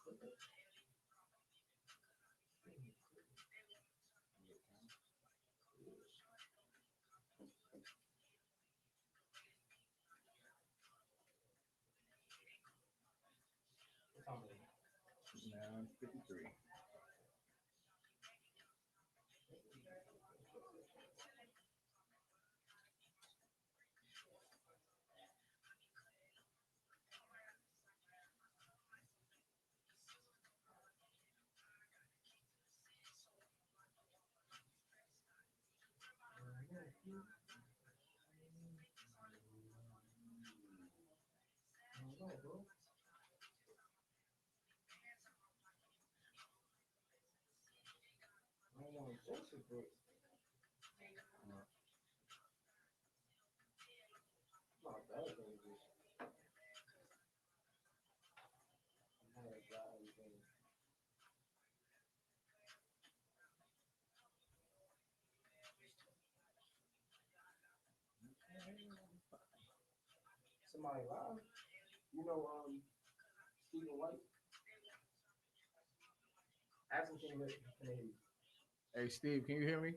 9:53. Somebody live. You know, Stephen White. Ask him, can he hear you? Hey, Steve, can you hear me?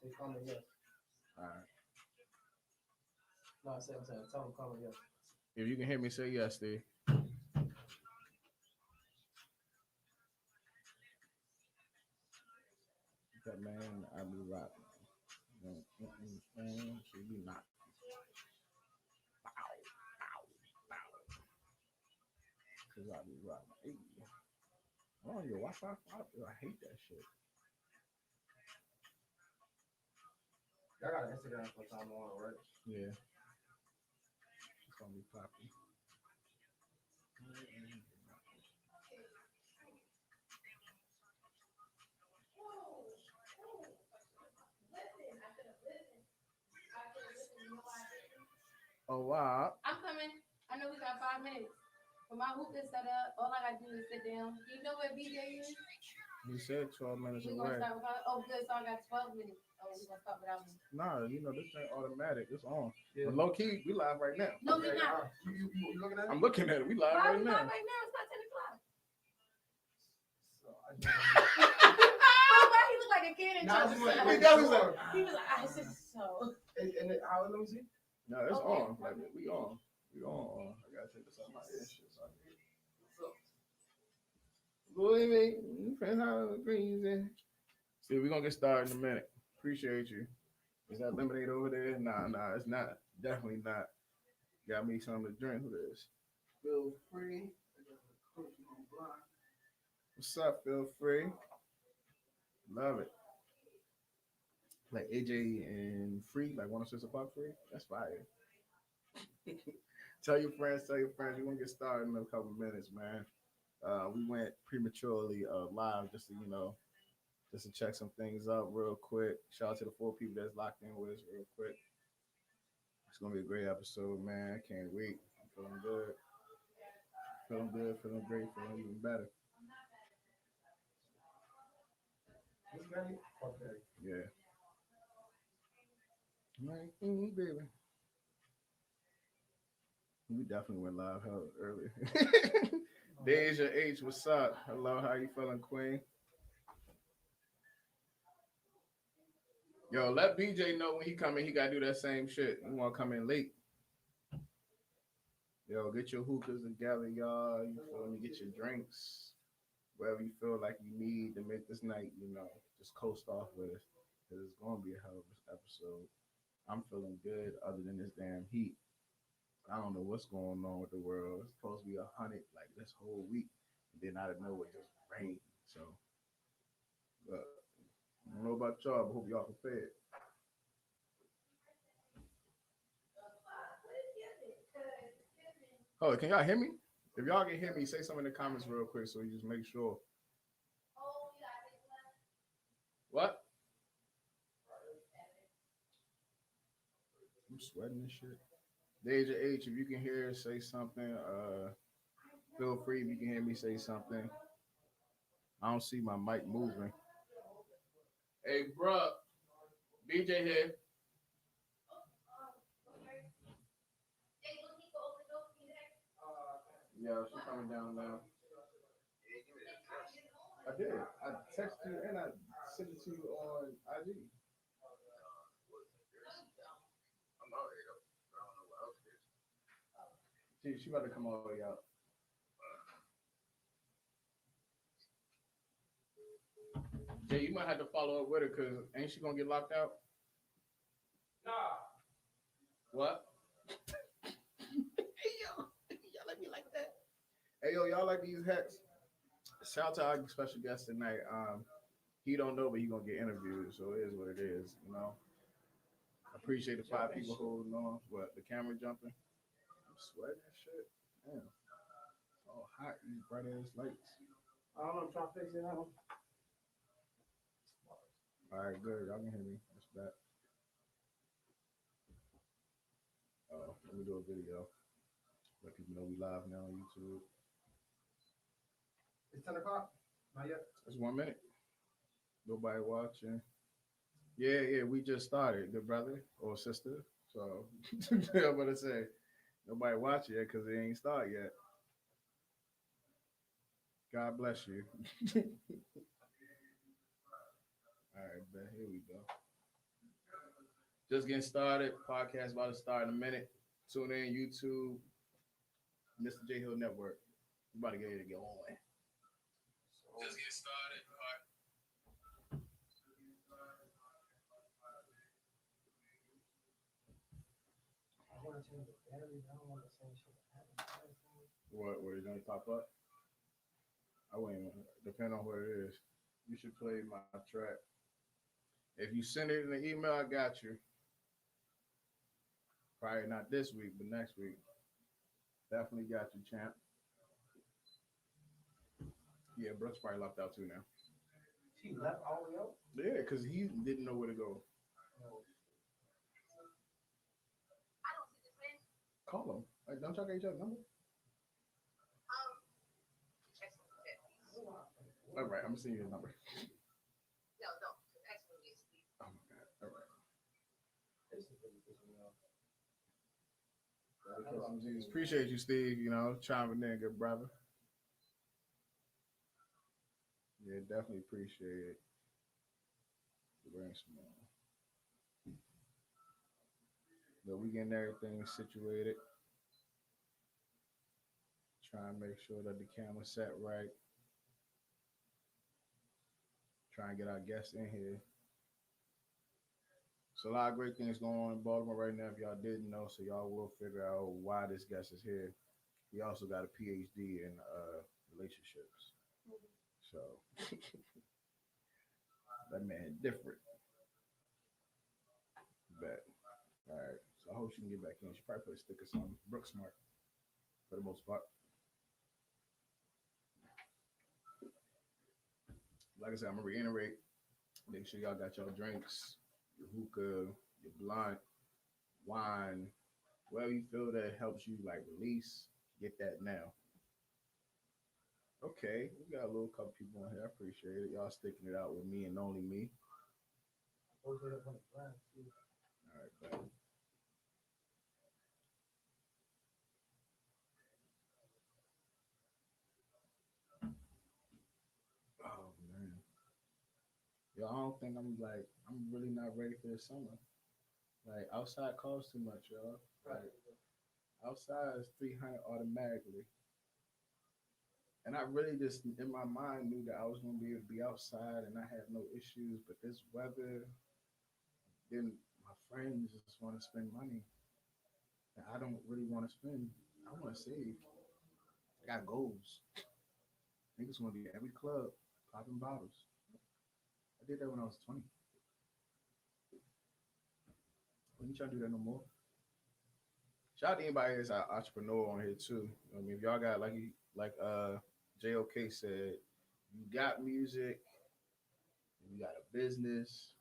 Say comment yes. All right. No, I said, tell him comment yes. If you can hear me, say yes, Steve. That man, I be rocking. She be not. Bow, bow, bow. Cause I be rocking. Hey. Oh, your Wi-Fi? I hate that shit. I got an Instagram for Time2Wine, right? Yeah. It's gonna be popping. Oh wow. I'm coming. I know we got 5 minutes. But my hoop is set up. All I gotta do is sit down. Do you know where BJ is? You said 12 minutes We away. gonna start with good, so I got 12 minutes. Oh, we gonna start without me. Nah, you know this ain't automatic. It's on. Yeah. But low key, we live right now. No, we not. You looking at it? I'm looking at it. We live Why right we now. not right now? It's not 10 o'clock. So I Oh, why he look like a kid in Nah, I trouble? just want- He definitely said. He was like, I just so. and how, let me see. No, it's Okay. on. Like we on. We on. I gotta take this out of my ear. Shit, so I can hear. Believe me, you friends how crazy. See, we're gonna get started in a minute. Appreciate you. Is that lemonade over there? Nah, it's not. Definitely not. Got me something to drink. Who this? Feel free. What's up? Feel free. Love it. Like AJ and Free, like 106 o'clock Free. That's fire. Tell your friends. We're gonna get started in a couple minutes, man. We went prematurely live just to, just to check some things up real quick. Shout out to the 4 people that's locked in with us real quick. It's gonna be a great episode, man. Can't wait. I'm feeling good. Feeling good, feeling great, feeling even better. Okay. Yeah. Like, baby. We definitely went live hell earlier. Deja H, what's up? Hello, how you feeling, Queen? Yo, let BJ know when he come in, he gotta do that same shit. You wanna come in late. Yo, get your hookahs together, y'all. You feel me? Get your drinks. Whatever you feel like you need to make this night, just coast off with us. Because it's gonna be a hell of an episode. I'm feeling good other than this damn heat. I don't know what's going on with the world. It's supposed to be 100 like this whole week. And then out of nowhere, just rain. So, but I don't know about y'all, but hope y'all prepared. Oh, can y'all hear me? If y'all can hear me, say something in the comments real quick so we just make sure. What? I'm sweating this shit. Deja H, if you can hear, say something. Feel free if you can hear me, say something. I don't see my mic moving. Hey, bruh. BJ here. Yeah, she's coming down now. I did. I texted you and I sent it to you on IG. She about to come all the way out. Jay, you might have to follow up with her because ain't she gonna get locked out? Nah. What? Hey yo, y'all let me like that. Hey yo, y'all like these hats? Shout out to our special guest tonight. He don't know, but he gonna get interviewed, so it is what it is. You know. Appreciate the five people holding on. What the camera jumping? I'm sweating and shit. Damn. Oh, hot. These bright ass lights. I don't know. I'm trying to fix it out. All right, good. Y'all can hear me. That's that. Oh, let me do a video. Let people know we live now on YouTube. It's 10 o'clock. Not yet. It's 1 minute. Nobody watching. Yeah, we just started, good brother or sister. So I'm gonna say nobody watching it because it ain't started yet. God bless you. All right, bet. Here we go. Just getting started. Podcast about to start in a minute. Tune in YouTube, Mr. J Hill Network. We about to get ready to go on. Just getting started. I want to change the battery. I don't want the same shit that happened last time. What? Where it's gonna pop up? I wouldn't. Depending on what it is, you should play my track. If you send it in an email, I got you. Probably not this week, but next week. Definitely got you, champ. Yeah, Brooks probably left out too now. She left all the way out? Yeah, because he didn't know where to go. No. Call him. Like, don't y'all get each other's number? All right, I'm gonna send you his number. Oh my god. All right. This is really pissing me off. Appreciate you, Steve. You know, chiming in, good brother. Yeah, definitely appreciate it. Very small. But we getting everything situated. Try and make sure that the camera set right. Try and get our guests in here. So a lot of great things going on in Baltimore right now. If y'all didn't know, so y'all will figure out why this guest is here. He also got a PhD in relationships. So that man different. Bet. All right. So I hope she can get back in. She probably put a stick or something. Brooke smart for the most part. Like I said, I'm gonna reiterate. Make sure y'all got your drinks, your hookah, your blunt, wine, whatever you feel that helps you like release. Get that now. Okay, we got a little couple people on here. I appreciate it. Y'all sticking it out with me and only me. Those are the ones last, too. All right, bet. Oh man. Yo, I don't think I'm really not ready for the summer. Like outside costs too much, y'all. Like outside is 300 automatically. And I really just in my mind knew that I was gonna be able to be outside and I had no issues, but this weather, then my friends just want to spend money. And I don't really want to spend. I want to save. I got goals. Niggas want to be at every club popping bottles. I did that when I was 20. When you trying to do that no more? Shout out to anybody that's an entrepreneur on here too. I mean, if y'all got like JOK said, you got music, you got a business,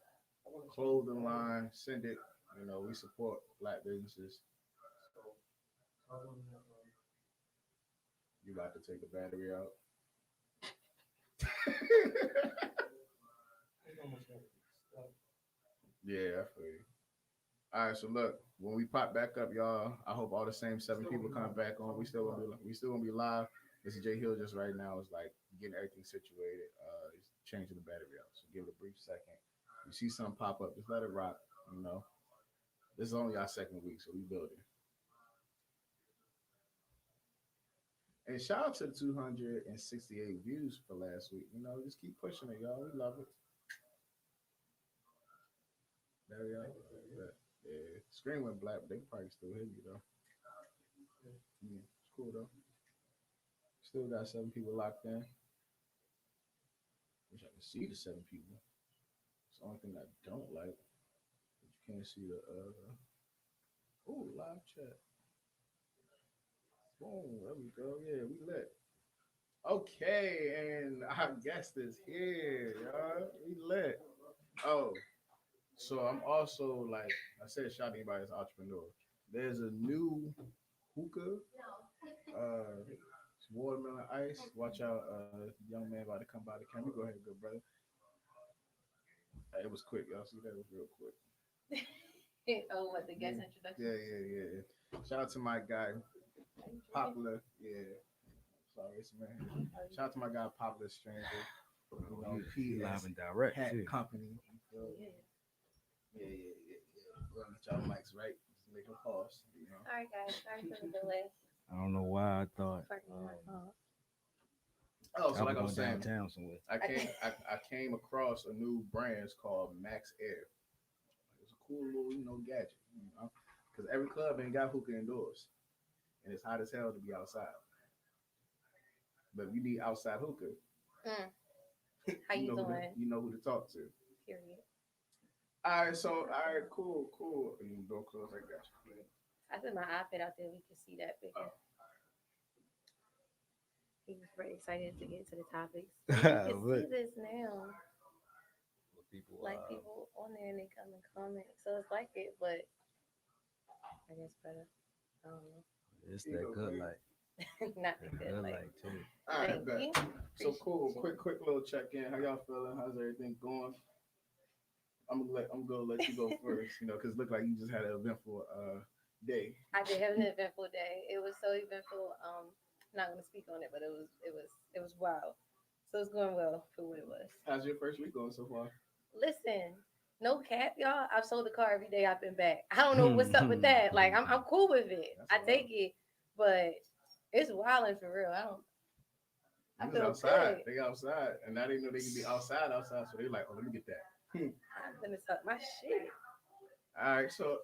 clothing line, send it. You know, we support black businesses. I want to have, You about to take the battery out. it's almost ready. Stuff. Yeah, I feel you. All right, so look, when we pop back up, y'all, I hope all the same seven people come back on. We still gonna be live. Mr. J Hill just right now is like getting everything situated. He's changing the battery out. So give it a brief second. You see something pop up, just let it rock. You know, this is only our second week, so we building. And shout out to the 268 views for last week. You know, just keep pushing it, y'all. We love it. There we are. But, yeah, screen went black, but they can probably still hear you though. Yeah, it's cool though. Still got 7 people locked in. Wish I could see the 7 people. It's the only thing I don't like. But you can't see the oh live chat. Boom, there we go. Yeah, we lit. Okay, and our guest is here, y'all. We lit. Oh, so I'm also like I said, shout out to anybody that's an entrepreneur. There's a new hookah, it's watermelon ice. Watch out, young man about to come by the camera. Go ahead, good brother. It was quick, y'all. See that it was real quick. Oh, what the guest Yeah, introduction? yeah. Shout out to my guy, popular. Yeah, sorry, it's man. Shout out to my guy, popular stranger. You know, You live PS and direct Hat too. Company. You feel? Yeah. Yeah. We're gonna get y'all mics right. Just make a pause. You know. All right, guys. Sorry for the delay. I don't know why I thought Fucking my fault. Oh, so I was like I was going saying, downtown somewhere. I came across a new brand. It's called Max Air. It's a cool little gadget. You know, because every club ain't got hookah indoors, and it's hot as hell to be outside. But if you need outside hookah, Mm. How you doing? You know who to talk to. Period. All right, cool. You door closed, I got you. I put my iPad out there. We can see that bigger. Oh. He was very excited to get to the topics. You can see this now. People, Like people on there and they come and comment. So it's like it, but I guess better. I don't know. it's that good light. Not the That good good like. light too. All right, Thank bet. you. So cool. Appreciate Quick little check in. How y'all feeling? How's everything going? I'm gonna let you go first. You know, because look like you just had an eventful day. I did have an eventful day. It was so eventful. I'm not gonna speak on it, but it was wild. So it's going well for what it was. How's your first week going so far? Listen, no cap, y'all. I've sold a car every day I've been back. I don't know what's up with that. Like I'm cool with it. That's I wild. take it, but it's wilding for real. I You was feel outside. good. They outside, and now they know they can be outside. So they like, oh, let me get that. I'm gonna talk my shit. All right, so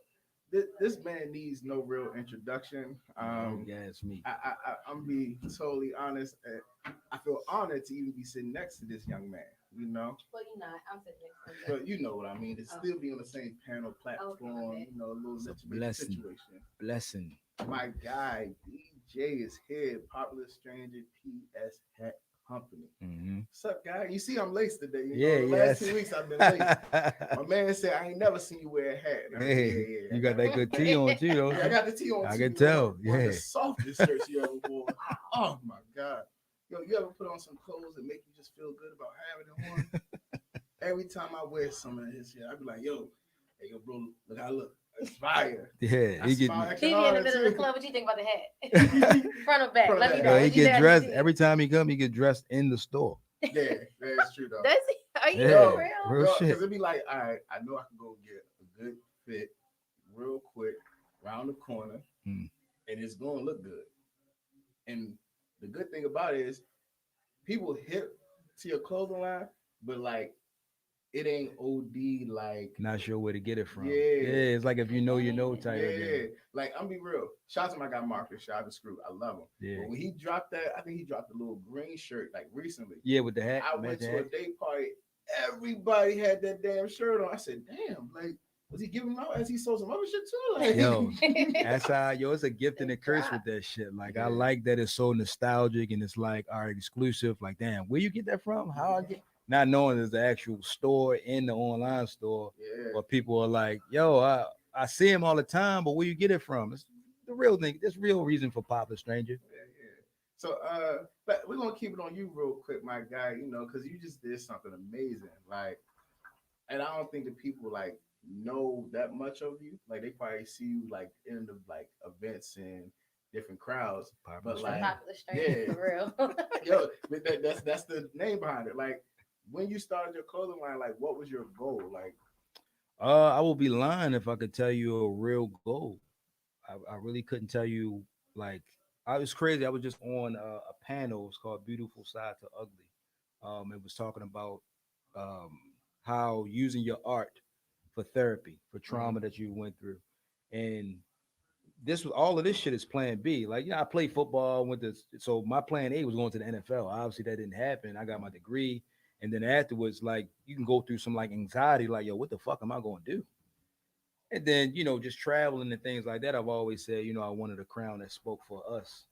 this man needs no real introduction. Gas me. I'm be totally honest. I feel honored to even be sitting next to this young man. You know, Well, you're not. I'm sitting next to you. but you know what I mean. To still be on the same panel platform. Okay. You know, a little It's a intimate blessing. situation. Blessing. My guy DJ is here. Popular stranger PS Hat Company. Mm-hmm. What's up, guy? You see, I'm laced today. You Yeah, know, the last 2 weeks I've been laced. My man said I ain't never seen you wear a hat. And I said, Hey, yeah. you got that good tea on too, don't Yeah, I you? got the T on. I too, can tell, One of yeah. the softest shirts you ever wore. Oh my god. Yo, you ever put on some clothes that make you just feel good about having them on? Every time I wear some of his shit, I be like, yo, bro, look how I look. It's fire. Yeah, I he smile get extra He be in the hard, middle of the too. club. What you think about the hat? Front or back? Front or Let me back. know. he What you get think? dressed every time he come. He get dressed in the store. Yeah, that's true though. Does he? Are you Yeah, for real? real shit. Because it'd be like, all right, I know I can go get a good fit real quick around the corner, Hmm. and it's gonna look good. And the good thing about it is people hip to your clothing line, but like it ain't OD like Not sure where to get it from. Yeah. Yeah, it's like if you know type of yeah. thing. Like I'm be real. Shout out to my guy Marcus, shout out to Screw. I love him. Yeah. But when he dropped that, I think he dropped a little green shirt like recently. Yeah, with the hat. I went matching to a hat. day party. Everybody had that damn shirt on. I said, damn, like, was he giving them out as he sold some other shit too? Like, Yo, that's how it's a gift and a curse Drop. with that shit. Like Yeah. I like that it's so nostalgic and it's like our exclusive. Like, damn, where you get that from? How I get not knowing there's the actual store in the online store, yeah. but people are like, yo, I see him all the time, but where you get it from? It's the real thing. There's real reason for Popular Stranger. Yeah. So, but we're gonna keep it on you real quick, my guy. You know, because you just did something amazing. Like, and I don't think that people like know that much of you. Like, they probably see you like in the like events and different crowds. Popular But strain. like, Popular strain yeah. for real. Yo, but that's the name behind it. Like when you started your clothing line, like what was your goal? Like, I will be lying if I could tell you a real goal. I really couldn't tell you like I was crazy. I was just on a panel. It's called "Beautiful Side to Ugly." It was talking about um, how using your art for therapy for trauma that you went through, and this was all of this shit is Plan B. Like, I played football, went to so my Plan A was going to the NFL. Obviously, that didn't happen. I got my degree, and then afterwards, like, you can go through some like anxiety, like, yo, what the fuck am I going to do? And then, just traveling and things like that. I've always said, I wanted a crown that spoke for us.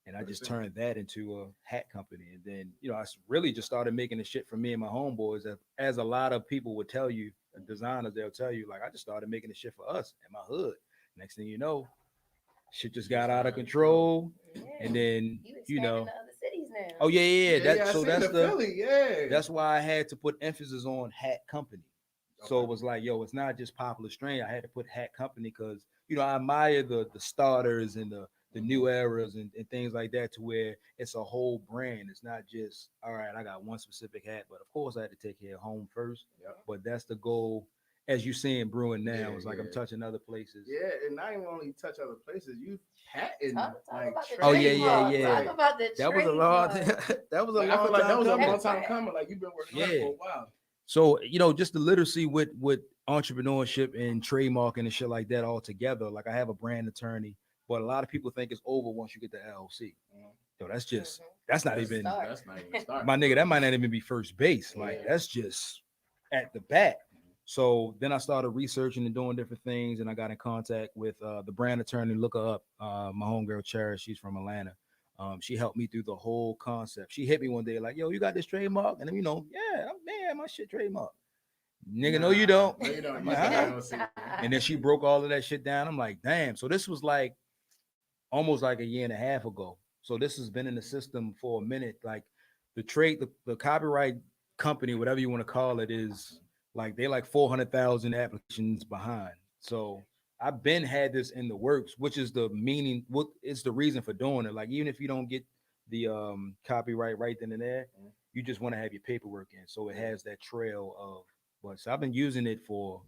And I just turned that into a hat company. And then, I really just started making the shit for me and my homeboys. As a lot of people would tell you, designers, they'll tell you, like, I just started making the shit for us in my hood. Next thing you know, shit just got out of control. Yeah. And then, You expanding to other cities now. oh yeah. I seen the Philly, yeah. That's why I had to put emphasis on hat company. So Okay. it was like, yo, it's not just popular strain. I had to put hat company because, I admire the starters and the new eras and things like that, to where it's a whole brand. It's not just, all right, I got one specific hat, but of course I had to take care of home first. Yep. But that's the goal. As you seeing brewing now, Yeah, it's like I'm touching other places. Yeah, and not even only touch other places, you patent Talk like about the Oh, yeah, trademark. yeah. Talk about the That was a long trademark. that was a like, I long feel like that time was a coming. long time coming. Like you've been working on it for a while. So, just the literacy with entrepreneurship and trademarking and shit like that all together. Like, I have a brand attorney, but a lot of people think it's over once you get the LLC. So that's just that's not even That's not even starting. my nigga. That might not even be first base. Like, Yeah. that's just at the bat. So then I started researching and doing different things, and I got in contact with the brand attorney. Look her up, my homegirl Cherish. She's from Atlanta. She helped me through the whole concept. She hit me one day like, "Yo, you got this trademark?" And then, yeah, man, my shit trademark. Nigga, no, you don't. No, you don't. I'm You like, don't. "Huh?" And then she broke all of that shit down. I'm like, damn. So this was like almost like a year and a half ago. So this has been in the system for a minute. Like the copyright company, whatever you want to call it, is like they like 400,000 applications behind. So I've been had this in the works, which is the meaning. What is the reason for doing it? Like, even if you don't get the copyright right then and there, you just want to have your paperwork in, so it has that trail of. But so I've been using it for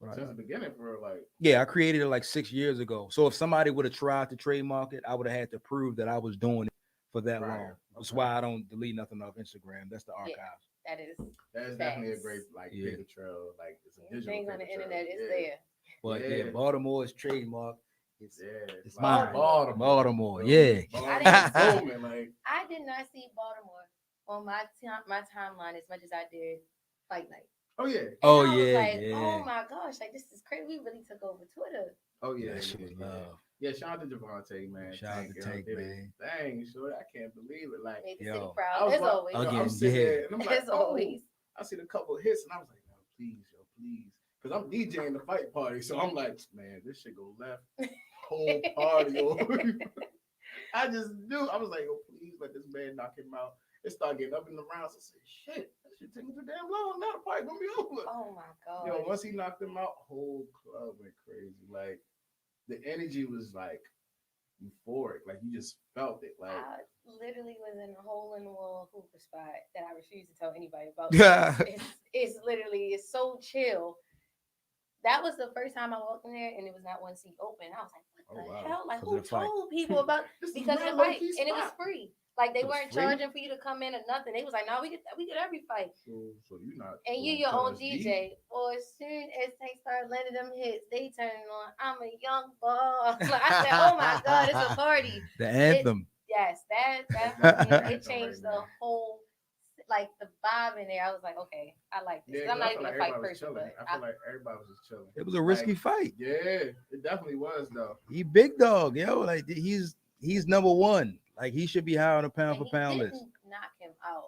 Since the beginning, for like. Yeah, I created it like 6 years ago. So if somebody would have tried to trademark it, I would have had to prove that I was doing it for that long. That's why I don't delete nothing off Instagram. That's the archives. That is Definitely a great paper trail. Like, it's a digital thing on the paper internet trail. is there. But Baltimore is trademark. It's mine. Baltimore. Baltimore. Yeah. I did not see Baltimore on my timeline as much as I did Fight Night. Oh yeah. And Oh I was yeah. like, yeah. oh my gosh, like this is crazy. We really took over Twitter. Oh yeah. That shit was love. Yeah, shout out to Javante, man. Shout out to Tank, man. Dang, sure, I can't believe it. Like, Made the Yo. city proud, as always. Again, I'm sitting yeah. there and I'm like, As always. I seen a couple of hits and I was like, no, please, yo, please. Because I'm DJing the fight party. So I'm like, man, this shit go left. Whole party over. I just knew. I was like, oh, please let this man knock him out. It started getting up in the rounds. I said, shit, that shit taking too damn long. Now the party gonna be over. Oh my god. Yo, once he knocked him out, whole club went crazy. Like, the energy was like euphoric. Like, you just felt it. Like, I literally was in a hole in the wall hooper spot that I refuse to tell anybody about. It's literally, it's so chill. That was the first time I walked in there and it was not one seat open. I was like, what the hell? Like, who told people about because the fight? And it was free. Like, they weren't charging for you to come in or nothing. They was like, no, we get every fight. So you're not. And you your own DJ. Well, as soon as they start letting them hits, they turn on. I'm a young boy. Like, I said, oh my god, it's a party. The anthem. It changed the whole, like, the vibe in there. I was like, okay, I like this. I'm not even a fight person, but I feel like everybody was just chilling. It was a risky fight. Yeah, it definitely was though. He big dog, yo. Like, he's number one. Like, he should be higher on a pound for pound list. Knock him out.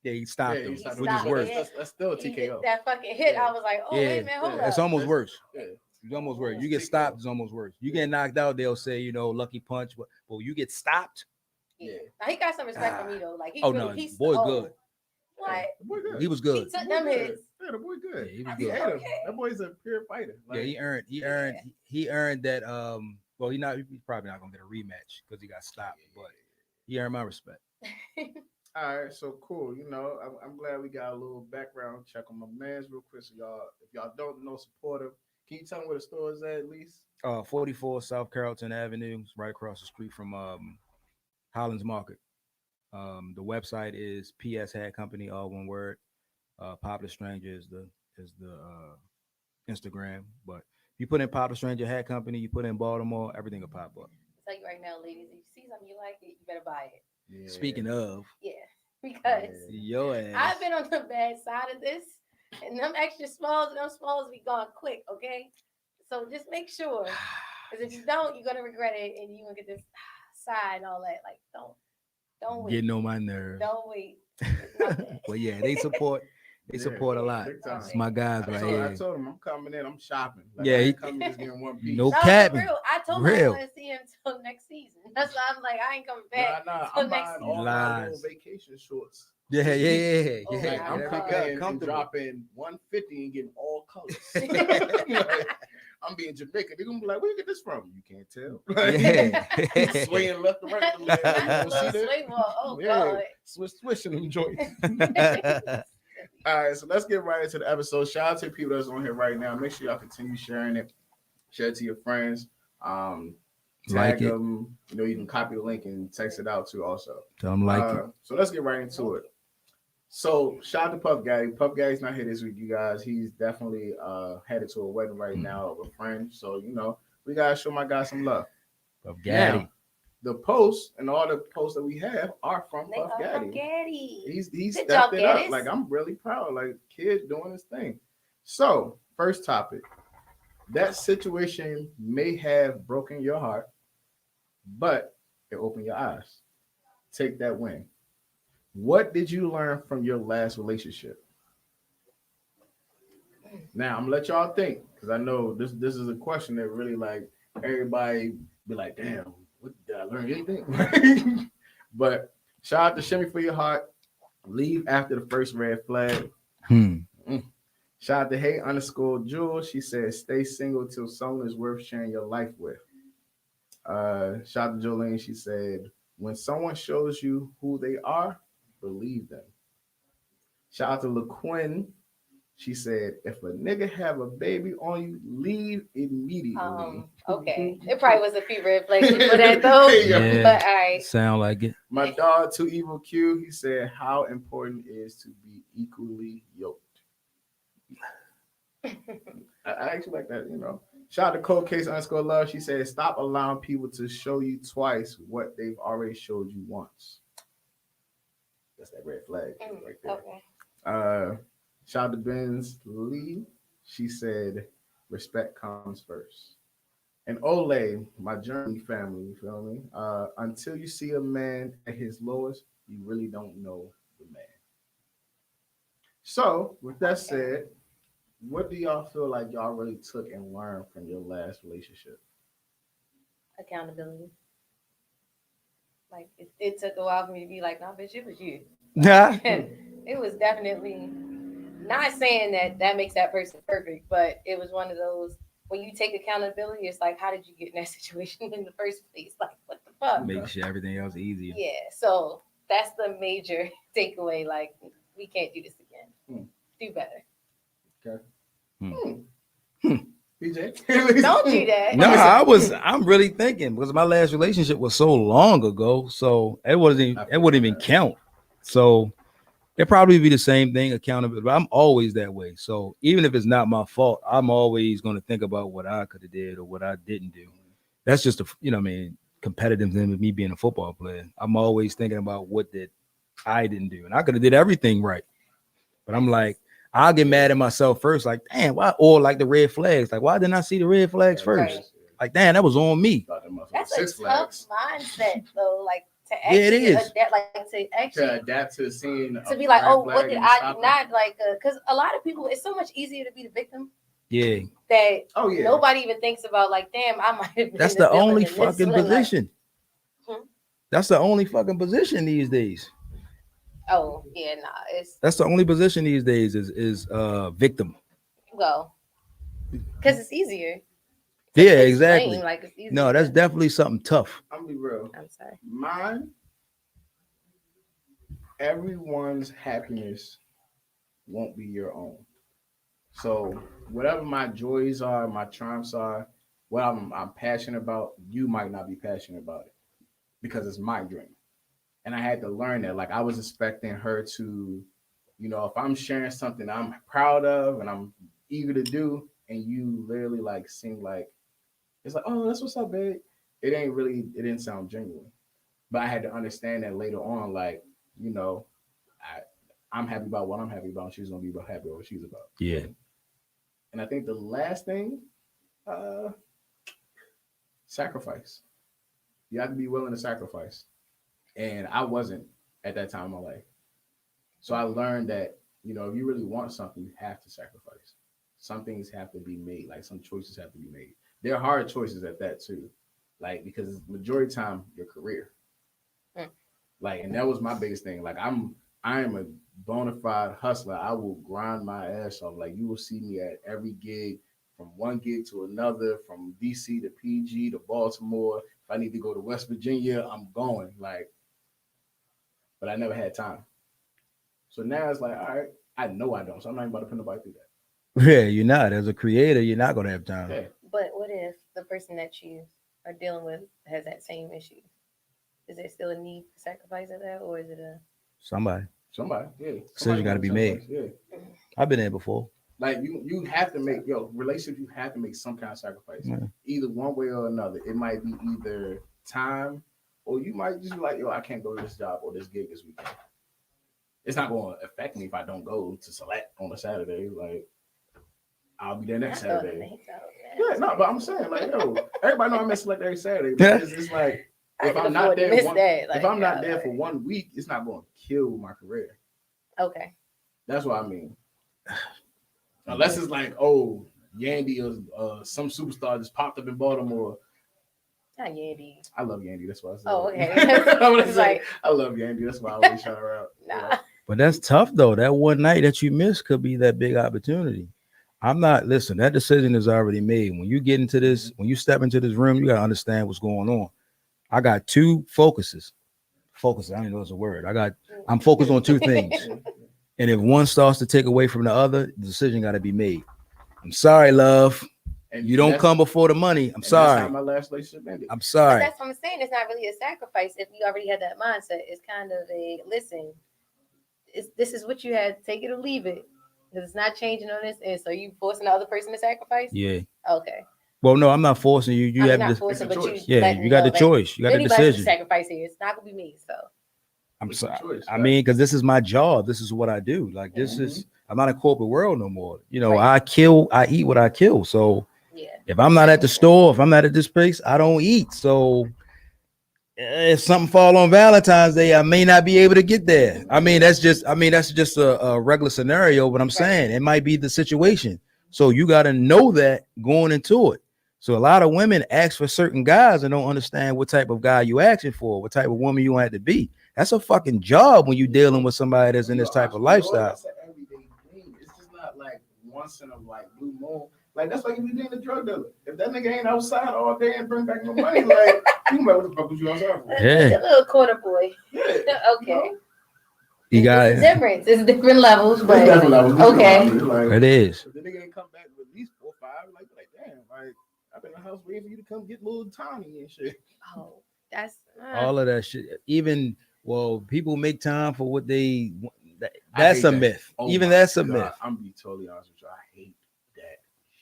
Yeah, he stopped him, He which is worse. That's still a TKO. That fucking hit, I was like, oh wait a minute, hold up. It's almost worse. Yeah. It's almost worse. You get stopped, it's almost worse. You get knocked out, they'll say, lucky punch. But you get stopped. Yeah. Now, he got some respect for me though. Like, he he's boy good. What? The boy good. He was good. He took them hits. Yeah, the boy good. Yeah, he was He good. ate him. That boy's a pure fighter. Like, he earned that Well, he's probably not gonna get a rematch because he got stopped, but he earned my respect. All right, so cool. You know, I'm glad we got a little background check on my man's real quick. So y'all, if y'all don't know, support him. Can you tell me where the store is at least? 44 South Carrollton Avenue, it's right across the street from Highlands Market. The website is PS Hat Company, all one word. Popular Stranger is the Instagram, but if you put in Popular Stranger Hat Company, you put in Baltimore, everything will pop up. Tell you right now, ladies, if you see something you like it, you better buy it. Yeah. Speaking of, Yeah, because your ass, I've been on the bad side of this, and them extra smalls and them smalls be gone quick. Okay, so just make sure, because if you don't, you're gonna regret it, and you're gonna get this side and all that. Like, don't wait. getting on my nerves. Don't wait. It's not bad. But yeah, they support a lot. big time. It's my guys right I here. told him I'm coming in. I'm shopping. Like, Yeah, I he- ain't coming just getting one piece. No No, capping. for real. I told him I Real. want to see him till next season. That's why I'm like, I ain't coming back. Nah. till I'm next buying season. all my little Lies. vacation shorts. Yeah. Oh, Like, yeah, I'm yeah, coming yeah. in and dropping 150 and getting all colors. Like, I'm being Jamaican. They're gonna be like, "Where you get this from?" You can't tell. Like, Yeah. he's swaying left and right. Not You don't the see little that? swing ball. Oh Yeah. God. Swishing them joints. All right, so let's get right into the episode. Shout out to the people that's on here right now. Make sure y'all continue sharing it. Share it to your friends. Like Tag it. them. You know, you can copy the link and text it out too. Also, Tell them like it. so let's get right into it. So shout out to Puff Gaddy. Puff Gaddy's not here this week, you guys. He's definitely headed to a wedding right now of a friend. So you know, we gotta show my guy some love. Puff Gaddy. Now, the posts and all the posts that we have are from They Puff are Gaddy. from Gaddy. He's Good stepped job, it up. Gaddis. Like, I'm really proud. Like, kid doing his thing. So first topic. That situation may have broken your heart, but it opened your eyes. Take that win. What did you learn from your last relationship? Now I'm gonna let y'all think, because I know this is a question that really, like, everybody be like, damn, what did I learn anything? But shout out to Shimmy for your heart. Leave after the first red flag. Shout out to Hey_Jewel. She said, stay single till someone is worth sharing your life with. Shout out to Jolene. She said, when someone shows you who they are, believe them. Shout out to LaQuinn. She said, if a nigga have a baby on you, leave immediately. Okay. It probably was a few red flags for that though. Yeah. But all right. Sound like it. My dog, Too Evil Q, he said, how important it is to be equally yoked. I actually like that, you know. Shout out to Cold Case_Love. She said, stop allowing people to show you twice what they've already showed you once. That's that red flag right there. Okay. Shout out to Benz Lee. She said, respect comes first. And Ole, my journey family, you feel me? Until you see a man at his lowest, you really don't know the man. So, with that said, what do y'all feel like y'all really took and learned from your last relationship? Accountability. Like it took a while for me to be like, nah, bitch, it was you. Nah. It was definitely not saying that makes that person perfect, but it was one of those when you take accountability, it's like, how did you get in that situation in the first place? Like, what the fuck? Make sure everything else easier. Yeah, so that's the major takeaway. Like, we can't do this again. Do better. PJ? Don't do that. No, I'm really thinking because my last relationship was so long ago, so it wouldn't even count. So it probably be the same thing, accountability. But I'm always that way. So even if it's not my fault, I'm always going to think about what I could have did or what I didn't do. That's just competitive thing with me being a football player. I'm always thinking about what did I didn't do, and I could have did everything right. But I'm like, I'll get mad at myself first, like, damn, why? Or like the red flags, like, why didn't I see the red flags first? Right. Like, damn, that was on me. That's a tough mindset, though. Like to Yeah, it actually is. adapt, like to actually To adapt to seeing to be like, oh, what did I not like? Because a lot of people, it's so much easier to be the victim Yeah, that Oh yeah. nobody even thinks about. Like, damn, I might have been. that's the the villain only in this fucking one, like, position. Hmm? That's the only fucking position these days. oh yeah, nah, it's That's the only position these days is victim. well, because it's easier. to Yeah, explain, exactly. Like it's easy. No, that's definitely something tough. I'm gonna be real. I'm sorry. Mine, everyone's happiness won't be your own. So whatever my joys are, my triumphs are, what I'm passionate about, you might not be passionate about it because it's my dream. And I had to learn that. Like I was expecting her to, if I'm sharing something I'm proud of and I'm eager to do, and you literally like seem like it's like, oh, that's what's up, babe. It didn't sound genuine. But I had to understand that later on, like, you know, I'm happy about what I'm happy about, and she's gonna be happy about what she's about. Yeah. And I think the last thing, uh, sacrifice. You have to be willing to sacrifice. And I wasn't at that time in my life. So I learned that, if you really want something, you have to sacrifice. Some things have to be made, like some choices have to be made. They're hard choices at that too. Like because majority of the time your career. Mm. Like, and that was my biggest thing. Like I am a bona fide hustler. I will grind my ass off. Like you will see me at every gig, from one gig to another, from DC to PG to Baltimore. If I need to go to West Virginia, I'm going. Like, but I never had time. So now it's like, all right, I know I don't. So I'm not even about to put nobody through that. Yeah, you're not. As a creator, you're not gonna have time. Yeah. But what if the person that you are dealing with has that same issue? Is there still a need for sacrifice of that, or is it a Somebody. Yeah. Decision got to be made. Yeah. I've been there before. Like you have to make relationship. You have to make some kind of sacrifice, either one way or another. It might be either time, or you might just be like, I can't go to this job or this gig this weekend. It's not going to affect me if I don't go to Select on a Saturday. Like I'll be there next Saturday. Yeah, no, but I'm saying like, everybody know I'm at Select every Saturday because it's like if I'm not there, if I'm not there for 1 week, it's not going to kill my career. Okay, that's what I mean. Unless it's like, oh, Yandy or some superstar just popped up in Baltimore. Not Yandy. I love Yandy. That's why I said. Oh, okay. I love Yandy. That's why I always shout her out. Nah. But that's tough though. That one night that you missed could be that big opportunity. Listen, that decision is already made. When you get into this, when you step into this room, you got to understand what's going on. I got two focuses. Focus, I don't know if it's a word. I'm focused on two things. And if one starts to take away from the other, the decision got to be made. I'm sorry, love. And you don't come before the money. I'm sorry. That's how my last relationship ended. I'm sorry. But that's what I'm saying. It's not really a sacrifice if you already had that mindset. It's kind of a listen. This is what you had. Take it or leave it. Because it's not changing on this. And so you forcing the other person to sacrifice? Yeah. Okay. Well, no, I'm not forcing you. You have not to. Forcing, but you got the choice. You got the decision. Sacrifice here. It's not gonna be me. So. I'm sorry. I mean, because this is my job. This is what I do. Like this is. I'm not in corporate world no more. Right. I eat what I kill. So if I'm not at the store, if I'm not at this place, I don't eat. So if something fall on Valentine's Day, I may not be able to get there. I mean, that's just a regular scenario. But I'm saying it might be the situation. So you got to know that going into it. So a lot of women ask for certain guys and don't understand what type of guy you asking for, what type of woman you want to be. That's a fucking job when you're dealing with somebody that's in this type of lifestyle. That's an everyday thing. It's just not like once in a blue moon. Like that's like if you're being a drug dealer. If that nigga ain't outside all day and bring back no money, like you might what the fuck was you outside for? Yeah, a little corner boy. Yeah. Okay. You got it. Difference. It's different levels, but different levels. Okay. Like, it is. If the nigga ain't come back with at least 4 or 5, like damn, like I've been in the house waiting for you to come get little Tony and shit. Oh, that's all of that shit. Even people make time for what they. That's a myth. Even that's a myth. I'm gonna be totally honest with you. I hate that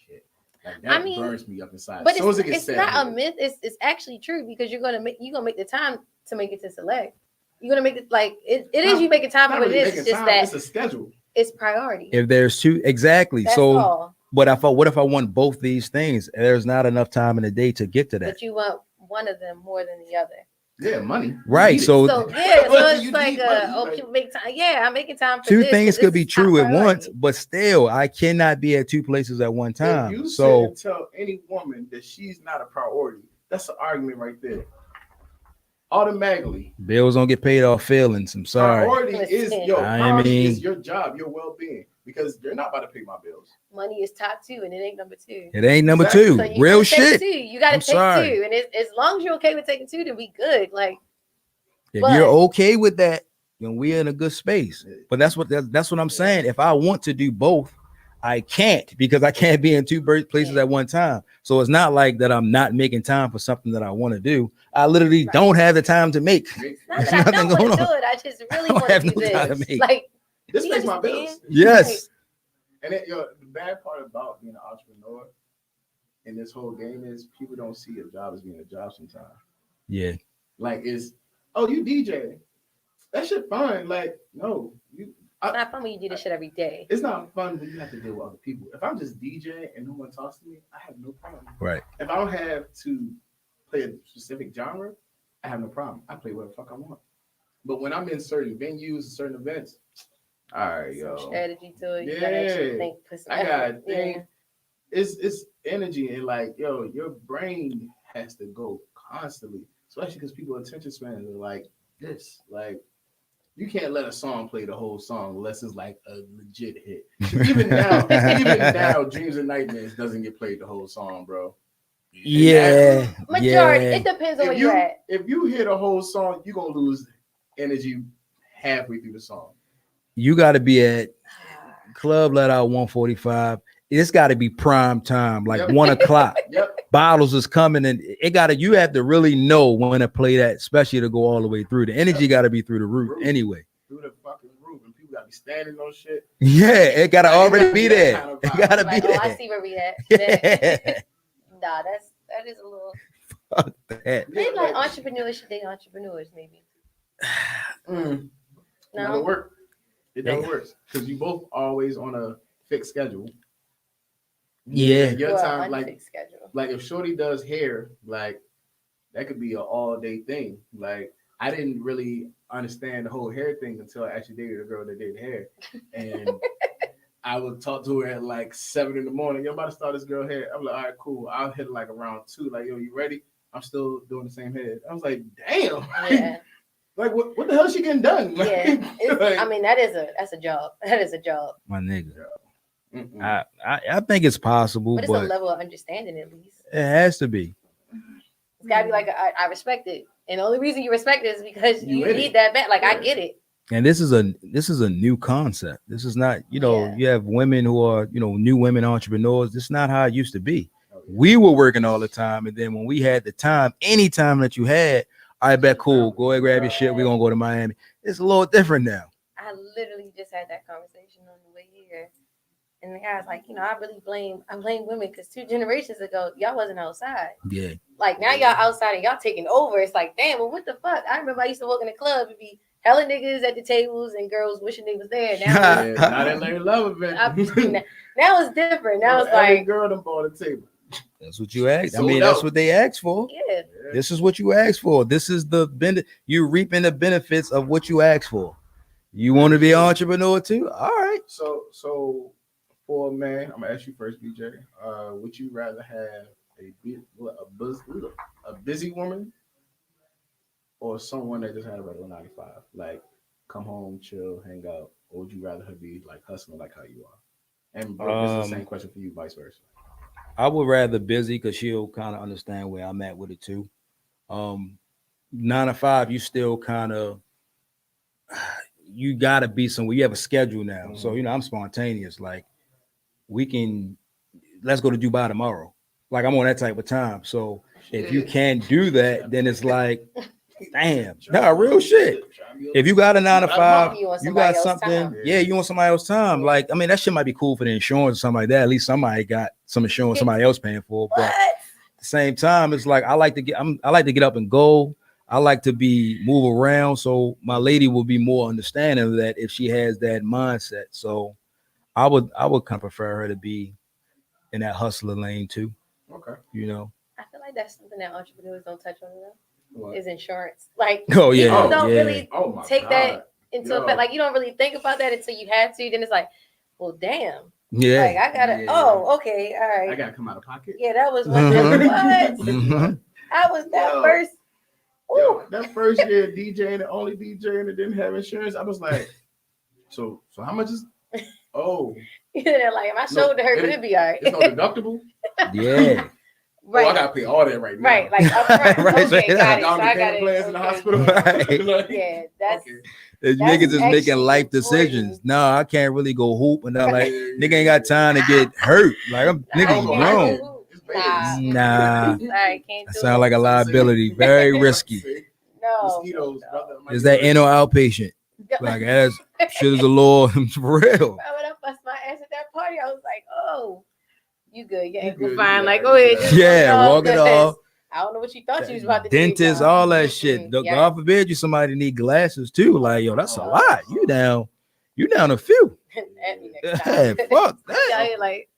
shit. Like that burns me up inside. But it's not a myth. It's actually true because you're gonna make the time to make it to Select. You're gonna make it like it is. You making time, but it's just that it's a schedule. It's priority. If there's two, exactly. That's so, all. What if I want both these things? There's not enough time in the day to get to that. But you want one of them more than the other. Yeah, money. Right. So it's like people make time. Yeah, I'm making time for two things could be true at once, but still, I cannot be at two places at one time. If you tell any woman that she's not a priority, that's an argument right there. Automatically, bills don't get paid off feelings. I'm sorry. Priority is your job, your well-being. because you're not about to pay my bills. Money is top 2, and it ain't number 2. It ain't number Exactly. two. So you Real gotta take shit. 2. You gotta I'm take sorry. 2, and as long as you're okay with taking 2, then we good. Like, If but you're okay with that, then we're in a good space. But that's what I'm saying. If I want to do both, I can't because I can't be in two places Yeah. at one time. So it's not like that I'm not making time for something that I want to do. I literally Right. don't have the time to make. it's not There's that I nothing don't going want to on. do it. I just really I don't want to have do no time to this. make. Like, This you pays my understand? bills. Yes. And it, the bad part about being an entrepreneur in this whole game is people don't see a job as being a job sometimes. Yeah. Like it's, oh, you DJ. That shit fine. Like, no, It's not fun when you do this shit every day. it's not fun when you have to deal with other people. If I'm just DJ and no one talks to me, I have no problem. Right. If I don't have to play a specific genre, I have no problem. I play whatever the fuck I want. But when I'm in certain venues, certain events, all right, Some yo, strategy to it. You gotta actually Yeah. think. Put some I gotta effort. think. Yeah. It's energy and like, yo, your brain has to go constantly, especially because people attention spans are like this. Like, you can't let a song play the whole song unless it's like a legit hit. Even now, Dreams and Nightmares doesn't get played the whole song, bro. Yeah. Majority. Yeah. It depends on where If you're you at. if you hear the whole song, you're gonna lose energy halfway through the song. You got to be at club let out 1:45. It's got to be prime time, like Yep. 1:00. Yep. Bottles is coming, and you have to really know when to play that, especially to go all the way through. The energy got to be through the roof anyway. Through the fucking roof, and people gotta be standing on shit. Yeah, it got to Like, already be that there. kind of It vibe. got to Like, be oh, there. I see where we at. Yeah. Nah, that is a little. Fuck that. Maybe like entrepreneurs should date entrepreneurs, maybe. It doesn't No. work. It doesn't work because you both always on a fixed schedule. Yeah. Your Well, time, unfixed schedule. like if Shorty does hair, like that could be an all day thing. Like I didn't really understand the whole hair thing until I actually dated a girl that did hair, and I would talk to her at like 7 in the morning. Yo, I'm about to start this girl hair. I'm like, all right, cool. I'll hit it like around 2. Like, yo, you ready? I'm still doing the same hair. I was like, damn. Yeah. Like what the hell is she getting done? Like, Yeah. like, I mean, that's a job. That is a job. My nigga. mm-mm. I think it's possible, But it's a but level of understanding at least. it has to be. It's gotta be like I respect it. And the only reason you respect it is because You you in need it. that back. Like I Yeah. get it. And this is a new concept. This is not, Yeah. you have women who are, new women entrepreneurs. This is not how it used to be. Oh, yeah. We were working all the time, and then when we had the time, any time that you had, I bet cool, go ahead, grab your shit. We're gonna go to Miami. It's a little different now. I literally just had that conversation on the way here. And the guy's like, I blame women because 2 generations ago, y'all wasn't outside. Yeah. Like now y'all outside and y'all taking over. It's like, damn, well, what the fuck? I remember I used to walk in the club and be hella niggas at the tables and girls wishing they was there. Now, Yeah, not at Larry Love event. now it's different. Now it's Every like, girl done bought a table. That's what you asked. I Sold mean, that's out. what they asked for. yeah. This is what you asked for. This is you reaping the benefits of what you asked for. You want to be an entrepreneur too? All right. So for a man, I'm gonna ask you first, BJ. Would you rather have a busy woman or someone that just had a regular 9 to 5? Like come home, chill, hang out, or would you rather her be like hustling like how you are? And bro, this is the same question for you, vice versa. I would rather busy because she'll kind of understand where I'm at with it too. 9 to 5, you still kind of you gotta be somewhere. You have a schedule now, so I'm spontaneous. Like let's go to Dubai tomorrow. Like I'm on that type of time. So if you can't do that, then it's like, damn, no, real shit. If you got a 9 to 5, You want you somebody got else's something. time. Yeah, you want somebody else's time. Yeah. Like, I mean, that shit might be cool for the insurance or something like that. At least somebody got some insurance, somebody else paying for it. But What? at the same time, it's like I like to get up and go. I like to move around. So my lady will be more understanding of that if she has that mindset. So I would kind of prefer her to be in that hustler lane too. Okay. I feel like that's something that entrepreneurs don't touch on enough. What? Is insurance. Like Oh yeah, people don't yeah. really Oh my take God. that into Yo. effect. Like you don't really think about that until you have to. Then it's like, well, damn. Yeah. Like I gotta. Yeah. Oh, okay, all I right. gotta come out of pocket. Yeah, that was one. Mhm. What? Mhm. I was that Yo. first. Yo, Ooh. that first year DJing, the only DJ that didn't have insurance, I was like, so how much is Oh, They're like, my shoulder hurt, but it'd be all right. it's no deductible. Yeah. Right. Oh, I Right. gotta pay all that right now. Right. Like up front. Right, Okay, right. got it. So Down the I got payment it. plans in the Okay. hospital. Right. Like, Yeah, that's okay. Niggas That's is making actually life decisions. important. No, I can't really go hoop, and I'm like, Yeah, nigga ain't got time to get hurt. Like I'm Nah, niggas go can't grown. do- It's Nah, babies. Nah. sorry, can't That do sound it. like a liability. Very risky. No. Mosquitoes, No. brother. Might Is be that in or allergic. outpatient? Like as shit is a law for real. I would have bust my ass at that party. I was like, oh, you good. Your You ankle good, fine. you Like, got go it, ahead. you Just got it. Yeah, walk it 'cause off. I don't know what you thought you was about to do. Dentist, y'all. all that shit. Yeah. God forbid you somebody need glasses too. Like, yo, that's a Oh. lot. You down a few. At me Yeah, next time. fuck Y'all that. here like,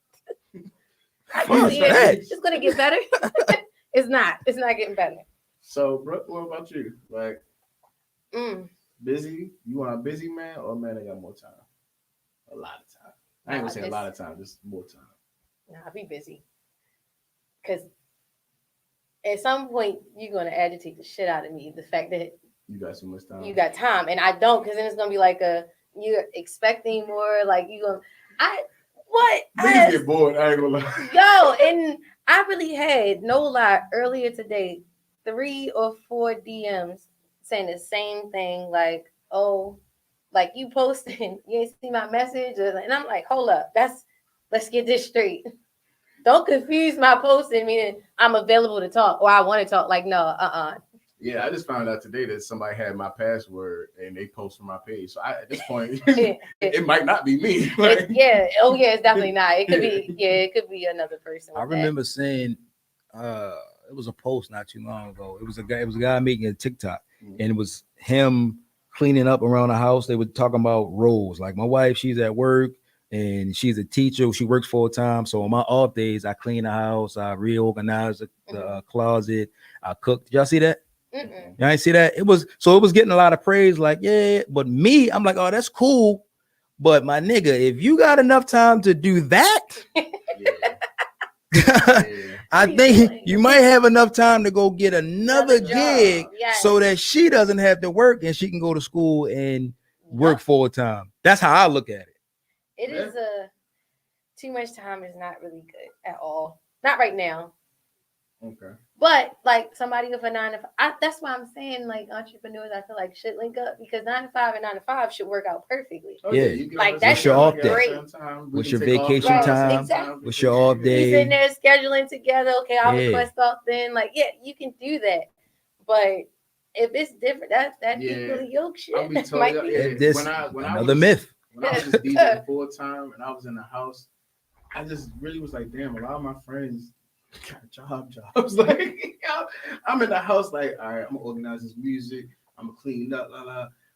I Fuck see that. it. It's gonna get better. It's not. It's not getting better. So, Brooke, what about you? Like, Mm. busy? You want a busy man or a man that got more time? A lot of time. I ain't gonna say a lot of time, just more time. Nah, I'll be busy. Cause at some point you're gonna agitate the shit out of me. The fact that You got so much time. you got time and I don't, because then it's gonna be like you're expecting more. Like you gonna Niggas get bored. I ain't gonna lie. yo, and I really had no lie earlier today, 3 or 4 DMs saying the same thing, like, oh, like you posting, you ain't see my message, and I'm like, hold up, let's get this straight. Don't confuse my posting meaning I'm available to talk or I want to talk. Like, no, Yeah, I just found out today that somebody had my password and they posted my page. So at this point, it, it might not be me. Like, yeah, oh yeah, it's definitely not. It could be, yeah, it could be another person. I with that. remember saying it was a post not too long ago. It was a guy making a TikTok, and it was him cleaning up around the house. They were talking about roles. Like my wife, she's at work and she's a teacher. She works full time. So on my off days, I clean the house, I reorganize the closet, I cook. Did y'all see that? Mm-mm. Y'all ain't see that? It was getting a lot of praise. Like, yeah, but me, I'm like, oh, that's cool. But my nigga, if you got enough time to do that, I think you might have enough time to go get another gig so that she doesn't have to work and she can go to school and work full time. That's how I look at it. It is too much time is not really good at all. Not right now. Okay. But like somebody with a 9 to 5, that's why I'm saying like entrepreneurs, I feel like should link up because 9 to 5 and 9 to 5 should work out perfectly. Oh, yeah. you Like What's that's your off day? great. What's your vacation time? Exactly. What's your off You day? sitting there scheduling together. Okay, I'll Yeah. request off then. Like, yeah, you can do that. But if it's different, that Yeah. equally yoke shit I'll be might totally, be. yeah. This when I another was, myth. When I was just DJing full time and I was in the house, I just really was like, damn, a lot of my friends got jobs. Like, I'm in the house, like, all right, I'm gonna organize this music, I'm gonna clean up,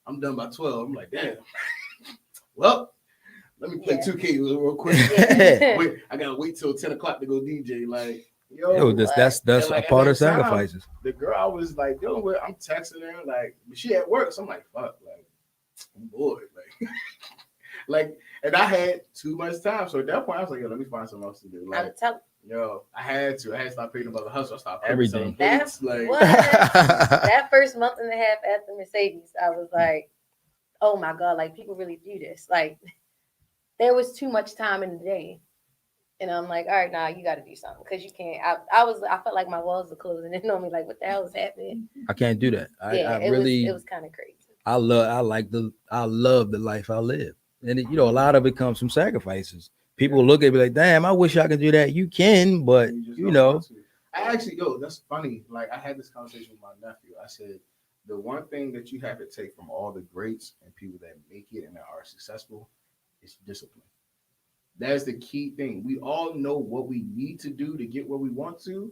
I'm done by 12. I'm like, damn. Well, let me play 2K real quick. Yeah. Wait, I gotta wait till 10 o'clock to go DJ. Like, yo, Yo, that's like, a part of at that time, sacrifices. the girl I was like dealing with, I'm texting her, like, she at work, so I'm like, fuck, like, I'm bored, like, like, and I had too much time, so at that point, I was like, yo, let me find something else to do. Like, yo, I had to stop paying about the hustle. I stopped everything. That's like that first month and a half after Mercedes, I was like, oh my God, like people really do this. Like there was too much time in the day. And I'm like, all right, nah, you got to do something because you can't. I felt like my walls were closing in on me. Like, what the hell is happening? I can't do that. It was kind of crazy. I love the life I live, and a lot of it comes from sacrifices. People look at me like, damn, I wish I could do that. You can, but I actually, that's funny. Like I had this conversation with my nephew. I said, the one thing that you have to take from all the greats and people that make it and that are successful is discipline. That's the key thing. We all know what we need to do to get where we want to.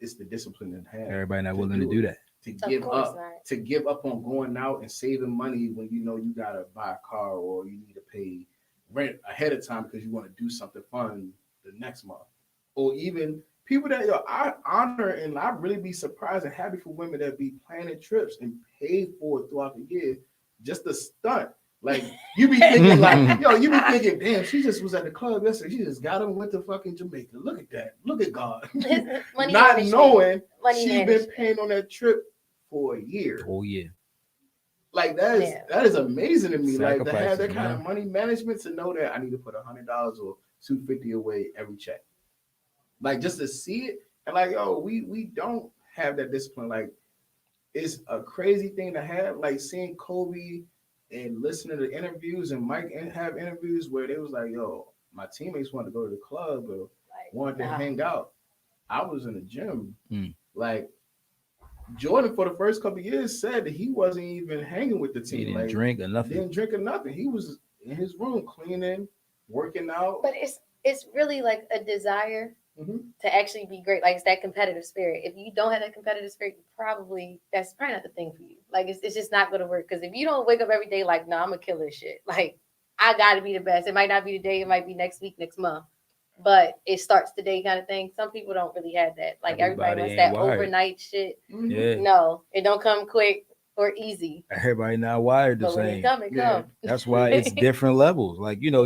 It's the discipline in hand. Everybody not willing to do that. To give up on going out and saving money when you know you gotta buy a car or you need to pay rent ahead of time because you want to do something fun the next month. Or even people that I honor, and I really be surprised and happy for women that be planning trips and pay for it throughout the year just to stunt. Like you be thinking like, you be thinking, damn, she just was at the club yesterday. She just got up and went to fucking Jamaica. Look at that. Look at God. Not knowing she been paying on that trip for a year. Oh yeah. Like that is amazing to me. Like to have that Sacrifices, kind man. of money management, to know that I need to put $100 or $250 away every check. Like just to see it, and like, yo, we don't have that discipline. Like it's a crazy thing to have. Like seeing Kobe and listening to interviews and Mike and have interviews where they was like, yo, my teammates wanted to go to the club or Like, wanted to hang out. I was in the gym. Mm. Like Jordan for the first couple of years said that he wasn't even hanging with the team. He didn't like, drink or nothing. Didn't drink or nothing. He was in his room cleaning, working out. But it's really like a desire to actually be great. Like it's that competitive spirit. If you don't have that competitive spirit, that's probably not the thing for you. Like it's just not going to work. Because if you don't wake up every day like, nah, I'm gonna kill this shit. Like I got to be the best. It might not be today. It might be next week, next month. But it starts today kind of thing. Some people don't really have that. Like everybody wants that wired. overnight shit. Yeah. No, it don't come quick or easy. Everybody not wired the But when same. it come, it come. That's why it's different levels. Like, you know,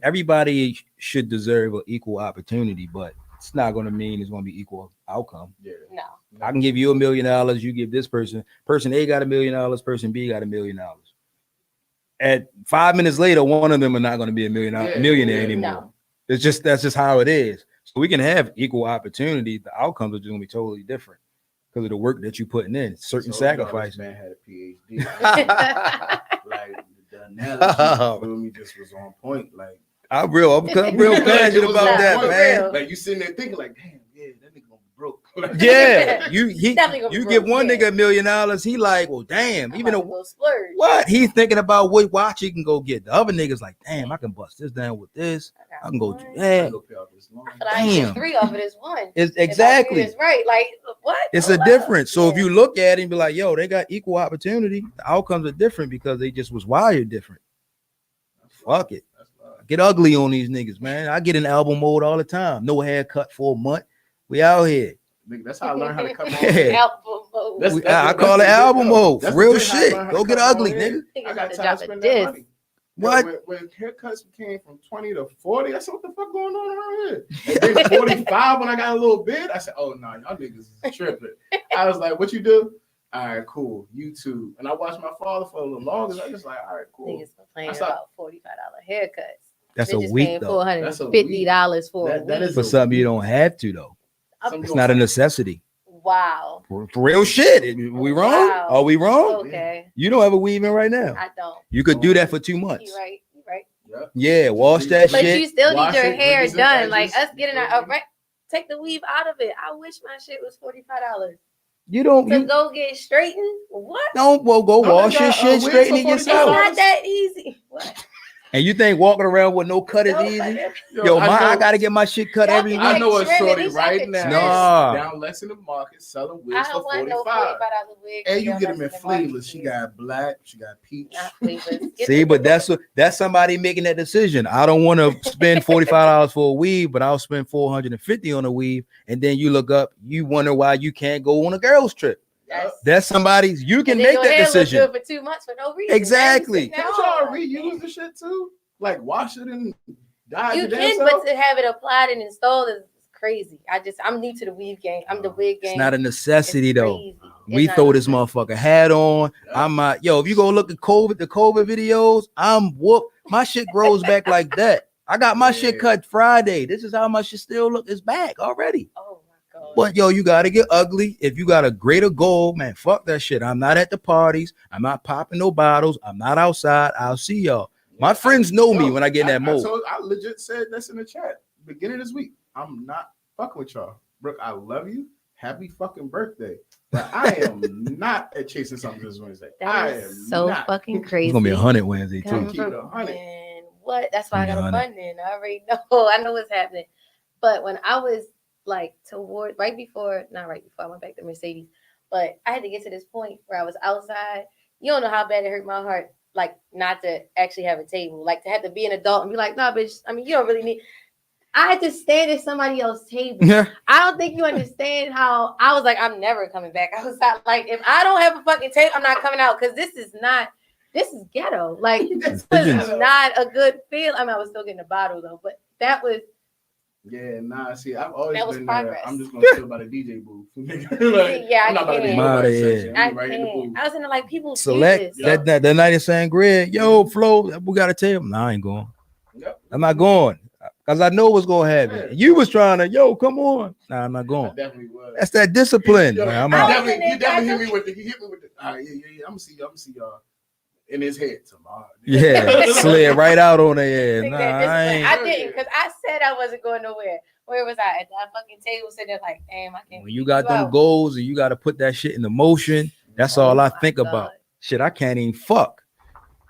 everybody should deserve an equal opportunity, but it's not going to mean it's going to be equal outcome. Yeah. No. I can give you $1 million. You give this person A got $1 million, person B got $1 million. At 5 minutes later, one of them are not going to be a millionaire anymore. No. That's just how it is. So we can have equal opportunity. The outcomes are just going to be totally different because of the work that you're putting in. Certain sacrifices. Man had a PhD. Like the analogy for me just was on point. Like I'm real passionate about that, man. Like you sitting there thinking, like, damn, yeah, that nigga gonna be broke. Yeah, you give one nigga $1 million, he like, well, damn, even a splurge. What he's thinking about what watch he can go get. The other niggas like, damn, I can bust this down with this. I can go do that. But I get 3 of it as one. It's exactly. It's right. Like what? It's a difference. So if you look at it and be like, yo, they got equal opportunity, the outcomes are different because they just was wired different. Fuck it. Get ugly on these niggas, man. I get in album mode all the time. No haircut for a month. We out here. That's how I learned how to cut my album mode. I call it album mode. Real shit. Go get ugly, nigga. I got time to spend that money. What? When haircuts came from 20 to 40, I said, what the fuck going on around here? And then 45, when I got a little bit, I said, oh, no, y'all niggas is tripping. I was like, what you do? All right, cool. YouTube. And I watched my father for a little longer. I was just like, all right, cool. Niggas complaining about $45 haircuts. That's a week, though. $450 for a week. That is for something you don't have to, though. It's not a necessity. Wow. For real shit. We wrong? Wow. Are we wrong? Okay. You don't have a weave in right now. I don't. You could do that for 2 months. You're right. Yep. Yeah, wash that shit. But you still need your hair done. Like us getting take the weave out of it. I wish my shit was $45. You don't go get straightened? What? Don't go wash your shit, straighten it yourself. It's not that easy. What? And you think walking around with no cut is easy? I gotta get my shit cut every week. I know a shorty right now. Down less in the market selling wigs for $45. No $45 wig. And you get them in flavors. She got black, she got peach. See, but that's somebody making that decision. I don't want to spend $45 for a weave, but I'll spend $450 on a weave. And then you look up, you wonder why you can't go on a girl's trip. That's somebody's. You can make that decision. Look good for 2 months for no reason. Exactly. Can't y'all reuse the shit too? Like wash it and dye it. You can, but to have it applied and installed is crazy. I'm new to the weave game. I'm the wig game. It's not a necessity though. We throw this motherfucker hat on. Yeah. If you go look at the COVID videos, I'm whooped. My shit grows back like that. I got my shit cut Friday. This is how my shit still look. It's back already. Oh. But you gotta get ugly. If you got a greater goal, man, fuck that shit. I'm not at the parties. I'm not popping no bottles. I'm not outside. I'll see y'all. My friends know me when I get in that mode. I legit said this in the chat beginning of this week. I'm not fucking with y'all. Brooke, I love you. Happy fucking birthday. But I am not at chasing something this Wednesday. That is so fucking crazy. It's gonna be 100 Wednesday too. Keep it 100. What? That's why I got a funding. I already know. I know what's happening. But when I was like not right before I went back to Mercedes, but I had to get to this point where I was outside. You don't know how bad it hurt my heart, like not to actually have a table, like to have to be an adult and be like, nah, bitch, I mean, you don't really need. I had to stand at somebody else's table. Yeah. I don't think you understand how I was like, I'm never coming back. I was like, if I don't have a fucking table, I'm not coming out because this is ghetto. Like this is not a good feel. I mean, I was still getting a bottle though, but that was Yeah, nah. See, I've always That was been progress. there. I'm just gonna chill by the DJ booth. Like, Yeah, I'm not about to be in I nobody's can't. section. I I'm right in the can't. booth. I was in there like people Select do this. that night in Sangria. Yo, Flo, we got a table. Nah, I ain't going. Yep. I'm not going. Cause I know what's gonna happen. Yeah. You was trying to, yo, come on. Nah, I'm not I going. definitely was. That's that discipline. Yo, Like, I'm you out. definitely, in you there, definitely hit me with the. He hit me with the. All right, yeah. I'm gonna see y'all in his head tomorrow. Yeah, slid right out on their ass. Look Nah, at that I discipline. ain't. I didn't because I said I wasn't going nowhere. Where was I? At that fucking table sitting there like, damn, I can't. When you figure got them out. goals and you got to put that shit into motion, that's Oh all I my think God. about. Shit, I can't even fuck.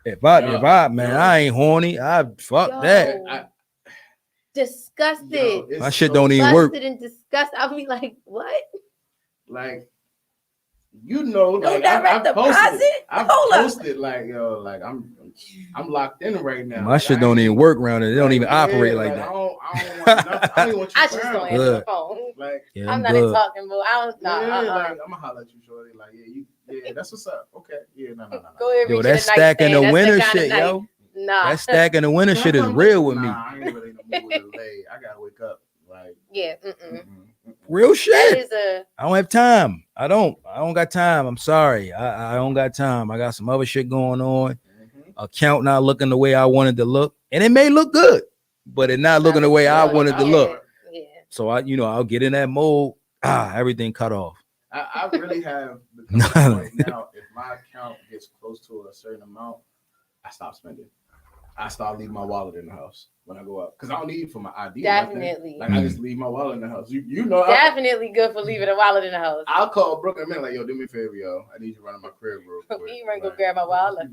If I ain't horny, I fuck Yo, that. disgusted. My shit don't even work. Busted and disgusted. I'll be like, what? Like, you know, No like direct I've posted. deposit? I've Hold up. posted like, yo, like I'm locked in right now. My Like, shit I don't ain't- even work around it. They don't even yeah, operate like I that. don't want nothing. I don't even want you I just around. don't answer the Good. phone. Like, Yeah, I'm I'm not in good. talking mode. I don't know. yeah, like I'm gonna holler at you, shorty. Like, yeah, that's what's up. Okay, yeah, no. Go ahead, Yo, reach that in stack in the nightstand. winter That's the shit, kinda yo. night. Nah. That stack in the winter shit is I'm real with me. Nah, I ain't really in the mood to lay. I gotta wake up. Like, Yeah. Real That shit. is a. I don't have time. I don't got time. I'm sorry. I don't got time. I got some other shit going on. Account not looking the way I wanted to look. And it may look good, but it not looking the way I wanted to look. Yeah. So I'll get in that mode. Everything cut off. I really have become to the point now. If my account gets close to a certain amount, I stop spending. I start leaving my wallet in the house when I go out because I don't need it for my ID. Definitely. Like I just leave my wallet in the house. You know. Definitely good for leaving a wallet in the house. I'll call Brooke in a minute. Like, yo, do me a favor, yo. I need you running my crib real quick. You might go grab my wallet.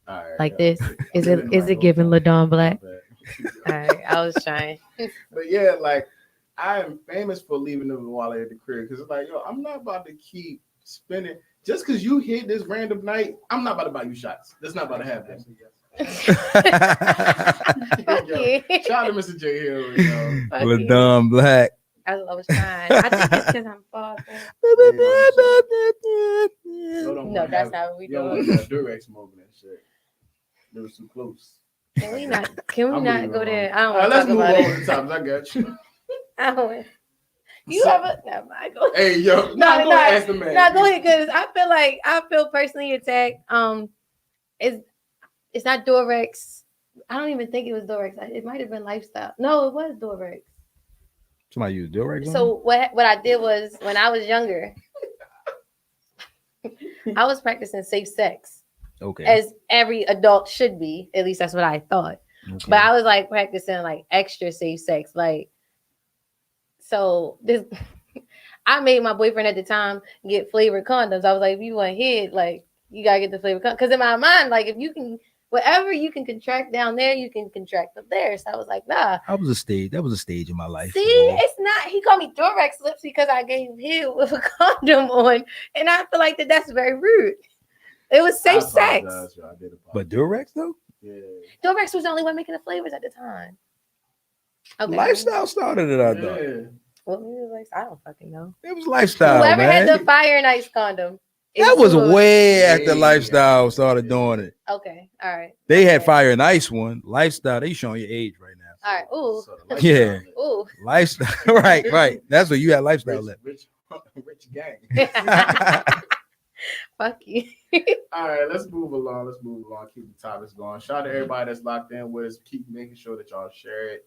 All right, Like this. Is it giving LaDon Black? All right, I was trying. But yeah, like I am famous for leaving the wallet at the crib because it's like, yo, I'm not about to keep spending just because you hit this random night. I'm not about to buy you shots. That's not about to happen. Yo, shout out to Mr. J Hill. LaDon Black. I was trying. I think it's because I'm far. No, that's not what we You don't doing. want that Durex smoking and shit. It was too close. Can we not? Can we I'm not moving go on. there? I don't All right, want to let's talk move about on it. with the topics. I got you. I don't want. You So- ever? Never mind. Go. Hey, yo, No, go ahead, ask the man. No, go ahead, because I feel personally attacked. It's not Durex. I don't even think it was Durex. It might have been Lifestyle. No, it was Durex. Somebody use Durex. So what I did was when I was younger, I was practicing safe sex, okay. as every adult should be. At least that's what I thought. Okay. But I was like practicing like extra safe sex, like so this. I made my boyfriend at the time get flavored condoms. I was like, if you want head, like you gotta get the flavored condoms. Because in my mind, like if you can, whatever you can contract down there, you can contract up there. So I was like, nah. That was a stage in my life. See, it's not. He called me Durex lips because I gave him with a condom on, and I feel like that's very rude. It was safe sex. But Durex though? Yeah. Durex was the only one making the flavors at the time. Okay. Lifestyle started it, I thought. Yeah. Well, maybe it was like, I don't fucking know. It was Lifestyle, Whoever man. had the Fire and Ice condom. That was way Yeah, after Lifestyle started doing it. Okay. All right. They had Okay. Fire and Ice one. Lifestyle, they showing your age right now. All right. Ooh. So the Yeah. Ooh. Lifestyle, right. That's what you had Lifestyle left. rich gang. Fuck you. All right, let's move along. Keep the topics going. Shout out to everybody that's locked in with us. Keep making sure that y'all share it.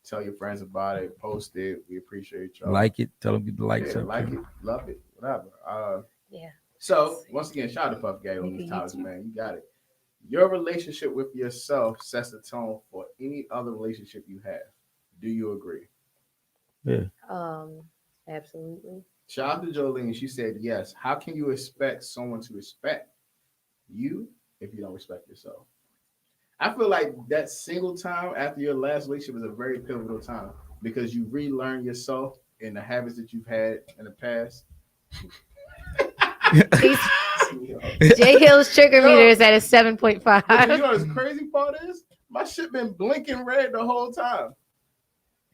Tell your friends about it. Post it. We appreciate y'all. Like it. Tell them get the likes up. like it, love it, whatever. Yeah. So once again, shout out to Puff Gay on these topics, man. You got it. Your relationship with yourself sets the tone for any other relationship you have. Do you agree? Absolutely. Shout out to Jolene. She said yes. How can you expect someone to respect you if you don't respect yourself? I feel like that single time after your last relationship is a very pivotal time because you relearn yourself and the habits that you've had in the past. J Hill's trigger meter is at a 7.5. You know what the crazy part is? My shit been blinking red the whole time.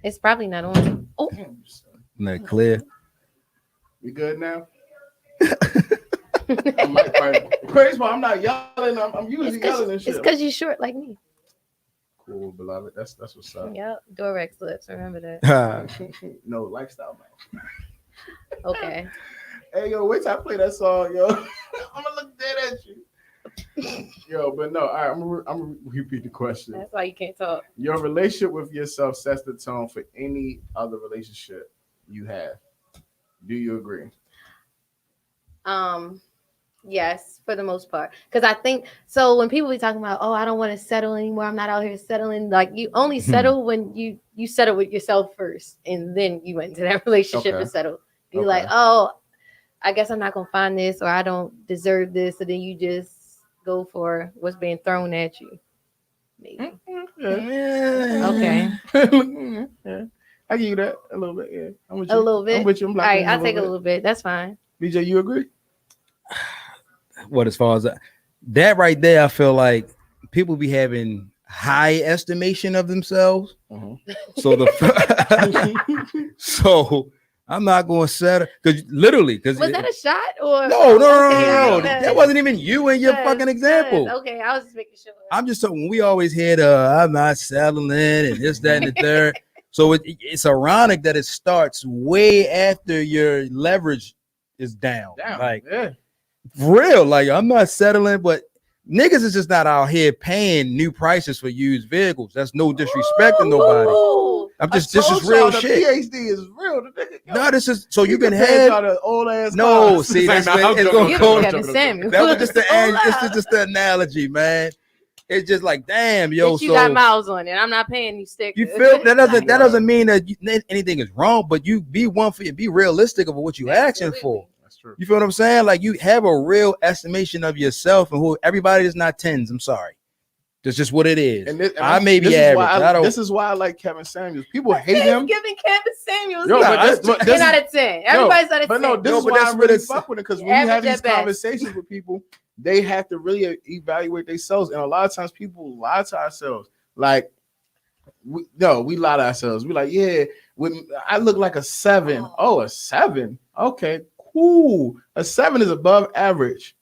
It's probably not on. Oh, Not clear. We good now? Crazy part, I'm not yelling. I'm usually yelling and shit. it's because you're short like me. Cool, beloved. That's what's up. Yep, Durex lips. Remember that. No, lifestyle mouth. Okay. Hey, yo, wait till I play that song, yo. I'm gonna look dead at you. Yo, but no, all right, I'm gonna repeat the question. That's why you can't talk. Your relationship with yourself sets the tone for any other relationship you have. Do you agree? Yes, for the most part. Because I think so when people be talking about, oh, I don't want to settle anymore. I'm not out here settling. Like you only settle when you settle with yourself first, and then you went into that relationship and settle. You're like, oh, I guess I'm not gonna find this, or I don't deserve this, and then you just go for what's being thrown at you. Maybe. Okay. Yeah. I give you that a little bit. Yeah, I'm with you. A little bit. I'm with you. All right, I'll take a little bit. That's fine. BJ, you agree? What as far as that right there, I feel like people be having high estimation of themselves. So so I'm not going to settle because literally was that a shot or no, that wasn't even you in your fucking example. Okay, I was just making sure. I'm just talking. We always hear I'm not settling and this, that, and the third. So it's ironic that it starts way after your leverage is down. Like, for real, like I'm not settling, but niggas is just not out here paying new prices for used vehicles. That's no disrespect to nobody. I'm just this is real shit. PhD is real. No, this is so you can have old ass. No, see, that's it's gonna go. Kevin Samuel. That was just this is just the analogy, man. It's just like, damn, yo. You got miles on it. I'm not paying you stickers. You feel that doesn't mean that anything is wrong, but you be realistic of what you asking for. That's true. You feel what I'm saying? Like you have a real estimation of yourself and who everybody is not tens. I'm sorry. That's just what it is. And I may be average. This is why I like Kevin Samuels. People hate him. Giving Kevin Samuels. Yo, but you're not a 10. Everybody's not a 10. But no, this is why I really fuck with it because when you have these conversations with people, they have to really evaluate themselves. And a lot of times people lie to ourselves. Like, we lie to ourselves. We're like, yeah, I look like a 7. Oh, a 7. Okay, cool. A 7 is above average.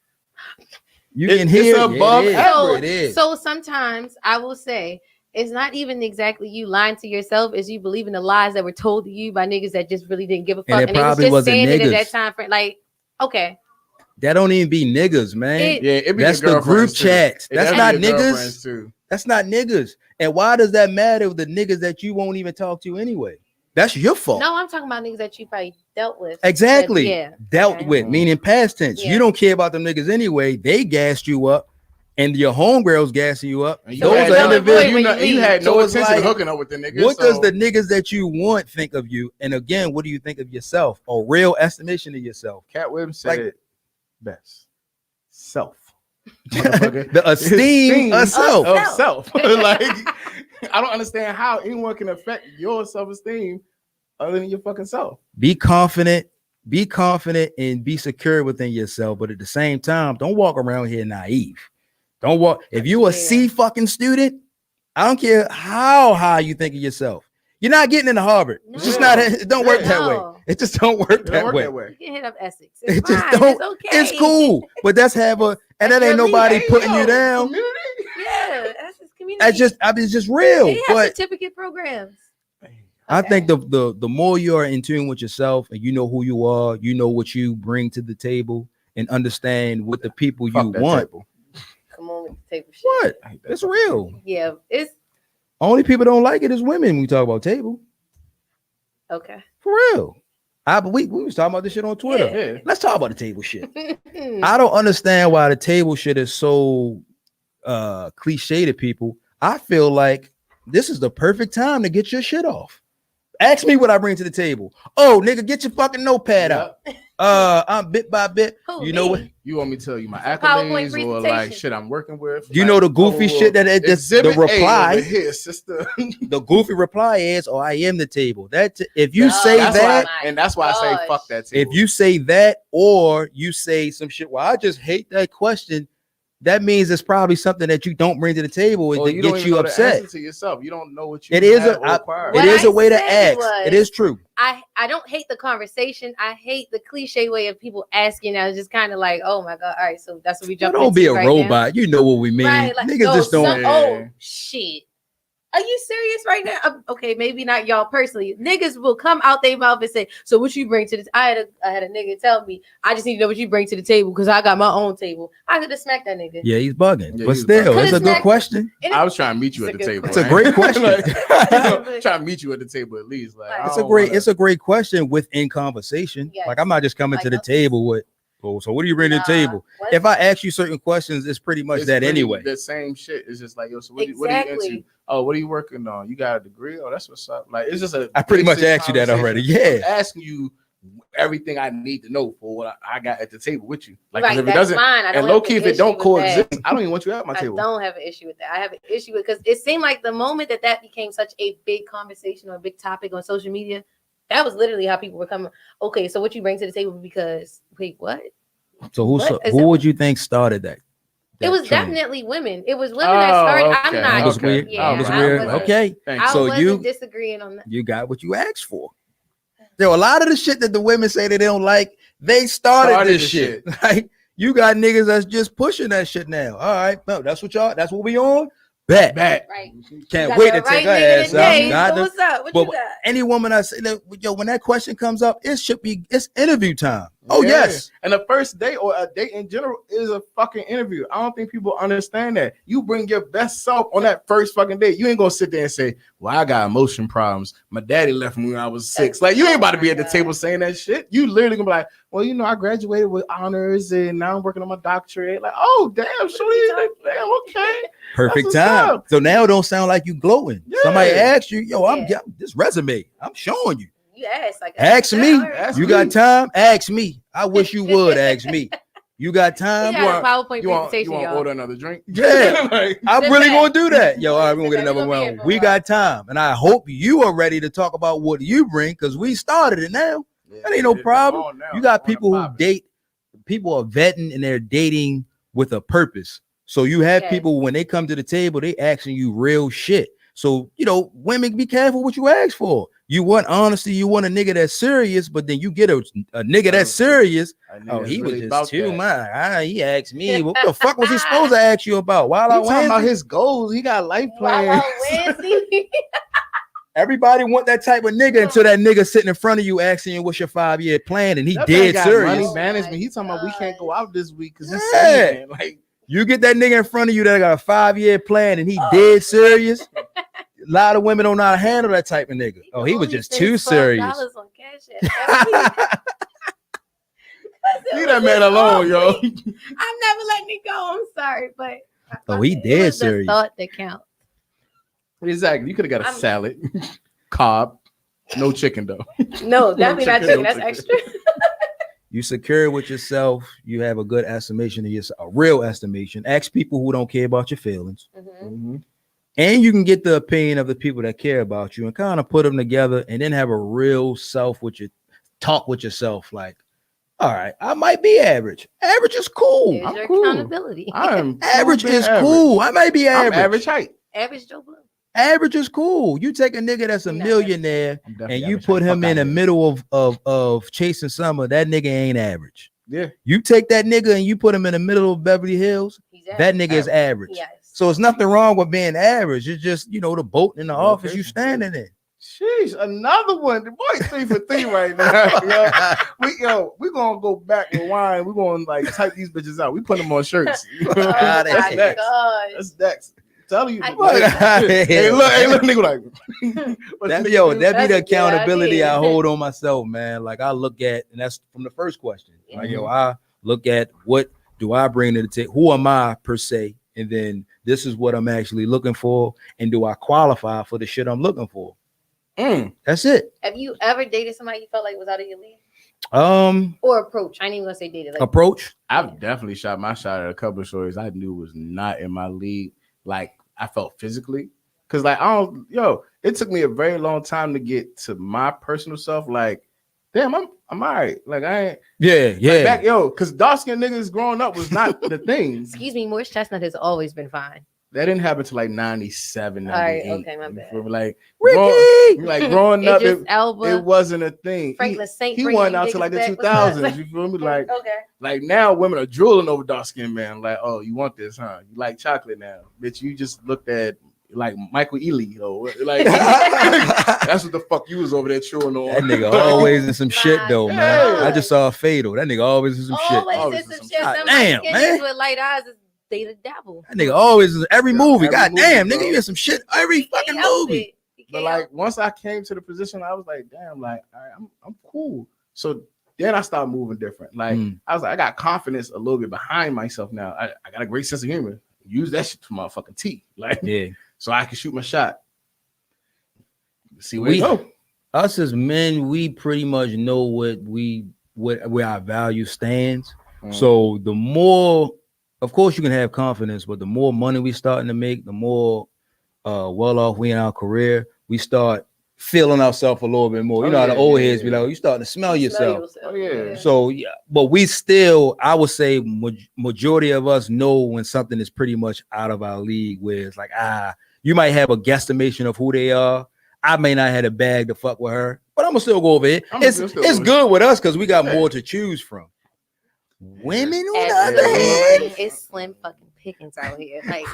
You can hear it's above average. It is. So sometimes I will say it's not even exactly you lying to yourself, is you believing the lies that were told to you by niggas that just really didn't give a fuck. And it probably was saying it at that time frame. Like, okay. That don't even be niggas, man. It be that's the group chat. That's not niggas. Too. That's not niggas. And why does that matter with the niggas that you won't even talk to anyway? That's your fault. No, I'm talking about niggas that you probably dealt with. Exactly. Dealt with, meaning past tense. You don't care about them niggas anyway. They gassed you up, and your homegirls gassing you up. And those are individuals. You had no intention of hooking up with the niggas. What does the niggas that you want think of you? And again, what do you think of yourself? A real estimation of yourself. Cat Williams said it best. Self. The esteem of self. Like, I don't understand how anyone can affect your self-esteem other than your fucking self. Be confident and be secure within yourself, but at the same time, don't walk around here naive. Don't walk. If you a C fucking student, I don't care how high you think of yourself. You're not getting into Harvard. No. It's just not. It don't work that way. It just don't work that way. You can hit up Essex. It just don't. It's okay. It's cool, but that ain't nobody putting you down. Community. Yeah, Essex community. It's just real. They have certificate programs. I think the more you are in tune with yourself and you know who you are, you know what you bring to the table, and understand what the people you want. Table. Come on with the table shit. What? It's real. Yeah, it's. Only people don't like it is women when we talk about table. Okay. For real. We was talking about this shit on Twitter. Yeah. Let's talk about the table shit. I don't understand why the table shit is so cliche to people. I feel like this is the perfect time to get your shit off. Ask me what I bring to the table. Oh, nigga, get your fucking notepad out. I'm bit by bit. You know what? You want me to tell you my accolades or like shit I'm working with? You know the goofy shit that the reply. Here, sister. The goofy reply is, "Oh, I am the table." If you say that, and that's why I say fuck that table. If you say that, or you say some shit, well, I just hate that question. That means it's probably something that you don't bring to the table that gets you upset. To yourself, you don't know what you. It is a way to ask. It is true. I don't hate the conversation. I hate the cliche way of people asking. I was just kind of like, oh my god, all right, so that's what we jump. Don't be a right robot. Now. You know what we mean. Right, like, niggas just don't. Oh shit. Are you serious right now? Okay, maybe not y'all personally. Niggas will come out their mouth and say, "So what you bring to the?" I had a nigga tell me, "I just need to know what you bring to the table because I got my own table." I could have smacked that nigga. Yeah, he's bugging. Yeah, But he's still, bugging. it's a Could've good smacked- question. I was trying to meet you at the It's a good table. It's a man. great question. Like, Yeah. trying to meet you at the table at least. Like, I It's don't It's a great question within conversation. Yes. Like I'm not just coming Like, to the okay. table with, oh, so what do you bring to the table? What? If I ask you certain questions, it's pretty much It's that really anyway. the same shit. It's just like, yo, so what are you Exactly. into? Oh, what are you working on? You got a degree? Oh, that's what's up. Like, it's just a. I pretty much basic asked you that already. conversation. Yeah. I'm asking you everything I need to know for what I got at the table with you. Like, 'cause Right, if it that's doesn't, fine. I and don't low have key, an if it don't issue with that. coexist, I don't even want you at my I table. don't have an issue with that. I have an issue with because it seemed like the moment that became such a big conversation or a big topic on social media, that was literally how people were coming. Okay, so what you bring to the table? Because wait, what? So What is who that? would you think started that? It was trend? definitely women. It was women that started. okay. I'm That not. was weird. Yeah, That was I weird. wasn't- Okay. Thanks. I So wasn't you- disagreeing on that. You got what you asked for. Yo, a lot of the shit that the women say that they don't like, they started this the shit. Like you got niggas that's just pushing that shit now. All right, no, that's what we on. Bet. Bad. Right. Can't Got wait the to take her nigga ass today. out. Got So the- what's up? What but you got? any woman I say that, yo, when that question comes up, it's interview time. Oh Yeah. yes. And the first date or a date in general is a fucking interview. I don't think people understand that. You bring your best self on that first fucking date. You ain't gonna sit there and say, "Well, I got emotion problems. My daddy left me when I was 6." Like, you ain't about to be at the table saying that shit. You literally gonna be like, "Well, you know, I graduated with honors and now I'm working on my doctorate." Like, oh damn, shorty, damn, okay. Perfect what's time. up. So now it don't sound like you glowing. Somebody Yeah. asks you, yo, I'm Yeah. this resume. I'm showing you. You asked like Ask me. Ask You me. got time? Ask me. I wish you would ask me. You got time? You got a PowerPoint You want presentation, to y'all. order another drink? Yeah. Like, I'm Sit really back. gonna do that. Yo, all right, we're gonna Sit get back. another We gonna be one. here for a We while. got time. And I hope you are ready to talk about what you bring because we started it now. That ain't no problem. You got people who date, people are vetting and they're dating with a purpose. So you have Yes. people when they come to the table, they asking you real shit. So, you know, women, be careful what you ask for. You want honesty, you want a nigga that's serious, but then you get a nigga that's serious. Oh, he was just too much. He asked me, what the fuck was he supposed to ask you about? Wild He Out talking about Wednesday? his goals. He got life Wow, plans. Wednesday. Everybody want that type of nigga until that nigga sitting in front of you asking you what's your 5-year plan, and he That man dead got serious. money Oh management. my He talking about we can't go out this week because he's Yeah. saving. Like, You get that nigga in front of you that got a 5-year plan and he dead serious. A lot of women don't know how to handle that type of nigga. Oh, he was Only just too spends serious. $12 on Cash App. leave that man alone, yo. I'm never letting it go. I'm sorry, but Oh, he it dead was the serious. thought that counts. Exactly. You could have got a I'm- salad, cob, no chicken though. No, definitely not chicken. chicken, no That's chicken. extra. You secure with yourself. You have a good estimation of yourself, a real estimation. Ask people who don't care about your feelings. Mhm. And you can get the opinion of the people that care about you and kind of put them together and then have a real self with your talk with yourself. Like, all right, I might be average. Average is cool. There's I'm your cool. accountability. I am Average being is average. cool. I might be I'm average. average height. Average Joe Blow. Average is cool. You take a nigga that's a You're not millionaire I'm definitely and you average put height. him Fuck in the outta here. middle of chasing summer, that nigga ain't average. Yeah. You take that nigga and you put him in the middle of Beverly Hills, He's that nigga is average. Yes. So it's nothing wrong with being average. It's just, you know, the boat in the office Okay. you standing in. Sheesh, another one. The boy 3 for 3 right now. We gonna go back and rewind. We gonna like type these bitches out. We put them on shirts. Oh That's my next. God. That's next. Tell you. I- Hey, look, nigga, like. That, nigga yo, do? that be That's the a good accountability I idea. hold on myself, man. Like I look at, and that's from the first question. Like, yo, Mhm. I look at what do I bring to the table? Who am I per se? And then this is what I'm actually looking for. And do I qualify for the shit I'm looking for? That's it. Have you ever dated somebody you felt like was out of your league? Or approach? I ain't even gonna say dated. Like Approach. I've definitely shot my shot at a couple of stories I knew was not in my league. Like I felt physically, cause like it took me a very long time to get to my personal self. Like, damn, I'm all right. Like I ain't Yeah. back, cause dark skinned niggas growing up was not the thing. excuse me, Morris Chestnut has always been fine. That didn't happen to like 97, All right, 98. okay, my bad. Like Ricky. growing up, Idris Elba, it wasn't a thing. Franklin Saint. He bringing went you out to niggas like the back. What's up? 2000s. You feel me? Like, okay. like now women are drooling over dark skinned man. Like, oh, you want this, huh? You like chocolate now, bitch? You just looked at like Michael Ealy, like that's what the fuck you was over there chewing on. That nigga always in some shit though, man. Yeah. I just saw a Fatal. That nigga always in some shit. Always in some shit. God Some damn, light man. skinned with light eyes is they the devil. That nigga always in every movie. Every God movie, damn, bro. nigga, you in some shit every fucking movie. But like once I came to the position, I was like, damn, like all right, I'm cool. So then I started moving different. Like I was like, I got confidence a little bit behind myself now. I got a great sense of humor. Use that shit to my fucking T. Like Yeah. So I can shoot my shot. See where We we go. Us as men, we pretty much know where our value stands. So the more, of course, you can have confidence, but the more money we starting to make, the more well off we in our career, we start feeling ourselves a little bit more. You know how the old heads be like, you starting to smell yourself. Oh yeah. So yeah, but we still, I would say, majority of us know when something is pretty much out of our league. Where it's like, you might have a guesstimation of who they are. I may not have a bag to fuck with her, but I'm gonna still go over it. It's good with us because we got more to choose from. Women, on the other hand, it's slim fucking pickings out here. Like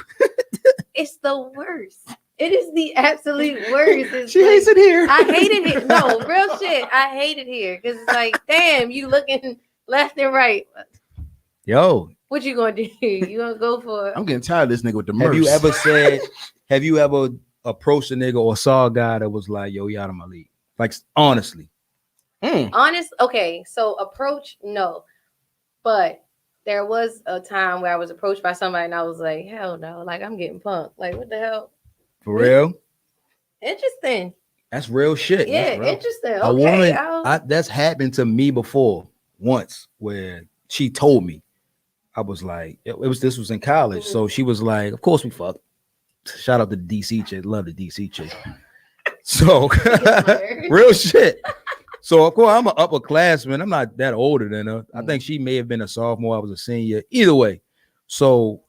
it's the worst. It is the absolute worst. It's She hates it here. I hate it here. No, real shit. I hate it here because it's like, damn, you looking left and right. Yo, what you gonna do? You gonna go for? I'm getting tired of this nigga with the Have you mercs. ever said? Have you ever approached a nigga or saw a guy that was like, "Yo, you out of my league"? Like honestly. Honest. Okay, so approach no, but there was a time where I was approached by somebody and I was like, hell no, like I'm getting punked. Like what the hell? For real? Interesting. That's real shit. Yeah, That's real. interesting. A Okay, woman, that's happened to me before once where she told me. I was like, this was in college. So she was like, of course we fucked. Shout out to the DC chick. Love the DC chick. So real shit. So of course I'm an upperclassman. I'm not that older than her. I think she may have been a sophomore. I was a senior. Either way. So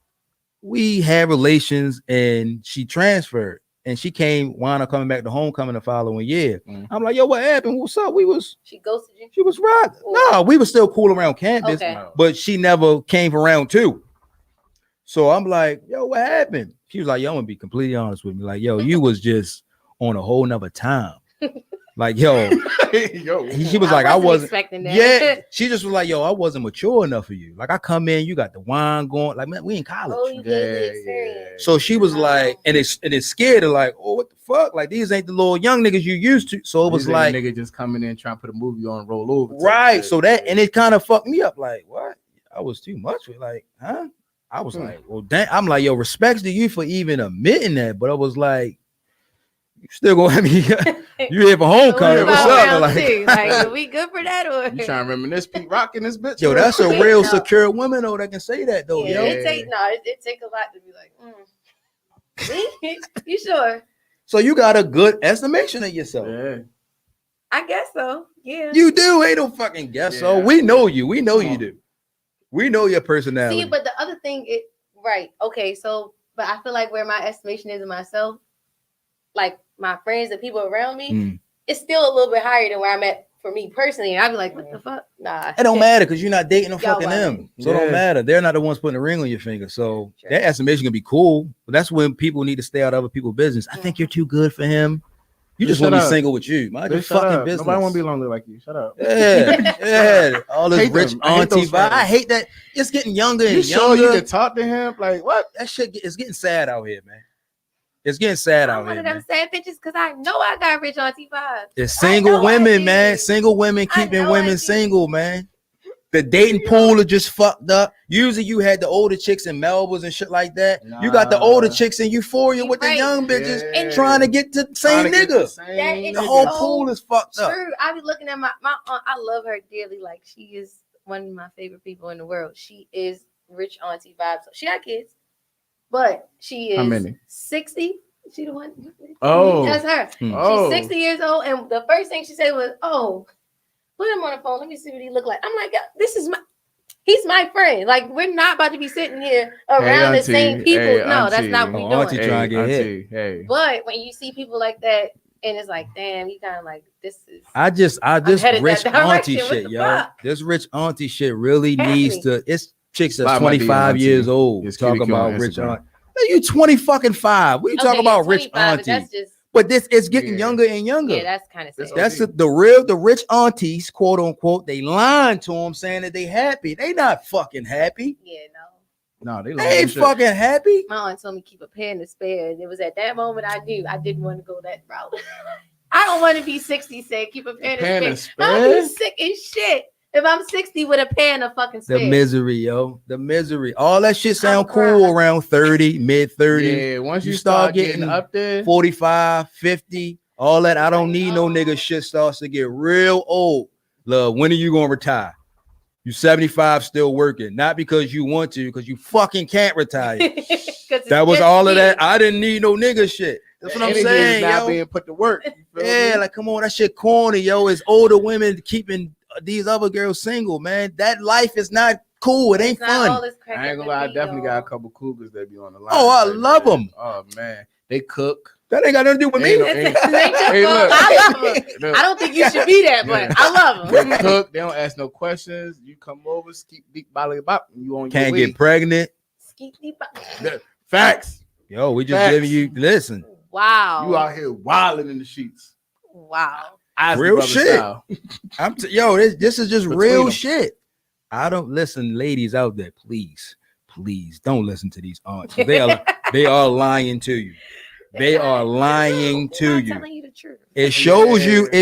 we had relations and she transferred and she wound up coming back to homecoming the following year. I'm like, yo, what happened? What's up? She ghosted you? She was rock. No, we were still cool around campus, but she never came for round two. So I'm like, yo, what happened? She was like, yo, I'm gonna be completely honest with me. Like, yo, you was just on a whole nother time. Like, yo, she was like, I wasn't expecting that. Yeah, she just was like, yo, I wasn't mature enough for you. Like, I come in, you got the wine going. Like, man, we in college. Oh, you gave the experience. So she was like, and it's scared of like, oh, what the fuck? Like, these ain't the little young niggas you used to. So it was like, nigga just coming in trying to put a movie on, roll over. Right. So that, and it kind of fucked me up. Like, what? I was too much. Like, huh? I was like, well, damn. I'm like, yo, respects to you for even admitting that. But I was like, you still gonna have me? You here for homecoming? What's up? Like, we good for that? Or you trying to reminisce Pete Rock in this bitch? Yo, that's a real secure woman though that can say that though. Yeah, yo, it take a lot to be like, you sure? So you got a good estimation of yourself. Yeah. I guess so. Yeah. You do. Ain't no fucking guess so. We know you. We know you do. We know your personality. See, but the other thing, right? Okay, so but I feel like where my estimation is of myself, like my friends and people around me, it's still a little bit higher than where I'm at for me personally. And I'd be like, what the fuck? Nah. It don't matter because you're not dating no fucking them. Right. So it don't matter. They're not the ones putting a ring on your finger. So that estimation can be cool. But that's when people need to stay out of other people's business. I think you're too good for him. You just want to be single with you. Mind your fucking business. Nobody want to be lonely like you. Shut up. Yeah. Yeah. All this rich auntie vibe. I hate that. It's getting younger and younger. You can talk to him? Like what? That shit is getting sad out here, man. It's getting sad out here. I'm one of them sad bitches because I know I got rich auntie vibes. It's single women, man. Single women keeping women single, man. The dating pool is just fucked up. Usually you had the older chicks in Melbourne and shit like that. Nah. You got the older chicks in Euphoria with the young bitches and trying to get to the same nigga. The whole pool is fucked up. True. I be looking at my aunt. I love her dearly. Like she is one of my favorite people in the world. She is rich auntie vibes. She got kids. But she is how many? 60. She the one. Oh, that's her. She's 60 years old, and the first thing she said was, "Oh, put him on the phone. Let me see what he look like." I'm like, he's my friend. Like we're not about to be sitting here around the same people. No, that's not what we're doing. Trying to get hit. But when you see people like that, and it's like, damn, you kind of like, this is. I just rich auntie shit, yo. This rich auntie shit really needs to. It's chicks that's 25 years old talking about rich aunt. You 20 fucking 5. What you talking about, rich 25, but auntie? that's just But this is getting Yeah. younger and younger. yeah, that's kind of sad. That's The rich aunties, quote unquote, they lying to them saying that they happy. They not fucking happy. Yeah, no. No, they They ain't fucking happy. My aunt told me keep a pen to spare, and it was at that moment I knew I didn't want to go that route. I don't want to be 60. Say keep a pen to spare. I'll be sick as shit if I'm 60 with a pen of fucking spare. The misery, yo. The misery. All that shit sound I'm cool crying. around 30, mid 30. Yeah, once You you start start getting getting up there, 45, 50, all that I don't need no Oh. nigga shit starts to get real old. Love, when are you gonna retire? You 75 still working, not because you want to, because you fucking can't retire. That was all of that. I didn't need no nigga shit. That's what I'm energy is saying, not yo. being put to work. You feel Yeah, me? like come on, that shit corny, yo. It's older women keeping these other girls single, man. That life is not cool. It ain't fun. I ain't gonna lie, I definitely got a couple cougars that be on the line. Oh, I type love shit. 'em. Oh man, they cook. That ain't got nothing to do with me. Ain't no- Hey, look. I love them. Look, I don't think you should be that, but Yeah. I love they them. cook. They don't ask no questions. You come over, skip deep, bop, bop, and you on Can't your way. get pregnant. Facts. Yo, we just Facts. giving you listen. Wow. You out here wilding in the sheets. Wow. Isley Real Brothers shit. style. Yo, this is just Between real them. shit. I don't listen, ladies out there, please don't listen to these aunts. They are lying to you. They are lying to They're you. not telling you the truth. It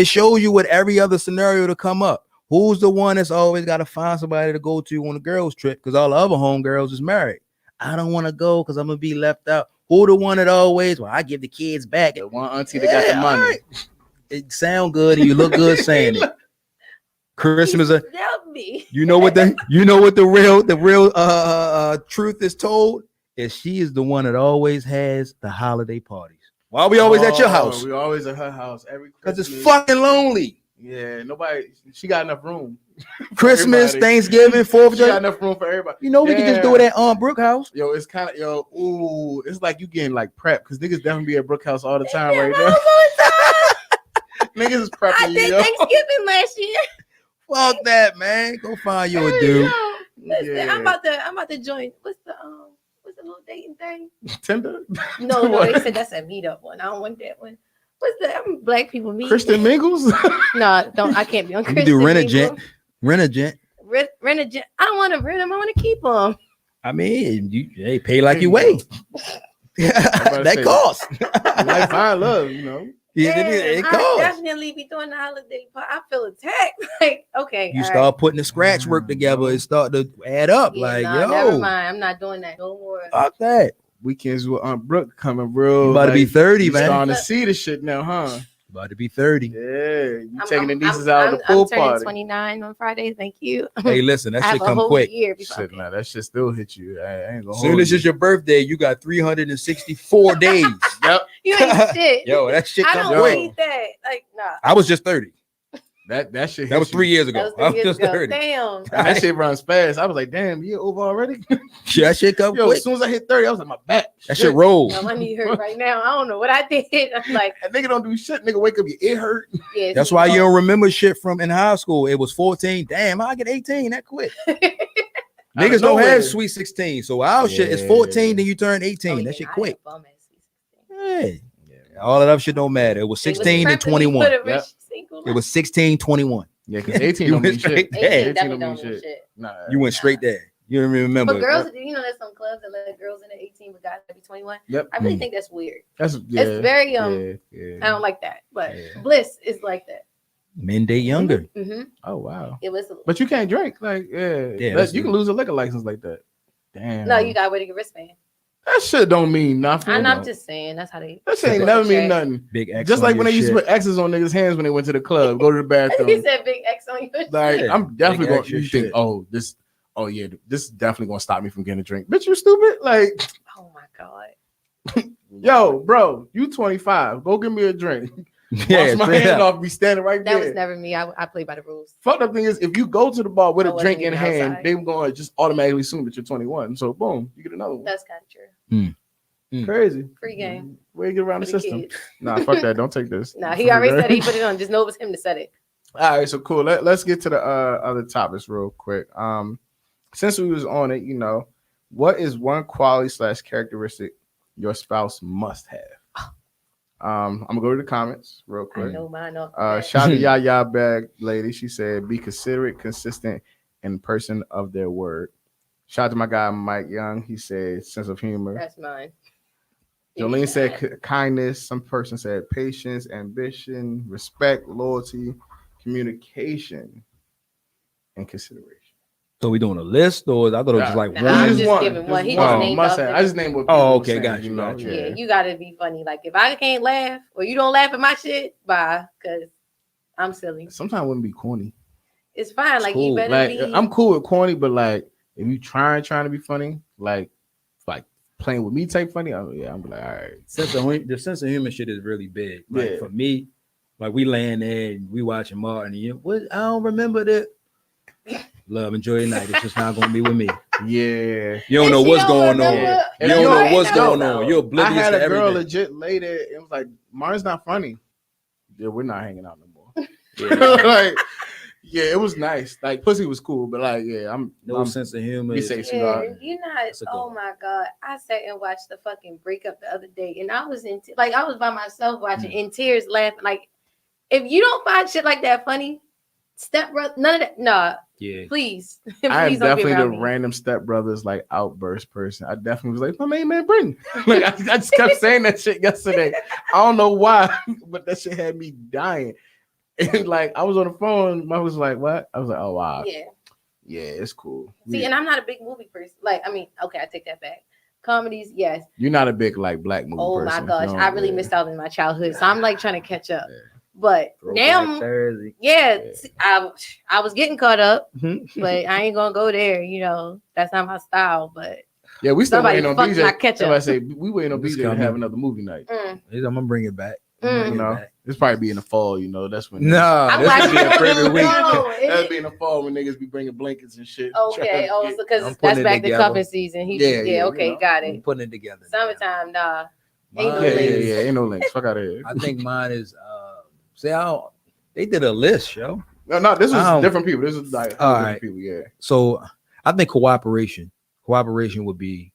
shows you with every other scenario to come up. Who's the one that's always got to find somebody to go to on a girls trip? Because all the other homegirls is married. I don't want to go because I'm gonna be left out. Who the one that always? Well, I give the kids back. The one auntie that got the Yeah, money. all right. It sound good and you look good saying it. Christmas, Help me. you know what the real truth is told is she is the one that always has the holiday parties. Why are we always at your house? We always at her house every Because Christmas. it's fucking lonely. Yeah, nobody. She got enough room. Christmas, everybody. Thanksgiving, 4th of She got July. enough room for everybody. You know we can just do it at Aunt Brooke house. Yo, it's kind of ooh, it's like you getting like prep because niggas definitely be at Brook House all the time right Yeah, now. I Niggas is prepping I you, did yo. Thanksgiving last year. Fuck that, man. Go find you a dude. Yo, listen, Yeah. I'm about to join. What's the little dating thing? Tinder, No, they said that's a meetup one. I don't want that one. What's the black people meet? Christian Mingles. No, don't. I can't be on You can Christian. do rent a Mingle. gent. Rent a gent. Rent a gent. I don't want to rent them. I want to keep them. I mean, you pay like There you you weigh. about to That say. costs. Like fine love, you know. It I costs. definitely be doing the holiday part. I feel attacked. Like, okay, You all start putting the scratch work together and start to add up. Yeah, Like, nah, yo, never mind. I'm not doing that no more. fuck that. Weekends with Aunt Brooke coming real. You about to be 30, you man. starting to see the shit now, huh? About to be 30. Yeah, you taking the nieces out of the I'm pool turning party. 29 on Friday. Thank you. Hey, listen, that I shit have a come whole quick. year before. Shit, nah, that shit still hit you. I ain't gonna As soon hold as you. it's your birthday, you got 364 days. Yep. You ain't shit. Yo, that shit I come don't quick. need that. Like, nah. I was just 30. That shit. That was 3 years ago. That was I 3 was years just ago. 30. Damn. That shit runs fast. I was like, damn, you over already? Yeah, that shit come Yo, quick. as soon as I hit 30, I was like, my back. That shit roll. My knee hurt right now. I don't know what I did. I'm like, That nigga don't do shit. Nigga wake up, your ear hurt. yeah. That's why you don't remember shit from in high school. It was 14. Damn, I get 18 that quick. Niggas don't have sweet 16. So our shit is 14, then you turn 18. That shit quick. Hey. All of that shit don't matter. It was 16 to 21. Yep. It was 16, 21. Yeah, because 18 You don't mean went shit. straight there. 18 don't mean shit. Nah, You went straight there. You don't even remember. But girls, you know, there's some clubs that let girls in at 18 but guys that be 21. Yep. I really think that's weird. That's It's very yeah. I don't like that. But Yeah. Bliss is like that. Men date younger. Mm-hmm. Oh wow. It was. But you can't drink. Like, yeah. that's You can lose a liquor license like that. Damn. No, you gotta wear the wristband. That shit don't mean nothing. I'm just saying that's how they. That shit ain't Look never at mean Jack. nothing. Big X. Just on like when your they used to shit. put X's on niggas' hands when they went to the club, go to the he bathroom. said big X on your Like, Yeah. I'm definitely Big going X to your think, shit. this is definitely going to stop me from getting a drink. Bitch, you stupid? Like, Oh my god. yo, bro, you 25. Go give me a drink. Yeah, Wash my straight hand up. off, be standing right That there. was never me. I play by the rules. Fucked up thing is, if you go to the bar with I a wasn't drink in even hand, outside. they're going to just automatically assume that you're 21. So, boom, you get another one. That's kind of true. Crazy. Free game Where you get around for the the system? kids. Nah, fuck that. Don't take this. Nah, he already said he put it on. Just know it was him that said it. All right, so cool. Let's get to the other topics real quick. Since we was on it, what is one quality / characteristic your spouse must have? I'm gonna go to the comments real I quick. know mine off the bat. Shout out to Yaya Bag lady. She said, "Be considerate, consistent, and person of their word." Shout out to my guy Mike Young. He said, "Sense of humor." That's mine. Jolene Yeah. said, "Kindness." Some person said, "Patience, ambition, respect, loyalty, communication, and consideration." So we doing a list, or I thought it was just like Nah, one. I'm Just just one. giving one. He Just just one. named Must off have. them. I just named what Oh, people okay, saying, got you, know? got you. Yeah, you gotta be funny. Like if I can't laugh or you don't laugh at my shit, bye, because I'm silly. Sometimes it wouldn't be corny. It's fine. It's Like cool. you better Like be. I'm cool with corny, but like if you trying to be funny, like playing with me type funny, I'm be like, all right. The sense of humor shit is really big. Like Yeah. for me, like we laying there and we watching Martin. And what? I don't remember that. Love, enjoy your night. It's just not gonna be with me. Yeah. You don't And know she what's don't going on. remember- You Yo, don't know right what's now, going though. on. You're I oblivious had to a girl everything. legit later. It was like, Martin's not funny. Yeah, we're not hanging out no more. Like, yeah, it was nice. Like, pussy was cool, but like, yeah, I'm Sense of humor. Be is- safe. Yeah, you not. That's a good Oh one. my god! I sat and watched the fucking breakup the other day, and I was in like I was by myself watching in tears, laughing. Like, if you don't find shit like that funny, step brother, none of that. Nah, Yeah. please, I am please don't be definitely the around me. random stepbrothers like outburst person. I definitely was like, my main man Britain. Like I just kept saying that shit yesterday. I don't know why, but that shit had me dying. And like I was on the phone, Mike was like, "What?" I was like, "Oh wow, Yeah. yeah, it's cool." See, and I'm not a big movie person. Like, I mean, okay, I take that back. Comedies, yes. You're not a big like black movie Oh person. my gosh, You I don't- really yeah. missed out in my childhood, so I'm like trying to catch up. Yeah. But Throwback now, Thursday. yeah, Yeah. see, I was getting caught up, Mhm. but I ain't gonna go there. You know, that's not my style. But Yeah, we still Somebody waiting on fucked BJ. my ketchup. Somebody say we waiting on It's BJ to have coming. another movie night. mm, I'm gonna bring it back. Mm. You know, it's probably be in the fall. You know, that's when. Nah, I'm this would be a watching- favorite week. No, That'd be in the fall when niggas be bringing blankets and shit. okay, Trying oh, to get- because I'm that's putting it back to together. cuffing season. He, Yeah, yeah, yeah, okay, you know. got I'm it. putting it together. Summertime, nah. Ain't no yeah, yeah, links. yeah. Ain't no links. Fuck out of here. I think mine is. See, they did a list, yo. No, this I was don't- different people. This is like All different right. people. Yeah. So I think cooperation would be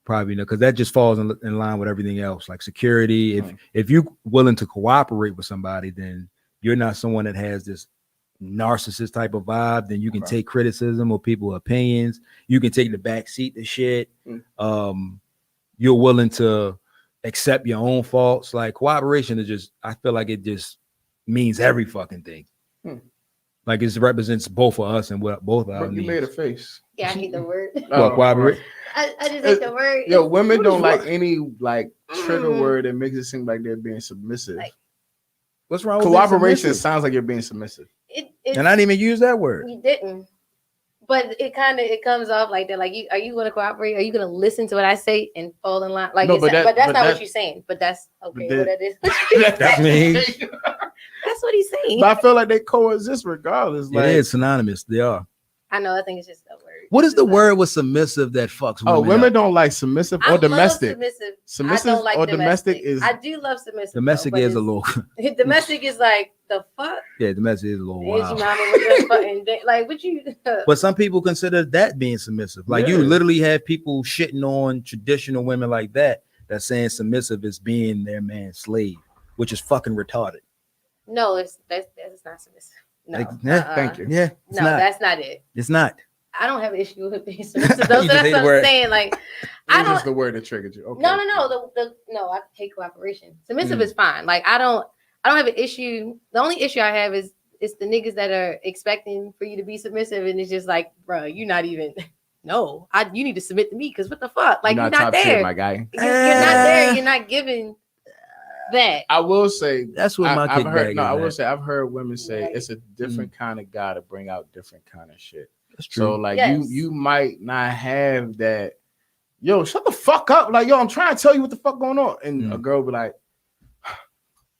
probably because that just falls in line with everything else, like security. If you're willing to cooperate with somebody, then you're not someone that has this narcissist type of vibe. Then you can Okay. take criticism or people's opinions. You can take the back seat to shit. You're willing to accept your own faults. Like cooperation is just, I feel like it just means every fucking thing. Like it represents both of us and what both of our But you needs. made a face. Yeah, I hate the word. Oh, cooperate. I just hate the word. Yo, women What is don't like wrong? any like trigger Mm. word that makes it seem like they're being submissive. Like, What's wrong with being Cooperation submissive? sounds like you're being submissive. It's, And I didn't even use that word. you didn't. But it comes off like that. Like, are you going to cooperate? Are you going to listen to what I say and fall in line? Like, No, but but that's that- not but what that- you're saying. But that's okay. but What that- that is. That means That's what he's saying. But I feel like they coexist regardless. Like, it is synonymous. They are. I know. I think it's just a word. What is It's the just word with submissive that fucks women? oh, women up? don't like submissive I or love domestic. submissive. Submissive I don't like or domestic is I do love submissive. Domestic though, but is a little. it's- domestic is like the fuck. Yeah, domestic is a little Is your wild. mama with your fucking like what you? But some people consider that being submissive. Like you Yeah. literally have people shitting on traditional women like that. That's saying submissive is being their man's slave, which is fucking retarded. No, that's not submissive. No, Like, yeah, thank you. Yeah, it's No, not. that's not it. It's not. I don't have an issue with being submissive. You Those, just that's hate what the I'm word. saying. Like, I It's just don't. the word that triggered you. Okay. No. No, I hate cooperation. Submissive Mm. is fine. Like, I don't have an issue. The only issue I have is it's the niggas that are expecting for you to be submissive, and it's just like, bro, you're not even. No, you need to submit to me because what the fuck? Like, you're not top tier, there. my guy. You're not there. You're not giving that. I will say That's what my I've heard. kickback No, is I will at. say I've heard women say Right. it's a different kind of guy to bring out different kind of shit. That's true. So like Yes. you might not have that. Yo, shut the fuck up! Like yo, I'm trying to tell you what the fuck going on, and a girl be like,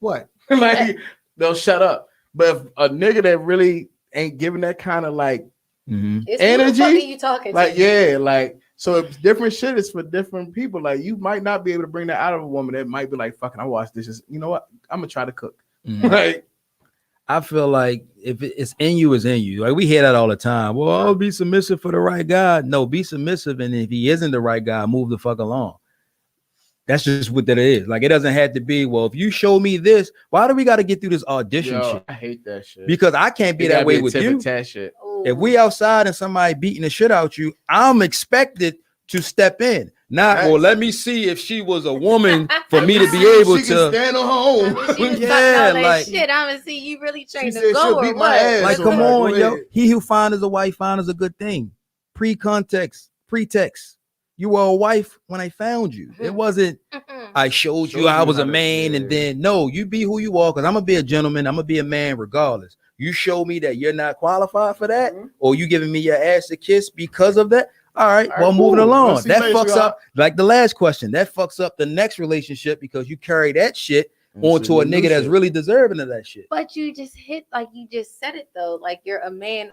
"What?" Like they'll shut up. But if a nigga that really ain't giving that kind of like Mhm. It's who the fuck energy, are you talking like to? yeah, like so it's different shit is for different people. Like you might not be able to bring that out of a woman that might be like, "Fucking, I wash dishes." You know what? I'm gonna try to cook. Mhm. Like I feel like if it's in you, it's in you. Like we hear that all the time. Well, I'll be submissive for the right guy. No, be submissive, and if he isn't the right guy, move the fuck along. That's just what that is. Like, it doesn't have to be, well, if you show me this, why do we got to get through this audition Yo, shit? I hate that shit. Because I can't be It that gotta way be a with tit you. for tat shit. If we outside and somebody beating the shit out you, I'm expected to step in. Not, well, let me see if she was a woman for me to be able she can to stand on her I own. mean, she was Yeah, talking all that like- shit. I'm gonna see you really trying said to go she'll or beat my what? ass. like, So, come like, on, go yo. ahead. He who finds a wife finds a good thing. Pre-context, pretext. You were a wife when I found you. It wasn't I showed you I was a man, and then no, you be who you are, because I'm gonna be a gentleman, I'm gonna be a man regardless. You show me that you're not qualified for that, or you giving me your ass to kiss because of that. All right, well, moving cool. along. Let's see That later, fucks sweetheart. up, like the last question, that fucks up the next relationship because you carry that shit onto a nigga that's really deserving of that shit. But you just hit, like you just said it though, like you're a man.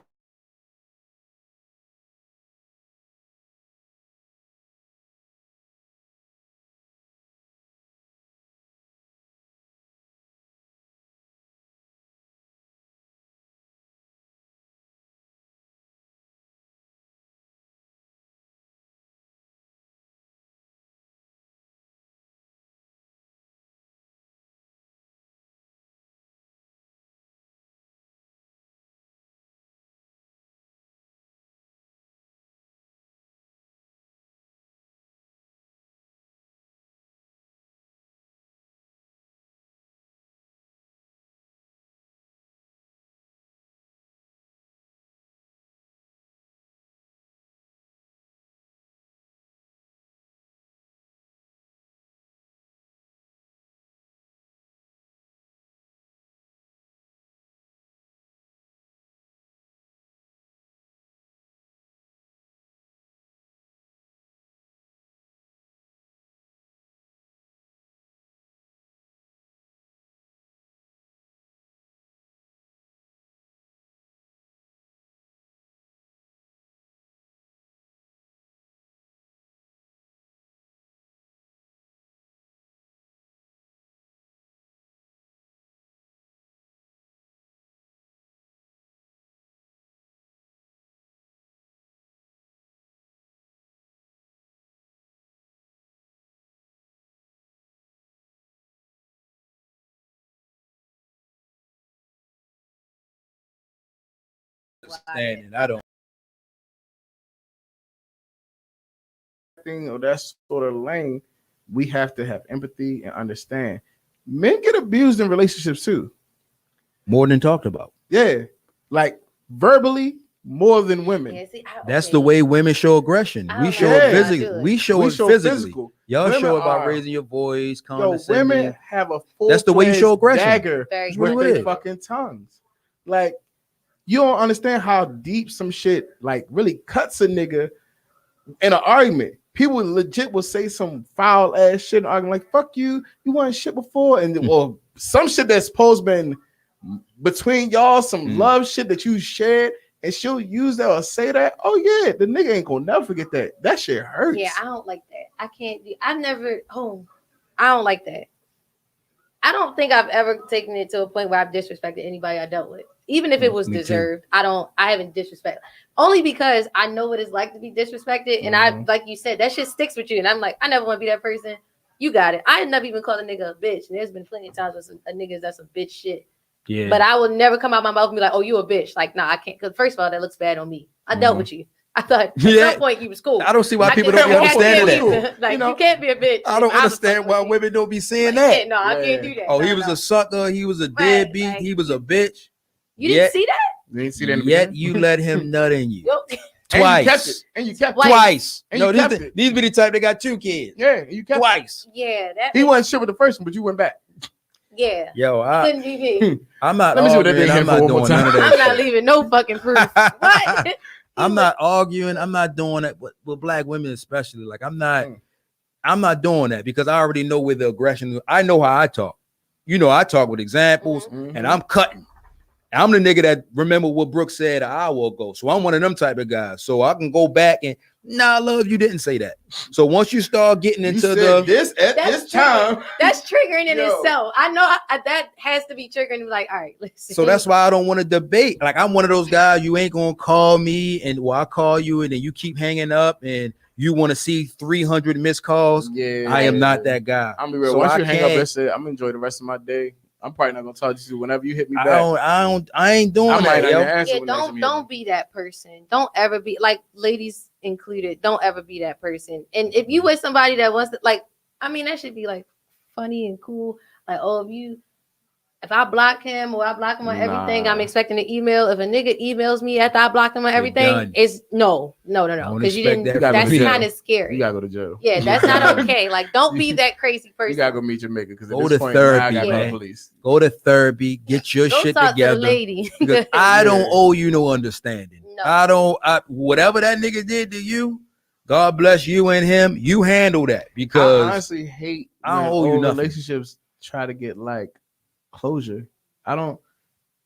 Understanding, I don't. Thing or that sort of lane, we have to have empathy and understand. Men get abused in relationships too. More than talked about. Yeah, like verbally more than women. Yeah, see, That's the way women show aggression. I We don't show know it how I physically. do it. We show We it show physically. physical. Y'all Women show about are- raising your voice, Yo, condescending. women have a full That's the way you show aggression. dagger Very with what it their is. fucking tongues. Like, you don't understand how deep some shit like really cuts a nigga in an argument. People legit will say some foul ass shit in an argument, like "fuck you, you want shit before," and or some shit that's supposed been between y'all, some love shit that you shared, and she'll use that or say that. Oh yeah, the nigga ain't gonna never forget that. That shit hurts. Yeah, I don't like that. I can't do. I've never. Oh, I don't like that. I don't think I've ever taken it to a point where I've disrespected anybody I dealt with, even if it was Me too. deserved. I haven't disrespected, only because I know what it's like to be disrespected, and I, like you said, that shit sticks with you, and I'm like, I never want to be that person. You got it. I had never even called a nigga a bitch, and there's been plenty of times with a niggas that's a bitch shit. Yeah. But I will never come out my mouth and be like, "Oh, you a bitch." Like, nah, I can't. Because first of all, that looks bad on me. I dealt with you. I thought at some point you was cool. I don't see why I people just- don't be you can't understanding be a that. bitch. Like, You know? you can't be a bitch. I don't was understand fucking why with you. women don't be saying Yeah, that. no, I Yeah. can't do that. Oh, No, he was no. a sucker. He was a Right, deadbeat. like- He was a bitch. You didn't see that? You ain't see that in the Yet beginning? you let him nut in you. Yo, Twice. And you kept it. Twice. Twice. And No, you these, kept be, it. these be the type that got 2 kids. Yeah, and you kept it. Twice. yeah, that. He wasn't sure with the first one, but you went back. Yeah, Yo, couldn't be me. I'm not Let me see what that arguing. big I'm hand for not one more doing none of that I'm not shit. leaving no fucking proof. What? I'm not arguing. I'm not doing that with black women, especially. Like, I'm not doing that because I already know where the aggression. I know how I talk. You know, I talk with examples, and I'm cutting. I'm the nigga that remember what Brooke said an hour ago. So I'm one of them type of guys. So I can go back and love, you didn't say that. So once you start getting You into said this at That's this time. That's triggering in Yo. itself. I know that has to be triggering. Like, all right, listen. so that's why I don't want to debate. Like, I'm one of those guys, you ain't gonna call me and I call you and then you keep hanging up and you want to see 300 missed calls. Yeah, I am not that guy. I'm be real. So Once I you hang up, can't- that's it. I'm gonna enjoy the rest of my day. I'm probably not gonna talk to you whenever you hit me back. I ain't doing I might that, not yo. even answer Yeah, when that's don't be that person. Don't ever be like ladies included. Don't ever be that person. And if you with somebody that wants to, like, I mean, that should be like funny and cool. Like, oh, if I block him or I block him on everything, I'm Nah. expecting an email. If a nigga emails me after I blocked him on everything, done. it's no. Don't Because you expect didn't. that from That's me. kind of scary. You gotta go to jail. Yeah, that's not okay. Like, don't be that crazy person. You gotta go meet your maker because at Go this to point, now I therapy, gotta go to man. the police. Go to therapy, get your Go shit talk to together. the lady. Because I don't Yeah. owe you no understanding. No. Whatever that nigga did to you, God bless you and him. You handle that because I honestly hate I don't when owe you old nothing. relationships try to get like closure. I don't.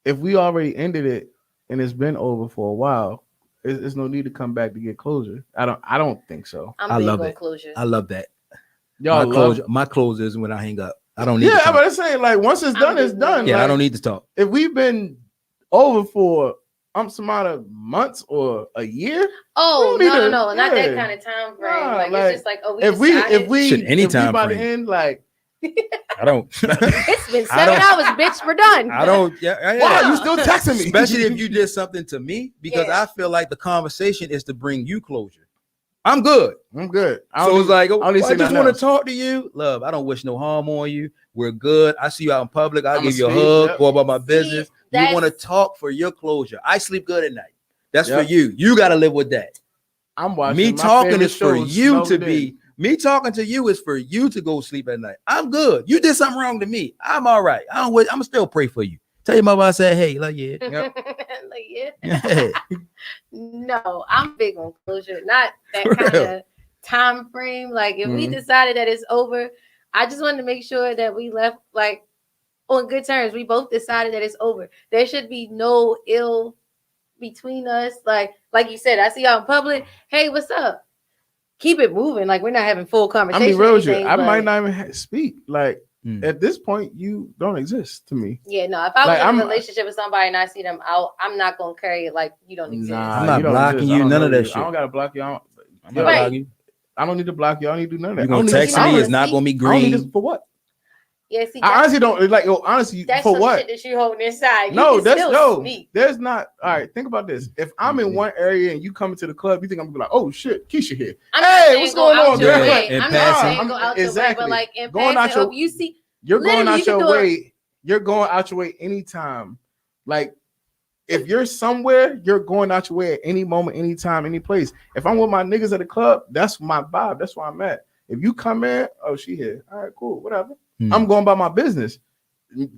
If we already ended it and it's been over for a while, there's no need to come back to get closure. I don't think so. I'm I big love on it. closure. I love that. Y'all My closure is when I hang up. I don't need Yeah, to I'm talk. about to say like once it's done, it's done. Yeah, I Like, don't need to talk. If we've been over for some amount of months or a year, Oh we don't need no, to- not that yeah. kind of time frame. Nah, like, like, it's just like, oh, if we Shit, any if we time by the frame. end, like I don't. it's been I 7 don't- hours, bitch. We're done. I don't. Yeah. wow, you still texting me, Especially if you did something to me, because Yeah. I feel like the conversation is to bring you closure. I'm good. I'm good. I So don't it's like, I don't need to I say just nothing want to else. talk to you. Love, I don't wish no harm on you. We're good. I see you out in public. I'll I'ma give you a speak, hug, yep. go about my See, business. You that's- want to talk for your closure. I sleep good at night. That's for Yep. you. You got to live with that. I'm watching Me my talking favorite is for shows you to snowed be. in. Me talking to you is for you to go sleep at night. I'm good. You did something wrong to me. I'm all right. I'm gonna still pray for you. Tell your mother I said, hey, like yeah. Yep. Like, yeah. Yeah. No, I'm big on closure. Not that For kind real. of time frame. Like, if we Mhm. decided that it's over, I just wanted to make sure that we left like on good terms. We both decided that it's over. There should be no ill between us. Like you said, I see y'all in public. Hey, what's up? Keep it moving. Like, we're not having full I conversation. mean, or real with you. anything, I but- might not even speak. Like Mm. at this point, you don't exist to me. Yeah, no. If I was Like, in I'm- a relationship with somebody and I see them out, I'm not gonna carry it like you don't exist. Nah, I'm not you don't blocking exist. you, I don't none know of that you. shit. I don't gotta block you. I'm Yo, not Right. bugging you. I don't need to block you. I don't need to do none of that. You're I don't gonna need text to, me. I It's don't, not gonna be I don't need green. this for what? Yeah, see, I honestly don't like. Yo, honestly, that's for some what? shit that you holding inside. You No, can that's still no. sneak. There's not. All right, think about this. If I'm in one area and you come into the club, you think I'm gonna be like, "Oh shit, Keisha here." I'm not Hey, saying what's go going out on, your girl? way. In I'm passing. not saying go out your way, Exactly. but like in Going out passing, your- if you see, You're going Literally, out you can your do it- way. You're going out your way anytime. Like, if you're somewhere, you're going out your way at any moment, anytime, any place. If I'm with my niggas at the club, that's my vibe. That's where I'm at. If you come in, oh, she here. All right, cool, whatever. Hmm. I'm going about my business.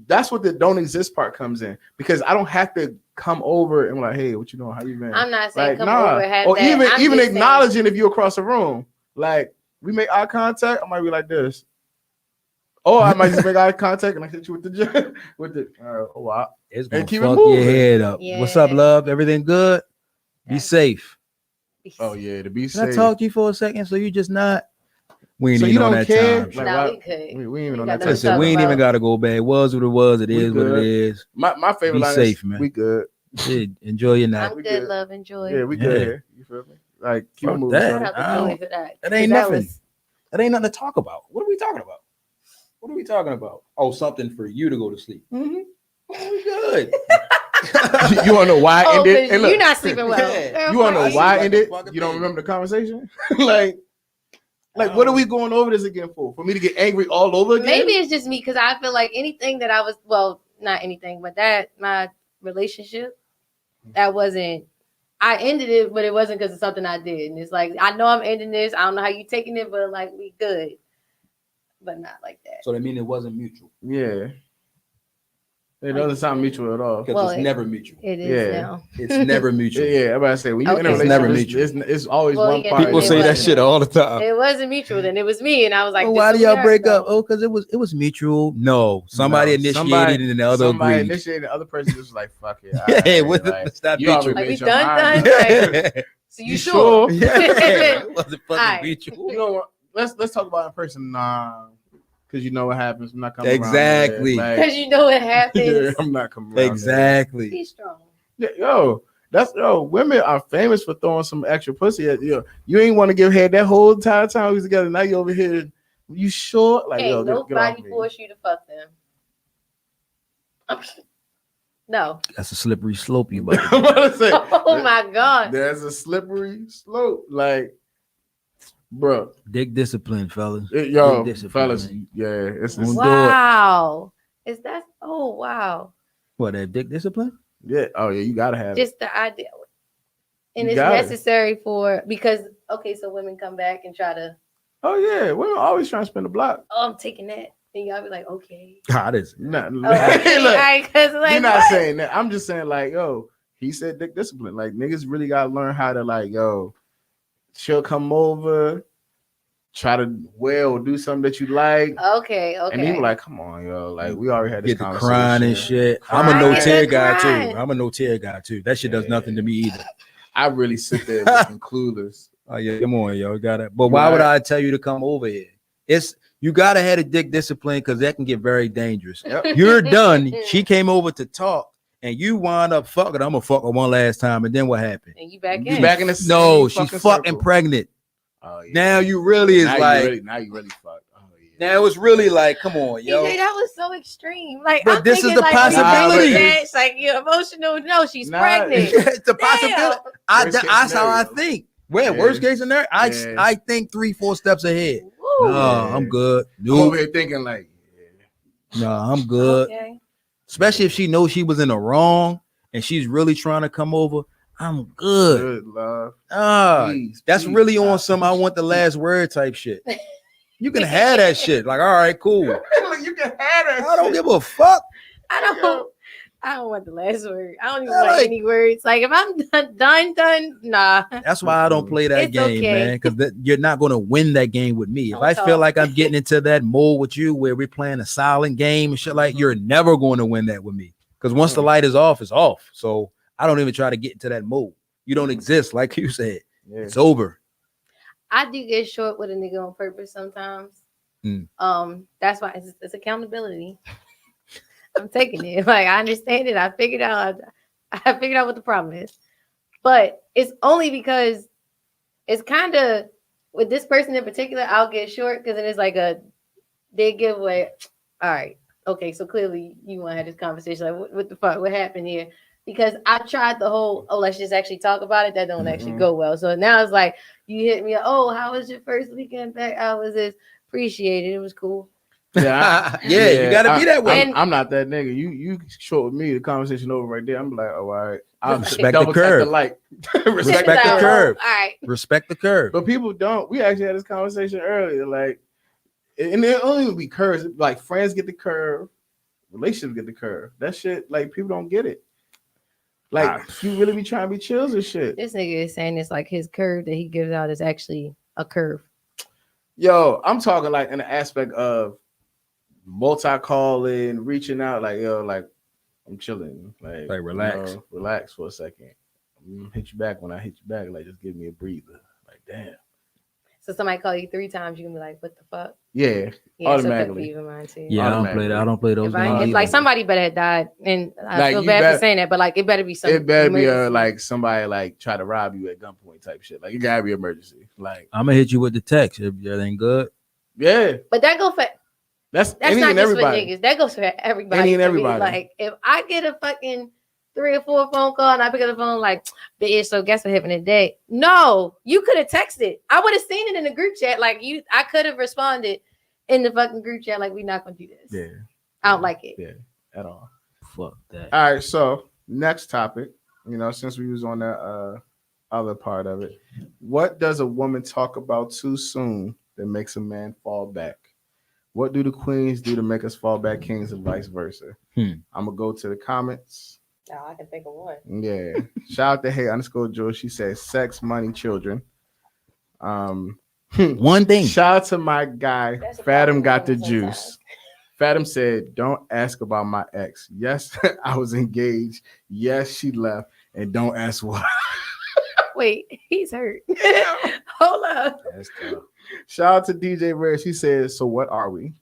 That's what the don't exist part comes in, because I don't have to come over and like, hey, what you doing? How you been? I'm not saying Like, come nah. over, have Or that. even I'm even just saying- acknowledging if you're across the room. Like, we make eye contact, I might be like this. Or I might just make eye contact and I hit you with the with the oh wow. It's gonna And keep it fuck your moving. head up. What's up, Yeah. love? Everything good? Be Yeah. safe. Oh yeah, to be Can safe. I talk to you for a second? So you just not. We ain't So even you on don't that care? time. Like, Nah, why- we could. we ain't even We on got that nothing to Listen, talk we ain't even about. gotta go back. It was what it was. It We is what good. it is. My favorite Be line safe, is man. we good. Shit, enjoy your night. I'm we good, good. love, enjoy. Yeah, we Yeah. good here. You feel me? Like keep it Fuck moving. that. Shout shorty. out to I Joey don't- for that. That ain't 'cause nothing. was- That ain't nothing to talk about. What are we talking about? What are we talking about? Oh, something for you to go to sleep. Mhm. Oh, we good. You want to know why I Oh, ended? because And look, you're not sleeping well. Yeah. you want to know Like why I a ended? fucking You don't baby. remember the conversation? like what are we going over this again for? For me to get angry all over again? Maybe it's just me because I feel like anything that I was, well, not anything, but that my relationship, that wasn't, I ended it, but it wasn't because of something I did. And it's like, I know I'm ending this. I don't know how you taking it, but like, we good. But not like that. So that mean it wasn't mutual. Yeah. It doesn't sound mutual at all. Because Well, it's never mutual. It is Yeah. now. It's never Yeah, mutual. yeah. I'm about to say when you're in a Okay. It's never relationship, it's always Well, one yeah, party. People it say that wasn't. shit all the time. It wasn't mutual then. It was me. And I was like, Well, this why is do what y'all we break are, up? so. Oh, because it was mutual. No, somebody No, initiated somebody- and the other Somebody agreed. initiated, the other person just was like, fuck it. Yeah, alright, like, it's not you already mutual. Like, made we your done, mind. done? So you sure? Yeah, it wasn't fucking Alright. mutual. You know what? Let's talk about it in person. Nah, because you know what happens. I'm not coming Exactly. around there. Because you know what happens. Yeah, I'm not coming around Exactly. Be strong. there. Yeah, yo, That's women are famous for throwing some extra pussy at you. You ain't want to give head that whole entire time we was together. Now you over here. You sure? Like Hey, yo, get off nobody me. forced you to fuck them. No. That's a slippery slope, you about I'm to about to say, Oh my god. there's a slippery slope. Like, bro, dick discipline, fellas. yo, Dick discipline, fellas, man. yeah, it's Don't do it. Wow. Is that? Oh wow. What, that dick discipline? yeah. Oh yeah, you gotta have it. Just the idea, and You it's got it. necessary for because okay, so women come back and try to. Oh yeah, women always trying to spin the block. Oh, I'm taking that, and y'all be like, okay. How this? Not, Okay, look, alright, 'cause like, you're not what? saying that. I'm just saying like, yo, he said dick discipline. Like niggas really gotta learn how to like, yo, she'll come over, try to do something that you like. Okay. And he was like, come on, yo. Like, we already had this Get the conversation. crying and shit. I'm a Crying. no I tear get the guy crying. too. I'm a no tear guy too. That shit does nothing to me either. I really sit there looking clueless. Oh yeah, come on, yo, got it. But You why would right. I tell you to come over here? It's you gotta have a dick discipline because that can get very dangerous. Yep. You're done. She came over to talk, and you wind up fucking. I'm gonna fuck her one last time, and then what happened? And you back You in. back in the No, same she's fucking fucking circle. pregnant. Oh, yeah. Now you really is now like. now you really fucked. Oh yeah. Now it's really like, come on, yo. DJ, that was so extreme. Like, But I'm this is thinking, the like, possibility. It's like you're emotional. No, she's Nah, pregnant. It's the Damn. possibility. Worst case That's how I scenario. think. Well, Yeah. worst case scenario, Yeah. I think 3-4 steps ahead. Woo. No, Yeah. I'm good. I'm over No, here thinking like, no, I'm good. Okay. Especially if she knows she was in the wrong and she's really trying to come over. I'm good. good love. Please, That's please really on stop. some I want the last word type shit. You can have that shit. Like, all right, cool. Look, you can have that. I don't shit. give a fuck. I don't want the last word. I don't even Yeah, want like- any words. Like if I'm done, nah. That's why I don't play that It's game, okay. man. Because you're not going to win that game with me. If Don't I feel talk. like I'm getting into that mode with you where we're playing a silent game and shit like, you're never going to win that with me. Because once the light is off, it's off. So I don't even try to get into that mode. You don't exist, like you said. Yeah. It's over. I do get short with a nigga on purpose sometimes. That's why it's accountability. I'm taking it. Like I understand it. I figured out what the problem is. But it's only because it's kind of with this person in particular, I'll get short because it is like a big giveaway. All right. Okay, so clearly you want to have this conversation. Like, what the fuck? What happened here? Because I tried the whole, let's just actually talk about it. That don't actually go well. So now it's like you hit me. Oh, how was your first weekend back? How was this? Appreciate it. It was cool. Yeah, You got to be that way. I'm not that nigga. You short with me, the conversation over right there. I'm like, oh, all right. I'll Respect double the tap curve. the light. Respect Like, the oh, curve. all right. Respect the curve. But people don't. We actually had this conversation earlier. Like, and it only would be curves. Like, friends get the curve, relationships get the curve. That shit, like, people don't get it. Like, you really be trying to be chills and shit. This nigga is saying it's like his curve that he gives out is actually a curve. Yo, I'm talking like in the aspect of multi-calling, reaching out, like, yo, like, I'm chilling. Like relax. Relax for a second. Hit you back when I hit you back. Like, just give me a breather. Like, damn. So somebody call you 3 times, you can be like, what the fuck? Yeah. Yeah, Automatically. So mine too. Yeah, I don't play that. I don't play those games. If like either. somebody better had died, and I Like, feel you bad better- for saying that, but like it better be something. It better be emergency. like somebody like try to rob you at gunpoint type shit. Like, it gotta be emergency. Like, I'm gonna hit you with the text if that ain't good. yeah. But that go for That's that's any not and just everybody. for niggas. That goes for everybody. Any and to me. everybody. Like if I get a fucking 3 or 4 phone call and I pick up the phone like, bitch, so guess what happened today? No, you could have texted. I would have seen it in the group chat. Like I could have responded in the fucking group chat. Like, we not gonna do this. Yeah. I don't like it. Yeah. At all. Fuck that. All right. So next topic. You know, since we was on that other part of it, what does a woman talk about too soon that makes a man fall back? What do the queens do to make us fall back kings and vice versa? I'm gonna go to the comments. No, I can think of one. Yeah. Shout out to Hey_Joe. She says sex, money, children. One thing. Shout out to my guy. That's a Fathom problem got the sometimes. juice. Fathom said, don't ask about my ex. Yes, I was engaged. Yes, she left. And don't ask why. Wait, he's hurt. Hold up. That's tough. Shout out to DJ Rare. She says, so what are we?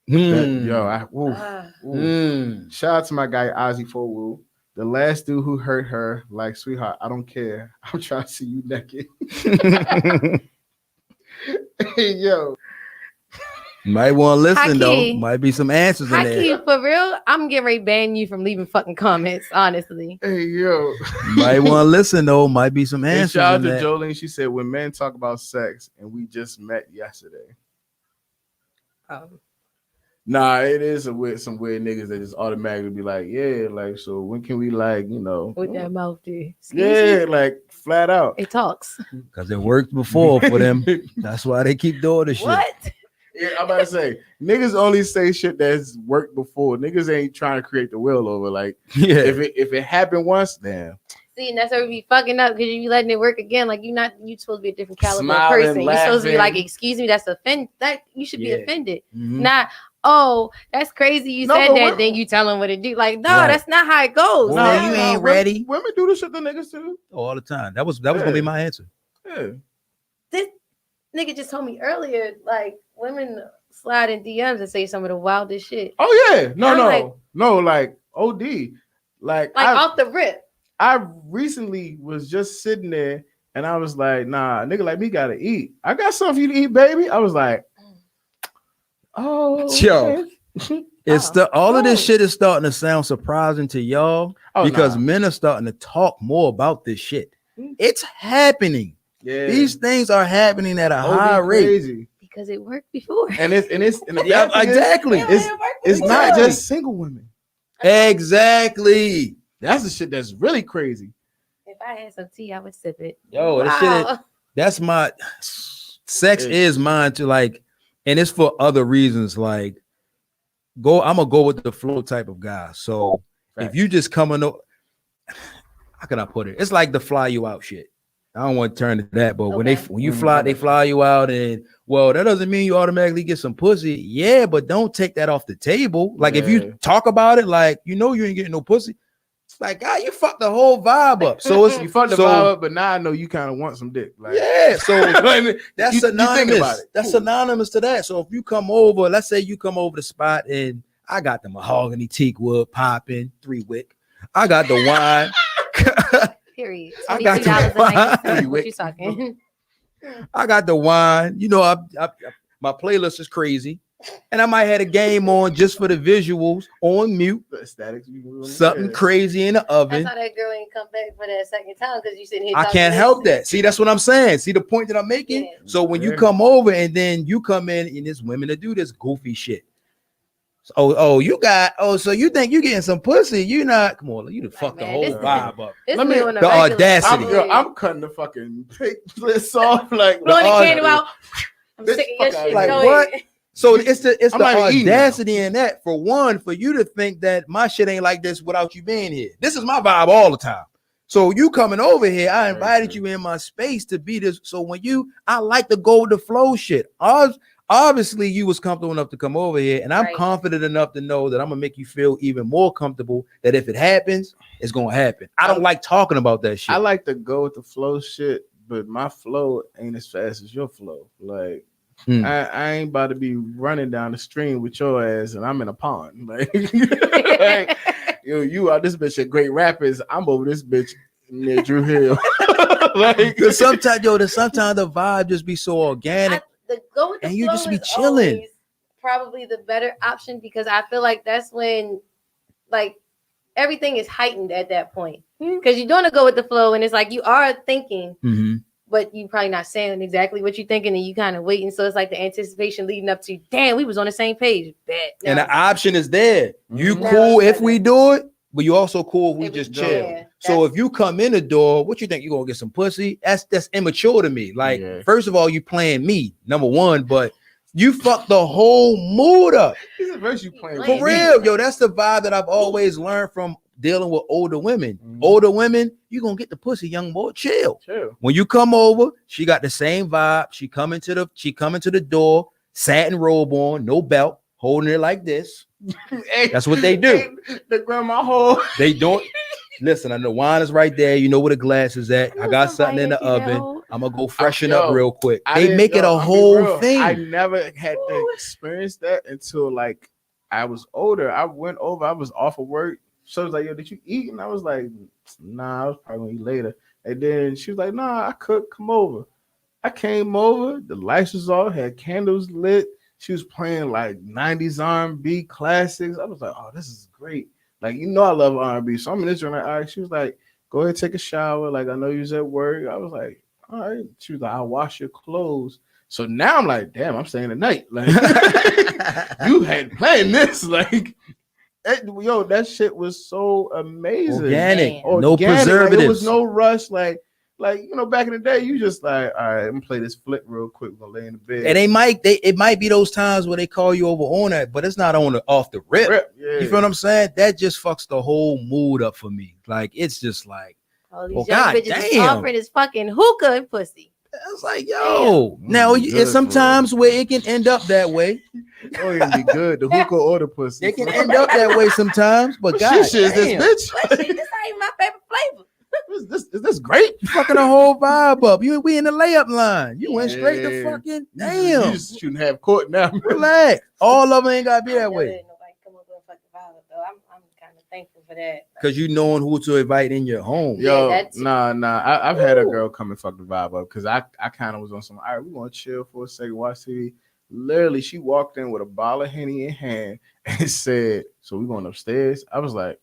That- yo, Ah. Shout out to my guy Ozzy Fowu. The last dude who hurt her, like, sweetheart, I don't care. I'm trying to see you naked. Hey, yo. Might want to listen though. Haki. Might be some answers in there. Haki, for real, I'm getting ready to ban you from leaving fucking comments, honestly. Hey, yo. Might want to listen though. Might be some And answers shout out in to that. Jolene. She said, when men talk about sex and we just met yesterday. Nah, it is some weird niggas that just automatically be like, yeah, like, so when can we, like, you know, What that mouth do? yeah, like flat out. It talks. Because it worked before for them. That's why they keep doing the shit. What? Yeah, I'm about to say, niggas only say shit that's worked before. Niggas ain't trying to create the wheel over. Like, Yeah. if it happened once, damn. See, and that's where we be fucking up because you be letting it work again. Like you supposed to be a different caliber of Smiling, person. You're supposed to be like, laughing. excuse me, that's offend. That you should Yeah. be offended. Mhm. Not, oh, that's crazy. You No, said but that, we're- then you tell them what to do. Like, no, Right. that's not how it goes. Well, No, you no. ain't ready. Women do the shit the niggas do. All the time. That was gonna be my answer. Yeah. This nigga just told me earlier, like women slide in DMs and say some of the wildest shit. Oh yeah. I'm like- No, like OD. Like Off the rip. I recently was just sitting there and I was like, nah, nigga like me gotta eat. I got something for you to eat, baby. I was like, oh, Yo. okay. It's all of this shit is starting to sound surprising to y'all Oh, because nah. men are starting to talk more about this shit. Mm. It's happening. Yeah. These things are happening at a OD high rate. crazy. Because it worked before. And the Yeah, bad thing is, exactly. it's not Exactly. just single women. Exactly. That's the shit that's really crazy. If I had some tea, I would sip it. Yo, this shit is, that's my sex is mine to like, and it's for other reasons. Like, I'm gonna go with the flow type of guy. So if you just coming up, how can I put it? It's like the fly you out shit. I don't want to turn to that, but when you fly, they fly you out, and well, that doesn't mean you automatically get some pussy. Yeah, but don't take that off the table. Like if you talk about it, like you ain't getting no pussy. It's like, God, you fucked the whole vibe up. So it's you fucked the vibe up, but now I know you kind of want some dick. Like, yeah, so I mean, that's you think synonymous. about it. That's synonymous to that. So if you come over, let's say you come over the spot and I got the mahogany teak wood popping 3 wick. I got the wine. Period. I got $22.90. What you talking? I got the wine. My playlist is crazy. And I might have a game on just for the visuals on mute. The aesthetics. Something crazy in the oven. That's how that girl ain't come back for that second time because you sitting here. I can't help that. See, that's what I'm saying. See the point that I'm making? Yeah. So when you come over and then you come in and there's women that do this goofy shit. So you think you getting some pussy? You not, come on, you fuck the whole vibe up. Let me the audacity. I'm cutting the fucking list off like blowing the candle out. I'm sick of your shit. Like Go what? ahead. So it's the eating audacity in that. For one, for you to think that my shit ain't like this without you being here. This is my vibe all the time. So you coming over here, I invited you in my space to be this. So when I like to go with the flow shit. Obviously, you was comfortable enough to come over here, and I'm confident enough to know that I'm gonna make you feel even more comfortable. That if it happens, it's gonna happen. I don't like talking about that shit. I like to go with the flow shit, but my flow ain't as fast as your flow. Like I ain't about to be running down the stream with your ass, and I'm in a pond. Like, you are this bitch at Great Rapids. I'm over this bitch near Drew Hill. Like, sometimes the vibe just be so organic. Go with the and you flow just be is chilling. always probably the better option because I feel like that's when like everything is heightened at that point because you're going to go with the flow and it's like you are thinking but you probably not saying exactly what you're thinking and you kind of waiting, so it's like the anticipation leading up to damn we was on the same page. And the option is there. You cool if we do it, but you also cool if we just chill. Yeah, so if you come in the door, what you think, you gonna get some pussy? That's immature to me. Like, first of all, you playing me, number one, but you fucked the whole mood up. This is first you playing for real, yo. That's the vibe that I've always learned from dealing with older women. Older women, you gonna get the pussy, young boy. Chill. When you come over, she got the same vibe. She come into the door, satin robe on, no belt, holding it like this. Hey, that's what they do. The grandma hole. They don't listen. I know wine is right there. You know where the glass is at. I got something in the oven. I'm gonna go freshen up real quick. They make it a whole thing. I never had to experience that until like I was older. I went over. I was off of work, So I was like, yo, did you eat? And I was like, nah, I was probably gonna eat later. And then she was like, nah, I cooked, come over. I came over, the lights was off, had candles lit. She was playing like 90s R&B classics. I was like, oh, this is great. Like, you know I love R&B. So I'm in this room like, all right. She was like, go ahead, take a shower. Like, I know you was at work. I was like, all right. She was like, I'll wash your clothes. So now I'm like, damn, I'm staying the night. Like, you had planned this. Like, yo, that shit was so amazing. Organic, Man. no preservatives. Like, there was no rush. Like, you know, back in the day, you just like, all right, I'm gonna play this flick real quick. We're gonna lay in the bed. And it might be those times where they call you over on that, but it's not on the off the rip. Yeah. You feel what I'm saying? That just fucks the whole mood up for me. Like, it's just like, All these well, young God bitches is damn. offering is fucking hookah and pussy. it's like, yo. Damn. Now Good it's sometimes where it can end up that way. Oh, it'd be good. The hookah or the pussy. It can end up that way sometimes, but God, shit is damn. this bitch? But shit, this ain't my favorite flavor. Is this great? You fucking the whole vibe up. We in the layup line. You went straight to Yeah. fucking You damn. just shooting half court now. Relax. All of them ain't gotta be that way. Nobody come up with a fucking vibe though. I'm kind of thankful for that. Cause you knowing who to invite in your home. Yo, that's- nah. I've had a Ooh. girl come and fuck the vibe up because I kind of was on some. All right, we gonna chill for a second, watch TV. Literally, she walked in with a bottle of Henny in hand and said, "So we going upstairs?" I was like,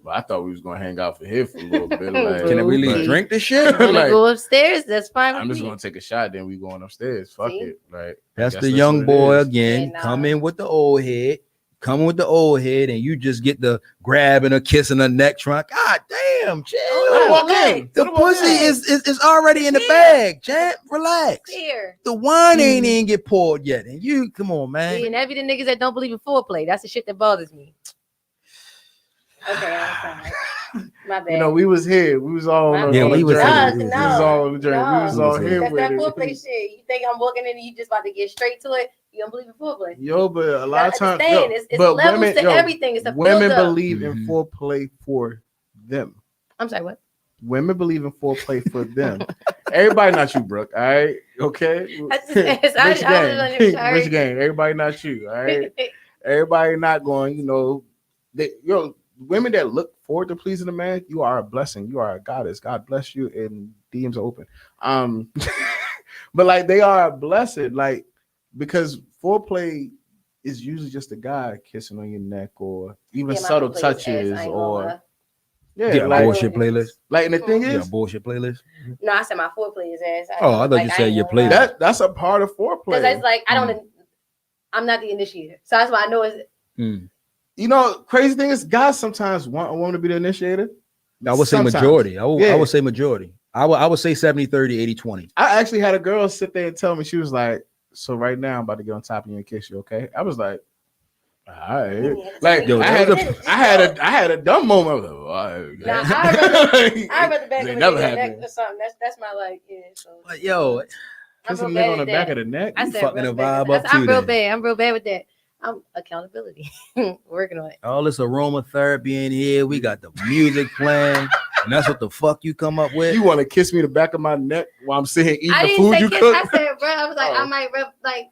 "Well, I thought we was gonna hang out for here for a little bit. Like, Can I really Booty. drink this shit? Wanna like, go upstairs? That's fine with I'm just me. gonna take a shot, then we going upstairs. Fuck See? it. Like, That's I the guess young what it boy is. again. Yeah, nah. Come in with the old head. Come with the old head, and you just get the grabbing a kiss in the neck trunk. God damn, chill. Oh, Walk relax. in. The Let her walk pussy in. is already in the Yeah. bag, champ. Relax. Here. The wine ain't even get poured yet, and you come on, man. See, and every the niggas that don't believe in foreplay, that's the shit that bothers me. Okay, I'm sorry. My bad. You know, we was here. We was all on Yeah, on we the was journey. here. We No, was all on the journey. We was no. all We was here That's with that it. foreplay shit. You think I'm walking in and you just about to get straight to it? You don't believe in foreplay? Yo, but a lot of times, Understand, it's levels to everything. It's a women build-up. believe in Mhm. foreplay for them. I'm sorry, what? Women believe in foreplay for them. Everybody not you, Brooke. All right, okay. I just- I Rich was on your gang, rich gang. Everybody not you. All right. Everybody not going. You know, women that look forward to pleasing a man, you are a blessing. You are a goddess. God bless you. And DMs are open. But like they are a blessed. Like because foreplay is usually just a guy kissing on your neck or even Yeah, my subtle foreplay is ass, touches I ain't or gonna lie. Yeah, like, bullshit playlist. like and the thing Yeah, is bullshit playlist. No, I said my foreplay is ass. Oh, I thought you said ain't your gonna lie. playlist. that's a part of Because foreplay. it's like I'm not the initiator, so that's why I know it's. Mm. You know, crazy thing is guys sometimes want a woman to be the initiator. I would say Sometimes. majority. I Yeah. would say majority. I would say 70-30, 80-20. I actually had a girl sit there and tell me, she was like, so right now I'm about to get on top of you and kiss you, okay? I was like, all right. Like Yo, I had a dumb moment. I was like, all right. Nah, I'd rather back It up never in the neck happened. or something. That's my like, yeah. So But yo, Kiss a real nigga bad on the at back that. of the neck. I you said fucking real a bad. vibe up I'm too real then. bad. I'm real bad with that. I'm accountability. Working on it. all this aromatherapy in here. We got the music playing, and that's what the fuck you come up with. You want to kiss me the back of my neck while I'm sitting here eating I the didn't food say you kiss. cook? I said, bro. I was like, Oh. I might rub like.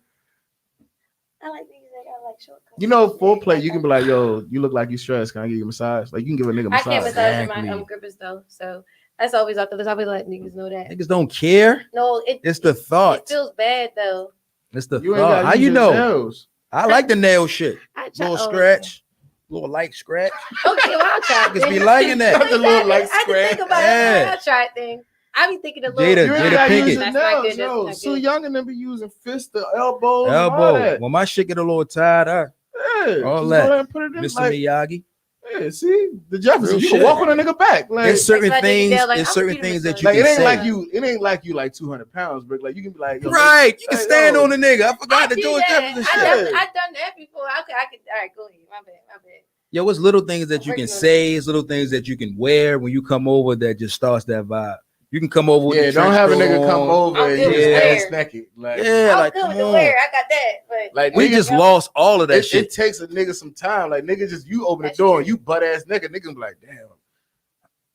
I like things that got like shortcuts. You know, foreplay, you can be like, yo, you look like you stressed. Can I give you a massage? Like, you can give a nigga a I massage. can't massage Exactly. my grippers though, so that's always off the list. I always let niggas know that. Niggas don't care. No, It's the thought. It feels bad though. It's the You ain't thought. gotta How use you your know? nails. I like the nail shit. I try, Little scratch, little light scratch. Okay, well I'll try. Niggas be liking that. Not the little light I had to think scratch. about Yeah. it. I'll try things. I be thinking a little. Jada- You Jada ain't gotta Pinkett. use your That's not nails, good, that's yo. not Sue good. Young and them be using fists, the elbows, and all Elbow. that. When my shit get a little tired, Yeah, all just that. go ahead and put it in, Mr. like, Miyagi. yeah, see, the Jefferson, Real you can shit. walk on a nigga back. Like, There's certain That's why I did things. that, like, There's I'm certain gonna things give that him you a like can it ain't say. like you. It ain't like you like 200 pounds, but like you can be like, yo, Right. You can Hey, stand yo. on the nigga. I forgot the did George that. Jefferson I shit. done that before. I could. All right, go ahead. My bad. Yo, it's little things that you can Working on say, it's little things that you can wear when you come over that just starts that vibe. You can come over with Yeah, the don't trench have a coat nigga come on. over I'm and good just with ass wear. naked. Like, Yeah, I'm like good come with the on. wear. I got that, but like We niggas, just lost all of that it shit. takes a nigga some time. Like nigga, just you open the That's door true. and you butt ass nigga. Niggas be like, damn,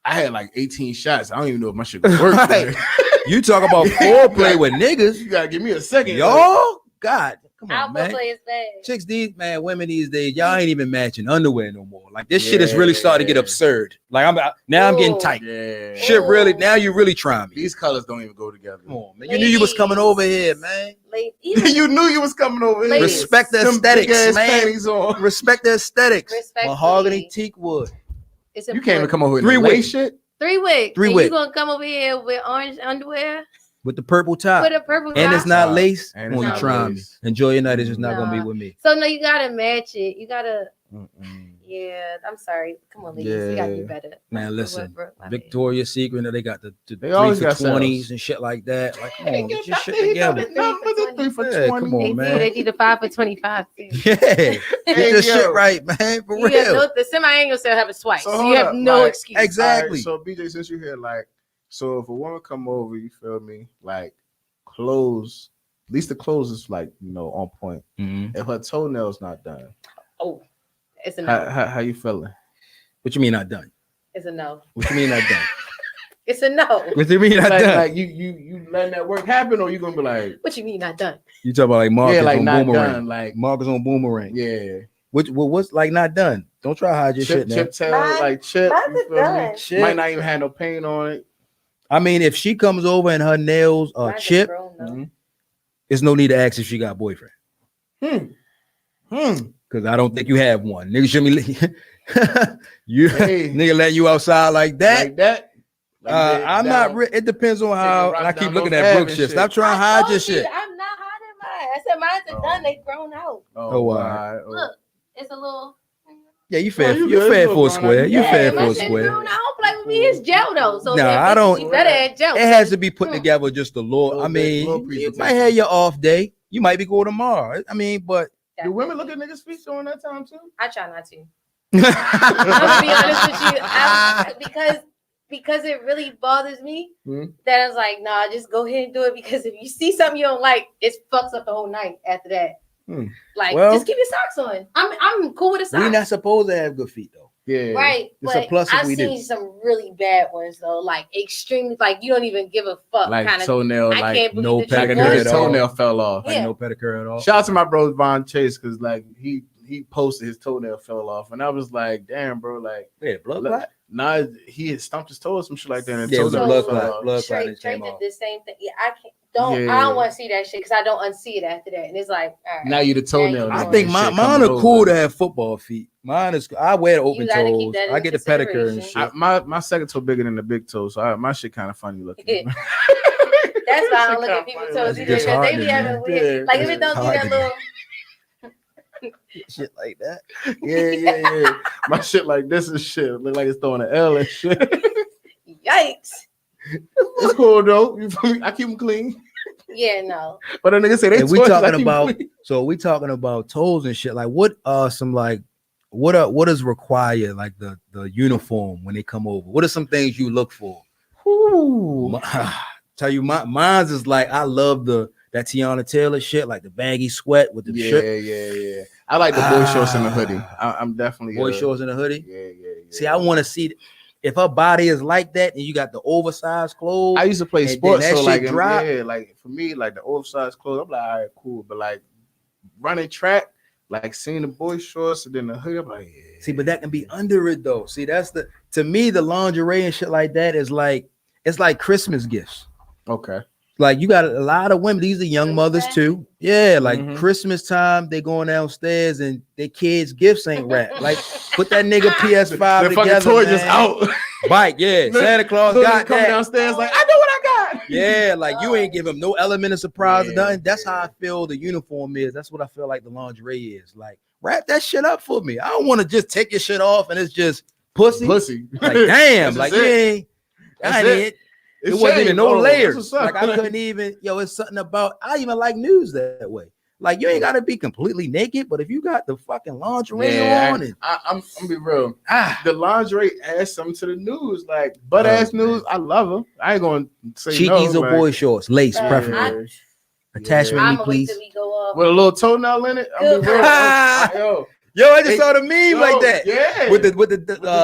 I had like 18 shots. I don't even know if my shit gonna work. Right. Like, You talk about foreplay with niggas. you gotta give me a second. Like, Y'all, God, Come Our on, man. play is bad. Chicks women these days, y'all ain't even matching underwear no more. Like this shit is really starting to get absurd. Like I'm getting tight. Yeah. Shit, really. Now you really trying me. These colors don't even go together. Come on, man. You knew you was coming over here, man. You knew you was coming over here. Respect the Them aesthetics, big-ass man. panties on. Respect the aesthetics. Respectfully. Mahogany teak wood. It's You can't even come over here. Three with wick. lace shit. 3 wick. Three And wick. you gonna come over here with orange underwear With the purple top. with a purple And top? it's not lace. And Come on, it's you not try me. lace. Enjoy your night. It's just not gonna be Nah. with me. So no, you gotta match it. You gotta. Mm-mm. Yeah, I'm sorry. Come on, ladies. You gotta do Yeah. better. Man, listen. My bad. Victoria's Secret, they got the They always 3 got for 20s sales. and shit like that. Like, come Hey, on, get get your that shit thing, together. the number, the 3 for Yeah, 20. come on, They man. They do the 5 for 25 too. Yeah, get Hey, your yo. shit right, man. For You have real. no, the semi-annual sale have a swipe, So so, hold you have up, no like, excuse. Exactly. All right, so BJ, since you're here, like, so if a woman come over, you feel me, like clothes, at least the clothes is like, on point. Mhm. If her toenails not done, Oh, it's a no. how you feeling? What you mean not done? It's a no. What you mean not done? It's a no. What you mean not Like, done? like you letting that work happen, or you gonna be like, What you mean not done? You talk about like Marcus yeah, like on not Boomerang. done, like Marcus on Boomerang. yeah, What's like not done? Don't try to hide your shit now. chip tail, Mine- like chip. mine's You feel done. me? Shit. Might not even have no paint on it. I mean, if she comes over and her nails are Mine's a chipped, grown no. Mhm. there's no need to ask if she got a boyfriend. Because I don't think you have one. Nigga should be you Hey. nigga letting you outside like that. Like that. Like that I'm down. not it depends on how rock and I keep down looking North at Ave Brooke and shit. shit. Stop trying to I hide told your you, shit. I'm not hiding mine. I said mine's are Oh. done. They grown out. Oh, all right. alright. Look, it's a little. Yeah, you fair. you You good. fair You for a grown square. up. You Yeah, fair my for a shit's square. grown out. I don't play with me. It's gel though. So Nah, that I bitch don't- be better at gel. It has to be put together just a little. Little I bit, mean, little you presentation. might have your off day. You might be going tomorrow. I mean, but Do women look at niggas' feet during that time too? I try not to. I'm gonna be honest with you, because it really bothers me. Hmm. That I was like, nah, just go ahead and do it because if you see something you don't like, it fucks up the whole night after that. Hmm. Like, Well- just keep your socks on. I'm cool with the socks. we not supposed to have good feet though. Yeah. Right, It's a but plus if I've we do. seen some really bad ones though, like extremely, like you don't even give a fuck Like kind of. toenail, I like can't believe no that like a you pedicure want nigga's at all. toenail fell off. Like Yeah. no pedicure at all. Shout out to my bro Von Chase because like he posted his toenail fell off, and I was like, damn, bro, like Yeah, blood look, clot. nah, he had stumped his toe or some shit like that, and Yeah, it was a toenail blood fell clot. off. Blood clot Trey that came did off. the same thing. Yeah, I can't. I Yeah. don't want to see that shit because I don't unsee it after that, and it's like, all right. Now you the toenail. I I nigga think and mine shit coming are cool over. to have football feet. Mine is I wear the open gotta keep toes. that in I get the pedicure and consideration. shit. My second toe bigger than the big toe, so my shit kind of funny looking. That's why I don't Shit look at kinda people's funny. toes That's either because they be disheartening, having man. weird. Yeah, Like if it don't do that disheartening. little. Shit like that. Yeah. My shit like this and shit look like it's throwing an L and shit. Yikes. It's cool though. You feel me? I keep them clean. Yeah, no. But the nigga say they And we toys, I talking keep 'em about clean. we talking about toes and shit. Like what are some like what is required like the uniform when they come over? What are some things you look for? Ooh. Tell you mine's is like I love that Tiana Taylor shit, like the baggy sweat with the shirt. Yeah. I like the boy shorts and the hoodie. I'm definitely Boy shorts and a hoodie. Yeah. See, I want to see if her body is like that, and you got the oversized clothes. I used to play and sports, then that so shit like drop. yeah, like for me, like the oversized clothes, I'm like, all right, cool. But like running track, like seeing the boy shorts and then the hoodie, I'm like, yeah. See, but that can be under it though. See, to me, the lingerie and shit like that is like it's like Christmas gifts. Okay. Like you got a lot of women, these are young mothers too. Yeah, like Mhm. Christmas time, they going downstairs and their kids' gifts ain't wrapped. Like put that nigga PS5 The fucking together. toy Man. just out. Bike, yeah. Santa Claus Literally got come that. downstairs like, I know what I got. Yeah, like you ain't give him no element of surprise or Yeah, nothing. That's how yeah. I feel the uniform is. That's what I feel like the lingerie is. Like wrap that shit up for me. I don't want to just take your shit off and it's just pussy. Pussy. Like damn, That's like just you it. ain't. That's I ain't it. it It's wasn't even shame. no Oh, that's layers. what's up. Like I couldn't even. It's something about. I even like news that way. Like you ain't gotta be completely naked, but if you got the fucking lingerie on and I'm gonna be real. ah, The lingerie adds something to the news, like butt ass man. news. I love them. I ain't gonna say cheekies no. or like, boy shorts, lace Yeah. preferably. Attachment, I'm me, gonna wait please. till we go off. with a little toenail in it. I'm be real. Yo, Yo, I just Hey, saw the meme like that. Yeah, With the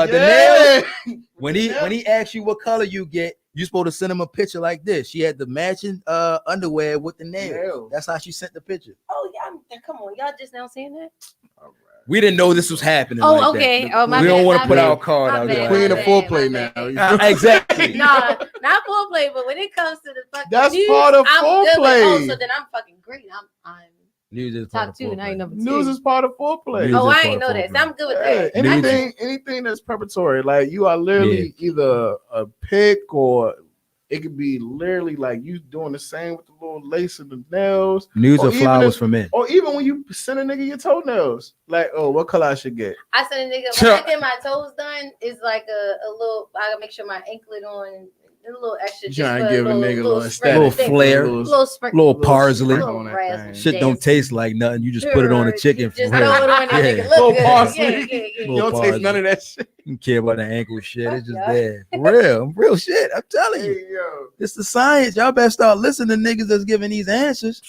yeah. nails. When he asks you what color you get, you supposed to send him a picture like this. She had the matching underwear with the nails. Nails. That's how she sent the picture. Oh yeah, Come on, y'all just now seeing that? All right. We didn't know this was happening. Oh, like okay. That. Oh, my We bad, don't want my to put bad. our card My out bad, there. my Queen of bad, foreplay my now. bad. You feel me? Exactly. Nah, not foreplay, but when it comes to the fucking That's news, part of I'm good with it. foreplay. Oh, so then I'm fucking great. I'm News is part top of 2 and I ain't foreplay. number 2. News is part of foreplay. News Oh, is I part ain't of know that. So foreplay. I'm good with Yeah, that. anything that's preparatory, like you are literally either a pick or it could be literally like you doing the same with the little lace and the nails. News Or of even flowers if- for men. Or even when you send a nigga your toenails, like, oh, what color I should get? I sent a nigga when I get my toes done. It's like a little. I gotta make sure my anklet on. A little extra. You Just trying for to give a nigga a little sprinkle, Little aesthetic, flair. little sprinkle, Little parsley. sprinkle on that razzle thing. Shit don't taste like nothing. You just put it on the chicken. Just for throw real. it on there, make it Yeah. look Little good. parsley. Yeah. You don't taste none of that shit. You don't care about the ankle shit. It's just Yeah. there. For real shit. I'm telling you. Hey, yo. It's the science. Y'all better start listening to niggas that's giving these answers.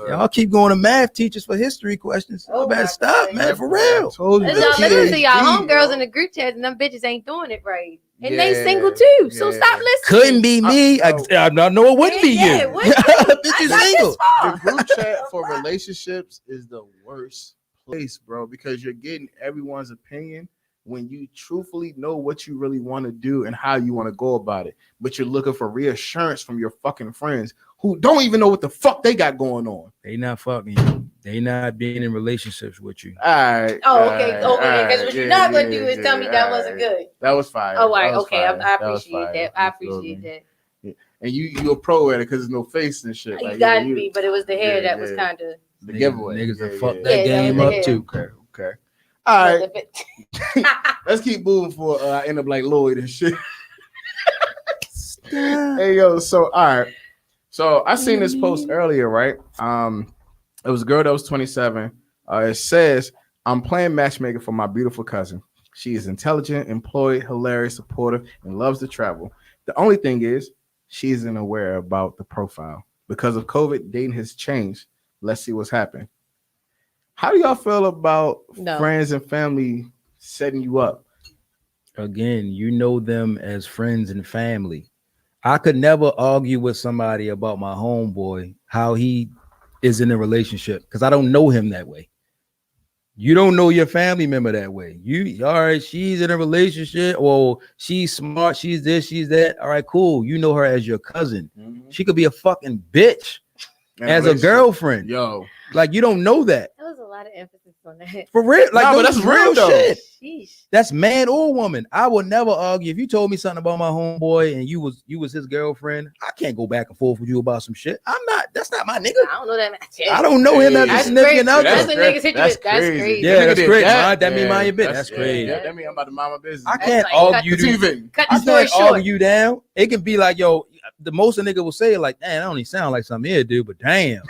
Y'all keep going to math teachers for history questions. Y'all Oh better my stop, God. man. For real. Told you, Y'all listen to y'all PhD, homegirls yo. in the group chat, and them bitches ain't doing it right, and Yeah, they single too. So yeah. stop listening. Couldn't be me. I know it wouldn't be you. Yeah, it would be. Bitch I is got single. this The far. group chat for relationships is the worst place, bro, because you're getting everyone's opinion when you truthfully know what you really want to do and how you want to go about it. But you're looking for reassurance from your fucking friends who don't even know what the fuck they got going on. They not fucking you. They not being in relationships with you. All right. Oh, okay, because what you're not gonna do is tell me that wasn't good. That was fire. Oh, all right, That was okay, fire. I That was appreciate fire. that. I You feel appreciate me? that. And you a pro at it because there's no face and shit. You Like, got yeah, to you- be, but it was the hair yeah, that was yeah. kind of. the giveaway. Niggas that Yeah, fucked yeah. that Yeah, game that was up the too. Okay. All right. Let's keep moving for I end up like Lloyd and shit. Hey yo, so all right. So I seen this post earlier, right? It was a girl that was 27. It says, I'm playing matchmaker for my beautiful cousin. She is intelligent, employed, hilarious, supportive, and loves to travel. The only thing is, she isn't aware about the profile. Because of COVID, dating has changed. Let's see what's happened. How do y'all feel about friends and family setting you up? Again, you know them as friends and family. I could never argue with somebody about my homeboy, how he is in a relationship, because I don't know him that way. You don't know your family member that way. You all right, she's in a relationship, or she's smart, she's this, she's that. All right, cool. You know her as your cousin. Mm-hmm. She could be a fucking bitch as a girlfriend. Yo. Like, you don't know that. There was a lot of emphasis on that. For real. Like, Nah, but that's that's real real though. shit. Sheesh. That's man or woman. I would never argue. If you told me something about my homeboy and you was his girlfriend, I can't go back and forth with you about some shit. That's not my nigga. I don't know that. I don't know him as a That's significant crazy. other. That's what niggas hit you with. That's crazy. Yeah, Nigga that's did crazy. that. That mean mind your business. That's crazy. Yeah, that mean I'm about to mind my business. I can't like, argue. cut the I story can't short. argue you down. It can be like, yo, the most a nigga will say, like, damn, that don't even sound like something here, dude, but damn,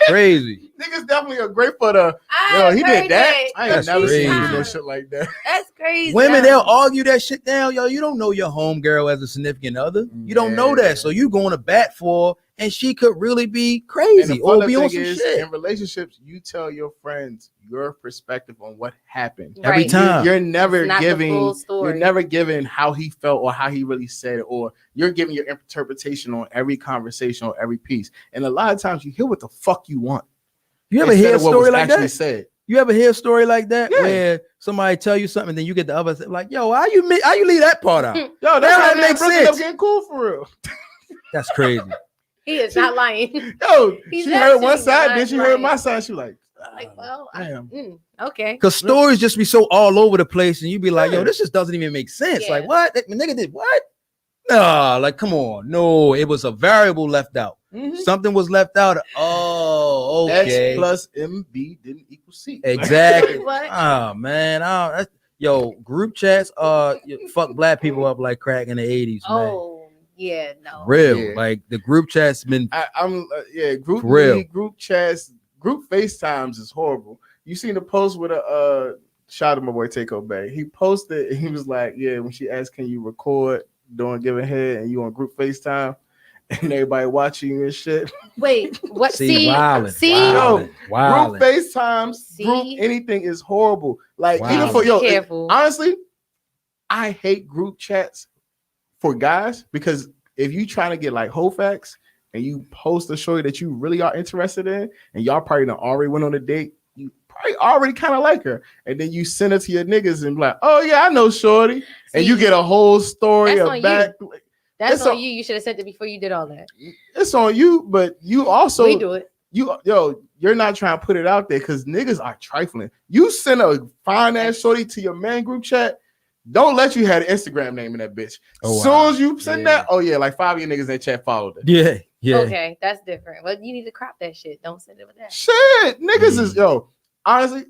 crazy. Niggas definitely are great for the I yo, he heard did that. I ain't That's never seen him crazy. do no shit like that. That's crazy. Women, they'll argue that shit down. Yo, you don't know your homegirl as a significant other. You don't know Yeah. that. So you going to bat for, and she could really be And crazy the or funny be on thing some is, shit. in relationships, you tell your friends your perspective on what happened. Every Right. time. You're never It's not the giving full story. you're never giving how he felt or how he really said it, or you're giving your interpretation on every conversation or every piece. And a lot of times you hear what the fuck you want. You ever instead hear a of what story was like actually that? said. You ever hear a story like that Yeah. where somebody tell you something, then you get the other like, yo, how you leave that part out? Yo, That that's how makes Brooke ended up sense. getting cool for real. That's crazy. He is not lying. Yo, He's she heard one absolutely side, not then she heard lying. my side. She like, Like, well, damn. okay. Because stories just be so all over the place, and you be like, yo, Yeah. this just doesn't even make sense. Yeah. Like, what? That nigga did what? Nah, like, come on. No, it was a variable left out. Mhm. Something was left out. Oh, okay. X plus MB didn't equal C. Exactly. What? Oh, man. Yo, group chats fuck black people up like crack in the 80s, man. Oh, yeah, no. Real. Yeah. Like, the group chat's been I'm group For real. league, group chats, group FaceTimes is horrible. You seen the post with a shout out to my boy Takeo Bay. He posted, he was like, yeah, when she asked, can you record during giving head and you on group FaceTime and everybody watching you and shit. Wait, what? See, wildin', see, wildin', Group wildin'. FaceTimes, group See? anything is horrible. Like Wow. even for Be yo, careful. honestly, I hate group chats for guys because if you trying to get like whole facts and you post a shorty that you really are interested in, and y'all probably done already went on a date, you probably already kind of like her, and then you send it to your niggas and be like, oh yeah, I know shorty, and you get a whole story That's of on back. That's It's on on- you. You should have sent it before you did all that. It's on you, but you also We do it. you're not trying to put it out there because niggas are trifling. You send a fine ass shorty to your man group chat. Don't let you have an Instagram name in that bitch. Oh, Soon wow. as you send Yeah. that, oh yeah, like 5 of your niggas in that chat followed it. Yeah, yeah. Okay, that's different. Well, you need to crop that shit. Don't send it with that. Shit, niggas is honestly,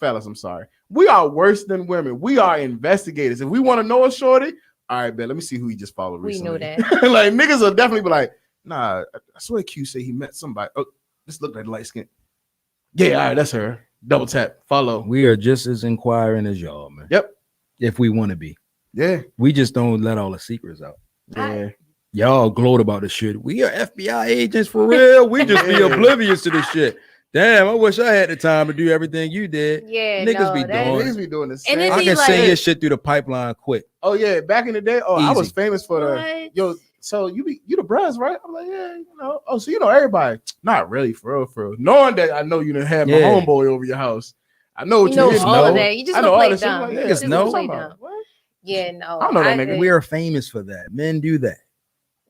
fellas, I'm sorry. We are worse than women. We are investigators. If we want to know a shorty, all right, man, let me see who he just followed We recently. know that. Like niggas will definitely be like, nah, I swear Q say he met somebody. Oh, this looked like light skin. Yeah, all right, that's her. Double tap, follow. We are just as inquiring as y'all, man. Yep. If we want to be. Yeah. We just don't let all the secrets out. Yeah. Y'all gloat about this shit. We are FBI agents for real. We just be Yeah. oblivious to this shit. Damn, I wish I had the time to do everything you did. Yeah, Niggas no, be that doing is- Niggas be doing this. And it I be can like- send your shit through the pipeline quick. Oh yeah, back in the day. Oh, I was Easy. famous for the What? yo. So you the bros, right? I'm like, yeah, you know. Oh, so you know everybody? Not really, for real, for real. Knowing that I know you done had my Yeah. homeboy over your house. I know what You know didn't all of know. that. You just I gonna know all play this shit. dumb. Like, You yeah, just what know. you talking Play about? dumb. What? Yeah, no. I don't know that nigga. We are famous for that. Men do that.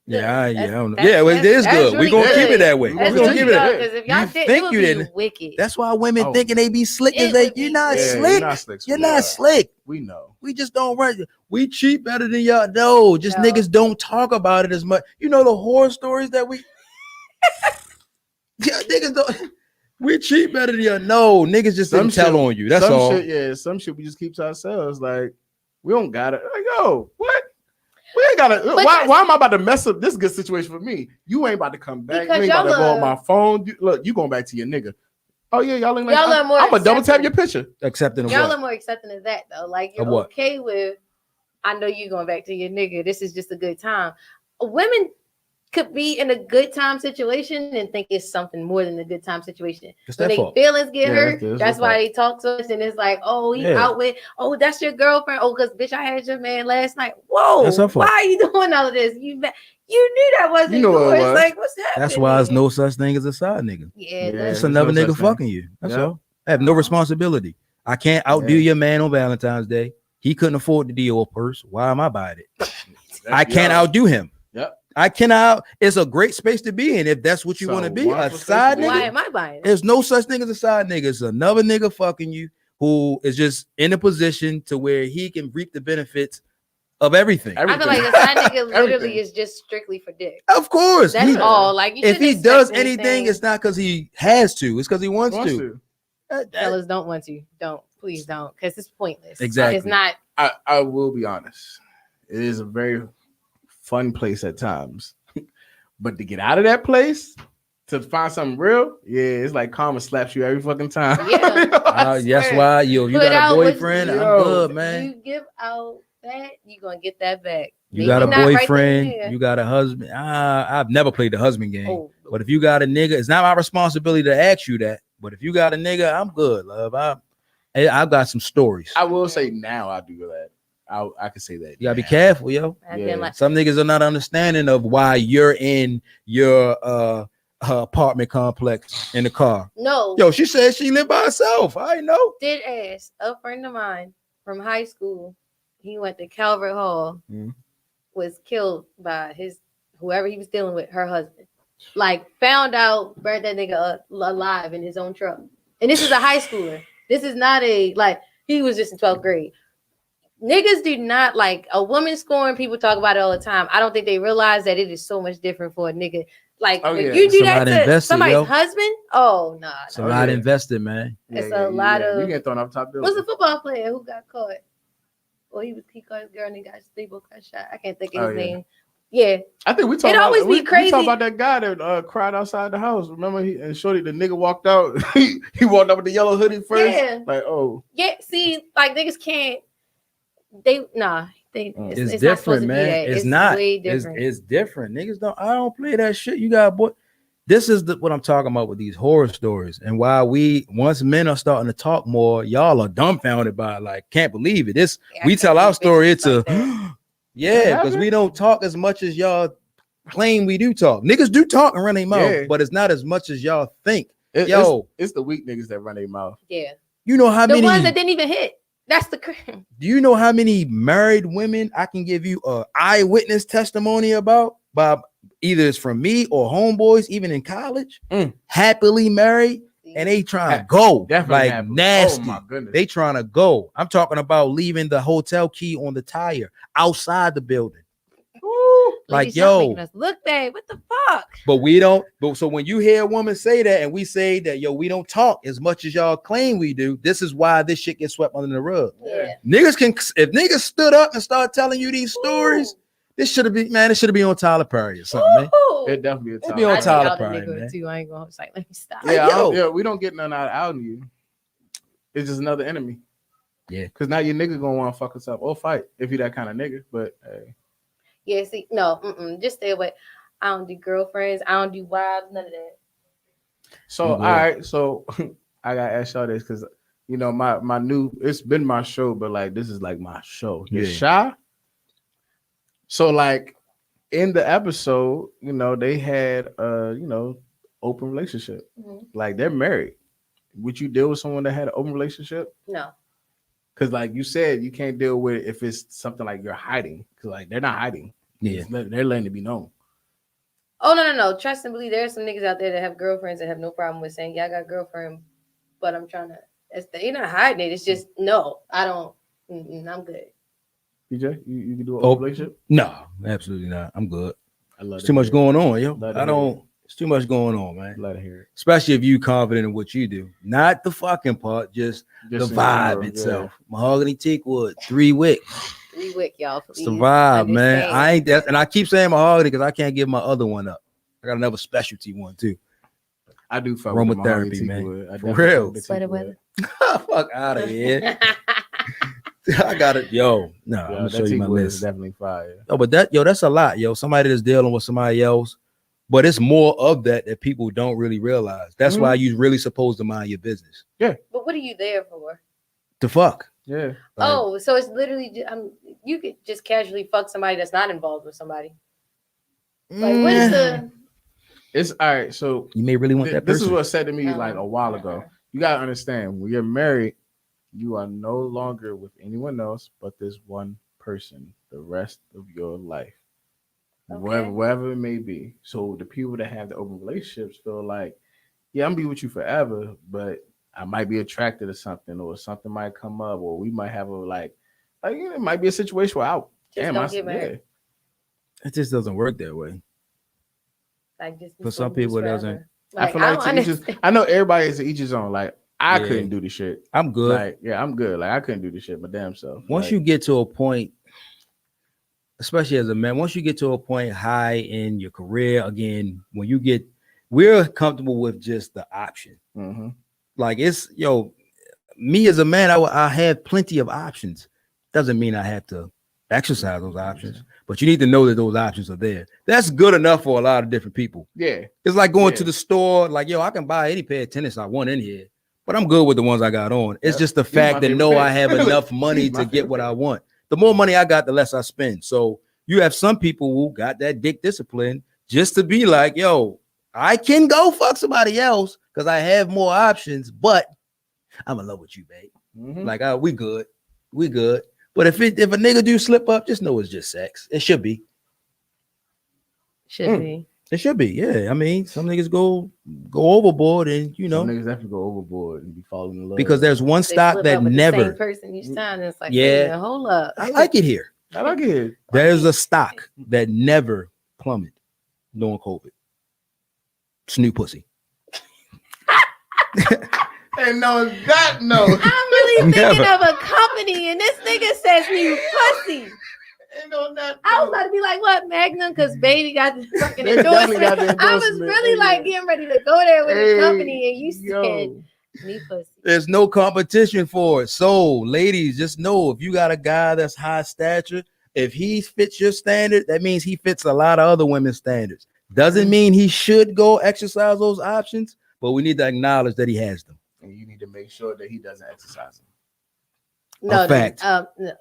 Yeah, Yeah, I don't know. that's- Yeah, well, it is that's good. really We gonna good. keep it that way. We That's We gonna good. keep it that. because if y'all You did, think it would you be didn't- wicked. That's why women Oh. thinking they be slick. It Is they would you're be not wicked. Yeah, slick. you're not slick. You're sweetheart. not slick. We know. We just don't run. We cheat better than y'all. No, just No. niggas don't talk about it as much. You know the horror stories that we. Yeah, niggas don't. We cheat better than y'all. No, niggas just Some didn't tell shit- on you. That's some all. Shit, yeah, some shit we just keep to ourselves. Like we don't got it. Like yo, what? We ain't gotta. Why am I about to mess up this good situation for me? You ain't about to come back. Because you ain't about to y'all go on are- my phone. Look, you going back to your nigga. Oh yeah, y'all look like Y'all are more I'm gonna double tap accepting. your picture. Accepting of Y'all what? are more accepting of that though. Like you're Of what? okay with. I know you going back to your nigga. This is just a good time. Women could be in a good time situation and think it's something more than a good time situation. It's When that they fault. feelings get Yeah, hurt, that's that's their why they talk so much. And it's like, oh, he Yeah. out with, oh, that's your girlfriend. Oh, because bitch, I had your man last night. Whoa, That's her fault. why are you doing all of this? You knew that wasn't You know what it yours. was. Like, what's happening? That's why there's no such thing as a side nigga. Yeah, Yeah. It's there's another no nigga such thing. fucking you. That's Yeah. all. I have no responsibility. I can't outdo Yeah. your man on Valentine's Day. He couldn't afford the Dior purse. Why am I buying it? I can't Yeah. outdo him. Yep. I cannot. It's a great space to be in if that's what you So want to be. A wonderful space side to be nigga. Why am I buying it? There's no such thing as a side nigga. It's another nigga fucking you who is just in a position to where he can reap the benefits of everything. I feel like a side nigga literally Everything. is just strictly for dick. Of course. That's he- all. Like, you if he shouldn't does expect anything, it's not because he has to. It's because he wants to. Fellas don't want to. Don't. Please don't. Because it's pointless. Exactly. It's not. I will be honest. It is a very fun place at times. But to get out of that place, to find something real, yeah, it's like karma slaps you every fucking time. Yeah. That's why you Put got out a what boyfriend. you- I'm good, man. You give out that, you're going to get that back. You Maybe got a not right then and boyfriend. there. You got a husband. I've never played the husband game. Oh, But if you got a nigga, it's not my responsibility to ask you that. But if you got a nigga, I'm good, love. I've got some stories. I will say now I do that. I can say that. You gotta be now. careful, yo. I've Yeah. been like, Some niggas are not understanding of why you're in your apartment complex in the car. no. Yo, she said she lived by herself. I know. Did ask a friend of mine from high school. He went to Calvert Hall, Mhm. was killed by his whoever he was dealing with, her husband. Like, found out, burned that nigga alive in his own truck. And this is a high schooler. This is not he was just in 12th grade. Niggas do not like a woman scoring. People talk about it all the time. I don't think they realize that it is so much different for a nigga. Like, Oh, if yeah. you do that Somebody to invested, somebody's yo. husband, oh, nah. It's a nah. lot yeah. invested, man. It's a lot of- You get thrown off top What's building. the football player who got caught? Well, he caught his girl and they both got shot. I can't think of his Oh, yeah. name. Yeah, I think we talk It about always be we crazy. talk about that guy that cried outside the house. Remember, and Shorty, the nigga walked out. he walked up with the yellow hoodie first. Yeah. Like, oh, yeah. See, like niggas can't. It's It's not supposed different, to be man. that. It's not. way It's, different. it's different. Niggas don't. I don't play that shit. You got boy. This is what I'm talking about with these horror stories, and why once men are starting to talk more, y'all are dumbfounded by it, like can't believe it. Yeah, I We can't tell our believe story. bitches It's a like that. yeah, because happened? we don't talk as much as y'all claim we do talk. Niggas do talk and run their mouth, Yeah. but it's not as much as y'all think. It's the weak niggas that run their mouth. Yeah. You know how The many? ones that didn't even hit. That's the Do you know how many married women I can give you a eyewitness testimony about? By either it's from me or homeboys, even in college, happily married, and they trying to go Definitely like happily. nasty. Oh my goodness. They trying to go. I'm talking about leaving the hotel key on the tire outside the building. Like, Ladies, stop yo, making us look bad. What the fuck? but we don't. But so when you hear a woman say that, and we say that, yo, we don't talk as much as y'all claim we do. This is why this shit gets swept under the rug. Yeah. Niggas can, if niggas stood up and started telling you these stories, this should have been, man. It should have been on Tyler Perry or something, man. Ooh. It definitely It'd be on I Tyler out a Perry, nigga man. too. I ain't gonna like. Let me stop. Yeah, Yo. we don't get none out of you. It's just another enemy. Yeah. Because now your nigga gonna want to fuck us up or fight if you that kind of nigga. But hey. Yeah. See, no. Just stay away. I don't do girlfriends. I don't do wives. None of that. So all right. So I gotta ask y'all this because you know my new. It's been my show, but like this is like my show. The Shy. So like in the episode, you know they had open relationship. Like they're married. Would you deal with someone that had an open relationship? No. Because like you said, you can't deal with it if it's something like you're hiding. Because like they're not hiding. Yeah. They're letting it be known. Oh no. Trust and believe. There are some niggas out there that have girlfriends that have no problem with saying, "Yeah, I got a girlfriend, but I'm trying to." They're not hiding it. It's just no. I don't. I'm good. PJ, you can do an open relationship? No, absolutely not. I'm good. I love It's too much going on, yo. I don't. It. It's too much going on, man. Love to hear it. Especially if you confident in what you do, not the fucking part, just the vibe itself. Yeah. Mahogany teak wood, 3 wick. 3 wick, y'all. It's the vibe, man. I ain't that, and I keep saying mahogany because I can't give my other one up. I got another specialty one too. I do fuck aromatherapy, with man. For real. Sweater weather. Fuck out of here. I got it, yo. No, I'm gonna show you my list. Definitely fire. Oh, but that's a lot, yo. Somebody that's dealing with somebody else. But it's more of that people don't really realize. That's why you really supposed to mind your business. Yeah. But what are you there for? To fuck. Yeah. Oh, so it's literally you could just casually fuck somebody that's not involved with somebody. Like what is the? It's all right. So you may really want that person. This is what said to me like a while ago. You gotta understand when you're married, you are no longer with anyone else but this one person the rest of your life. Okay. Wherever it may be. So the people that have the open relationships feel like, yeah, I'm gonna be with you forever, but I might be attracted to something, or something might come up, or we might have it might be a situation where it just doesn't work that way. Like just for some people, it doesn't. Like, I know everybody is each his own. Like I couldn't do the shit. I'm good. Like I'm good. Like I couldn't do the shit my damn self. Once you get to a point, especially as a man, once you get to a point high in your career, again, we're comfortable with just the option. Mm-hmm. Like me as a man, I have plenty of options. Doesn't mean I have to exercise those options, but you need to know that those options are there. That's good enough for a lot of different people. Yeah. It's like going to the store, like, yo, I can buy any pair of tennis I want in here, but I'm good with the ones I got on. It's just the fact that I have enough money to get what I want. The more money I got, the less I spend. So you have some people who got that dick discipline just to be like, yo, I can go fuck somebody else because I have more options, but I'm in love with you, babe. Mm-hmm. Like, we good. But if a nigga do slip up, just know it's just sex. It should be. It should be. Yeah. I mean, some niggas go overboard, and some niggas have to go overboard and be falling in love because there's one stock that never. The same person each time. It's like, yeah, hold up. I like it here. There's a stock that never plummeted during COVID. Snoop pussy. And on that note, I'm really thinking of a company, and this nigga says new pussy. And on that note, I was about to be like, what, Magnum? Because baby got the fucking endorsement. I was really like getting ready to go there with the company, and you said new pussy. There's no competition for it. So, ladies, just know if you got a guy that's high stature, if he fits your standard, that means he fits a lot of other women's standards. Doesn't mean he should go exercise those options, but we need to acknowledge that he has them. And you need to make sure that he doesn't exercise them. No, fact.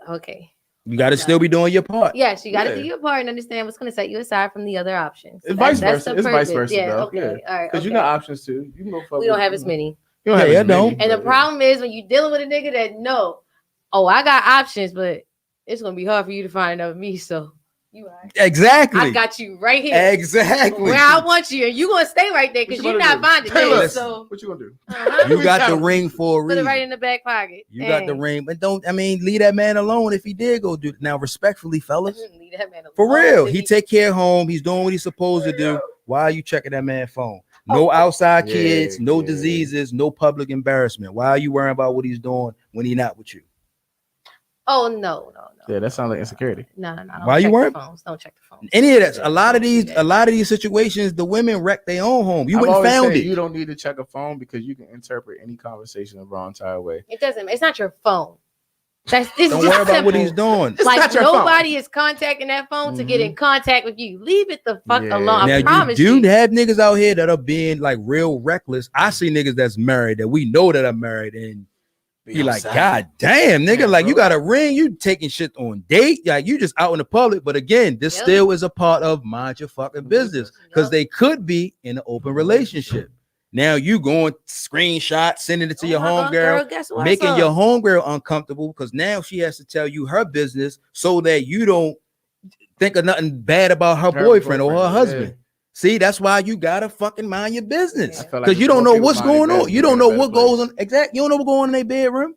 Okay. You got to still be doing your part. Yes, you got to Yeah. do your part and understand what's going to set you aside from the other options. It's vice That's versa. the It's vice purpose. versa, Yeah, though. okay. Yeah. All right. Because you okay. got options too. You can go fuck We don't with- have as many. You don't have Yeah, as yeah, many, don't. And the but, problem is when you're dealing with a nigga that I got options, but it's going to be hard for you to find another me. So you all right. Exactly. I got you right here. Exactly. Where I want you, and you're gonna stay right there What because you you're gonna not do? finding Hey, it. listen, So what you gonna do? You got the Tell me. ring for a put it reason. right in the back pocket. You got the ring, but leave that man alone if he did go do. Now, respectfully, fellas, Leave that man for alone real, if he take care of home. He's doing what he's supposed to do. Why are you checking that man's phone? No Oh. outside Yeah, kids, no yeah. diseases, no public embarrassment. Why are you worrying about what he's doing when he's not with you? Oh no. Yeah, that sounds like insecurity. No. Don't Why you check worried? the phones. Don't check the phones. Any of that, Yeah, a lot of don't do these, that. situations, the women wreck their own home. You I've wouldn't always found said it. you don't need to check a phone because you can interpret any conversation the wrong entire way. It doesn't. It's not your phone. This Don't is worry about what simple. he's doing. It's Like not your phone. nobody is contacting that phone to get in contact with you. Leave it the fuck Yeah. alone. Now I you promise do you. have niggas out here that are being like real reckless. I see niggas that's married that we know that are married, and be like, God damn, nigga, Yeah, like you bro. got a ring, you taking shit on date, like you just out in the public. But again, this Yep. still is a part of mind your fucking business because Yep. they could be in an open relationship. Now you going screenshot, sending it to your homegirl, Guess what? making your homegirl uncomfortable because now she has to tell you her business so that you don't think of nothing bad about her boyfriend or her boyfriend, husband. yeah. See, that's why you gotta fucking mind your business I feel like because if you don't more know people what's mind their going on. business, You we're don't in a know better what goes place. on. Exactly, you don't know what going on in their bedroom.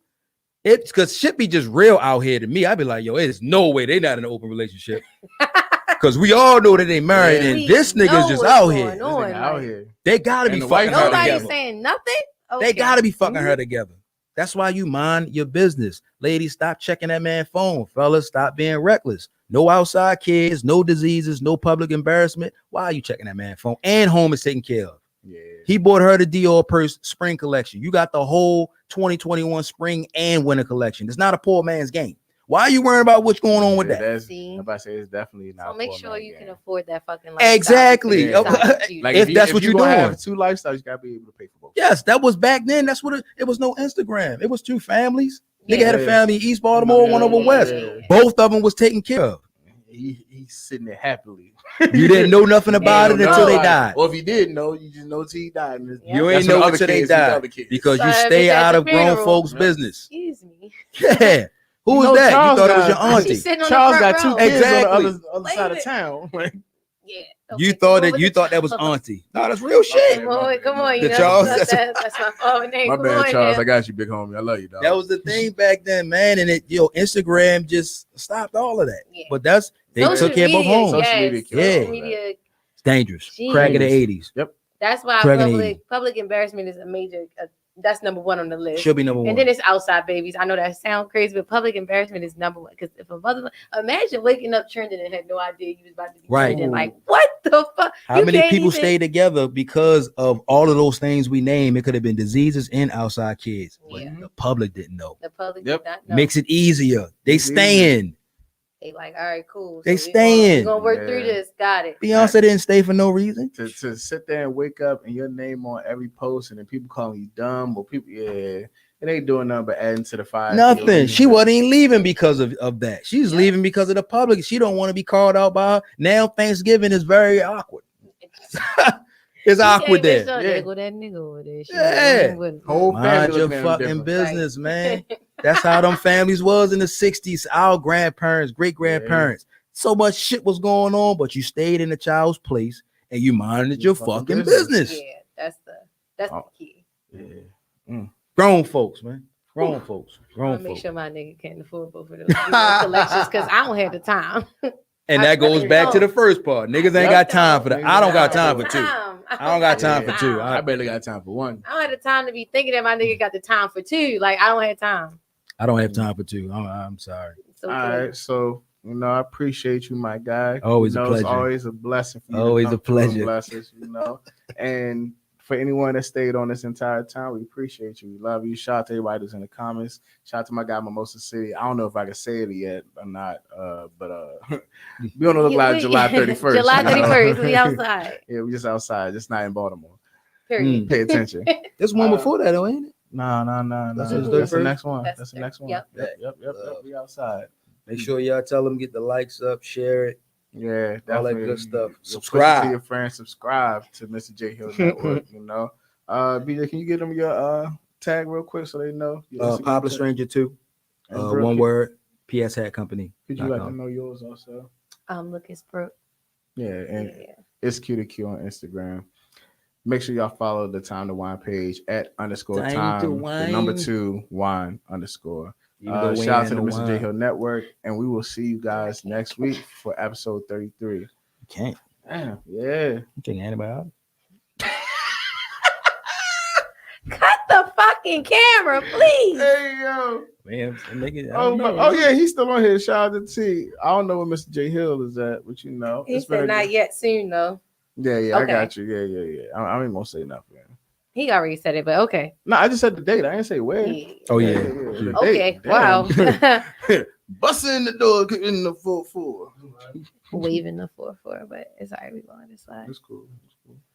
It's because shit be just real out here to me. I be like, yo, there's no way they not in an open relationship because we all know that they married Yeah. and We this nigga's know just what's out going here. on. This nigga out like- here. They gotta And be the fucking wife her Nobody's Nobody's together. saying nothing. Okay. They gotta be fucking Mm-hmm. her together. That's why you mind your business. Ladies, stop checking that man's phone. Fellas, stop being reckless. No outside kids, no diseases, no public embarrassment. Why are you checking that man's phone? And home is taken care of. Yeah. He bought her the Dior purse spring collection. You got the whole 2021 spring and winter collection. It's not a poor man's game. Why are you worrying about what's going on with that? That's, See? I'm about to say it's definitely not. So a make poor sure man you game. can afford that fucking lifestyle. Exactly. before you decide Yeah. to choose Like it. if that's what you're you're gonna doing. have two lifestyles, you gotta be able to pay for both. Yes, that was back then. That's what it was. No Instagram. It was two families. Nigga Yeah. had a family in East Baltimore, one over Yeah. West. Both of them was taken care of. He's sitting there happily. You didn't know nothing about it didn't until know they about died. Or if you did know, you just know till he died. And Yeah. You that's ain't when know the other until they kids meet the died other kids. because you So, stay bitch, at out the of grown funeral. folks' Yep. business. Excuse me. Yeah. Who You was know that? Charles You thought it was got- your Why she auntie. sitting on Charles the got front two row? kids Exactly. on the other Wait side a of town. Yeah. You Okay, thought come that on you with thought the- that was auntie. No, that's real shit. Come on, The you know, Charles- that's my father name. My Come bad, on Charles. now. I got you, big homie. I love you, dog. That was the thing back then, man. And Instagram just stopped all of that. Yeah. But they Social took care of both media, homes. Social yes, media killed social all media. It's dangerous. Jeez. Crack of the 80s. That's why Crack in the 80s. public embarrassment is a major. That's number one on the list. Should be number one. And then it's outside babies. I know that sounds crazy, but public embarrassment is number one. Because if a mother, imagine waking up trending and had no idea you was about to be Right. trending. Like, what the fuck? How You many can't people even- stay together because of all of those things we name? It could have been diseases and outside kids, but Yeah. the public didn't know. The public Yep. did not know. Makes it easier. They It's staying. They like, all right, cool. They we staying. gonna work through Yeah. this. Got it. Beyonce didn't stay for no reason. to sit there and wake up and your name on every post and then people calling you dumb or people, it ain't doing nothing but adding to the fire. Nothing. She wasn't even leaving because of that. She's Yeah. leaving because of the public. She don't want to be called out by her. Now Thanksgiving is very awkward. It's awkward there. Yeah. Yeah. There go that nigga over there. She Yeah. was with him. Whole Mind family your looking at him fucking different. business, man. That's how them families was in the 60s. Our grandparents, great grandparents. So much shit was going on, but you stayed in the child's place and you minded your fucking business. Yeah, that's Oh. the key. Yeah. Grown folks, man. Grown folks. I'm Grown gonna make folks. sure my nigga can't afford both of those collections because I don't have the time. And I that goes really back to don't. the first part. Niggas ain't Yep. got time for that. I don't got time for two. I don't got time for two. I barely got time for one. I don't have the time to be thinking that my nigga got the time for two. Like I don't have time. I don't have time for two. I'm sorry. It's All okay. right, so I appreciate you, my guy. Always a It's pleasure. always a blessing for you. to Always come a through and pleasure. Bless us, And for anyone that stayed on this entire time, we appreciate you. We love you. Shout out to everybody that's in the comments. Shout out to my guy Mimosa City. I don't know if I can say it yet or not, but we don't look like July 31st. July you know? 31st. We outside. Yeah, we just outside, just not in Baltimore. Period. Pay attention. There's one before that, though, ain't it? No. That's That's the the first? next one. That's That's the the- next one. yep. Yep. We outside. Make sure y'all tell them, get the likes up, share it, Yeah, all that definitely. good stuff. Push it to Subscribe. your friends. Subscribe to Mr. J Hill Network. BJ, can you get them your tag real quick so they know? Your Instagram Popular tag? Stranger 2. And Brooke, One word. PS Hat Company. Could you let them know yours also? Lucas Brooke. Yeah, and Yeah. it's Q2Q on Instagram. Make sure y'all follow the Time to Wine page at _ Time to the Wine. number 2 wine _. Even though we Shout out ain't to the no Mr. J wine. Hill Network, and we will see you guys next week for episode 33. You can't. Damn, yeah. You take antibiotics. Cut the fucking camera, please. Hey yo. Man, make it. Yeah, he's still on here. Shout out to T. I don't know where Mr. J Hill is at, but He it's said been not yet, soon though. Yeah, I Okay. got you. Yeah. I ain't gonna say nothing. He already said it, but okay. No, I just said the date. I didn't say where. Yeah. Oh yeah. The Okay. date. Wow. Busting in the door, in the 4-4. Waving the 4-4, but it's all right. We going this side. That's cool.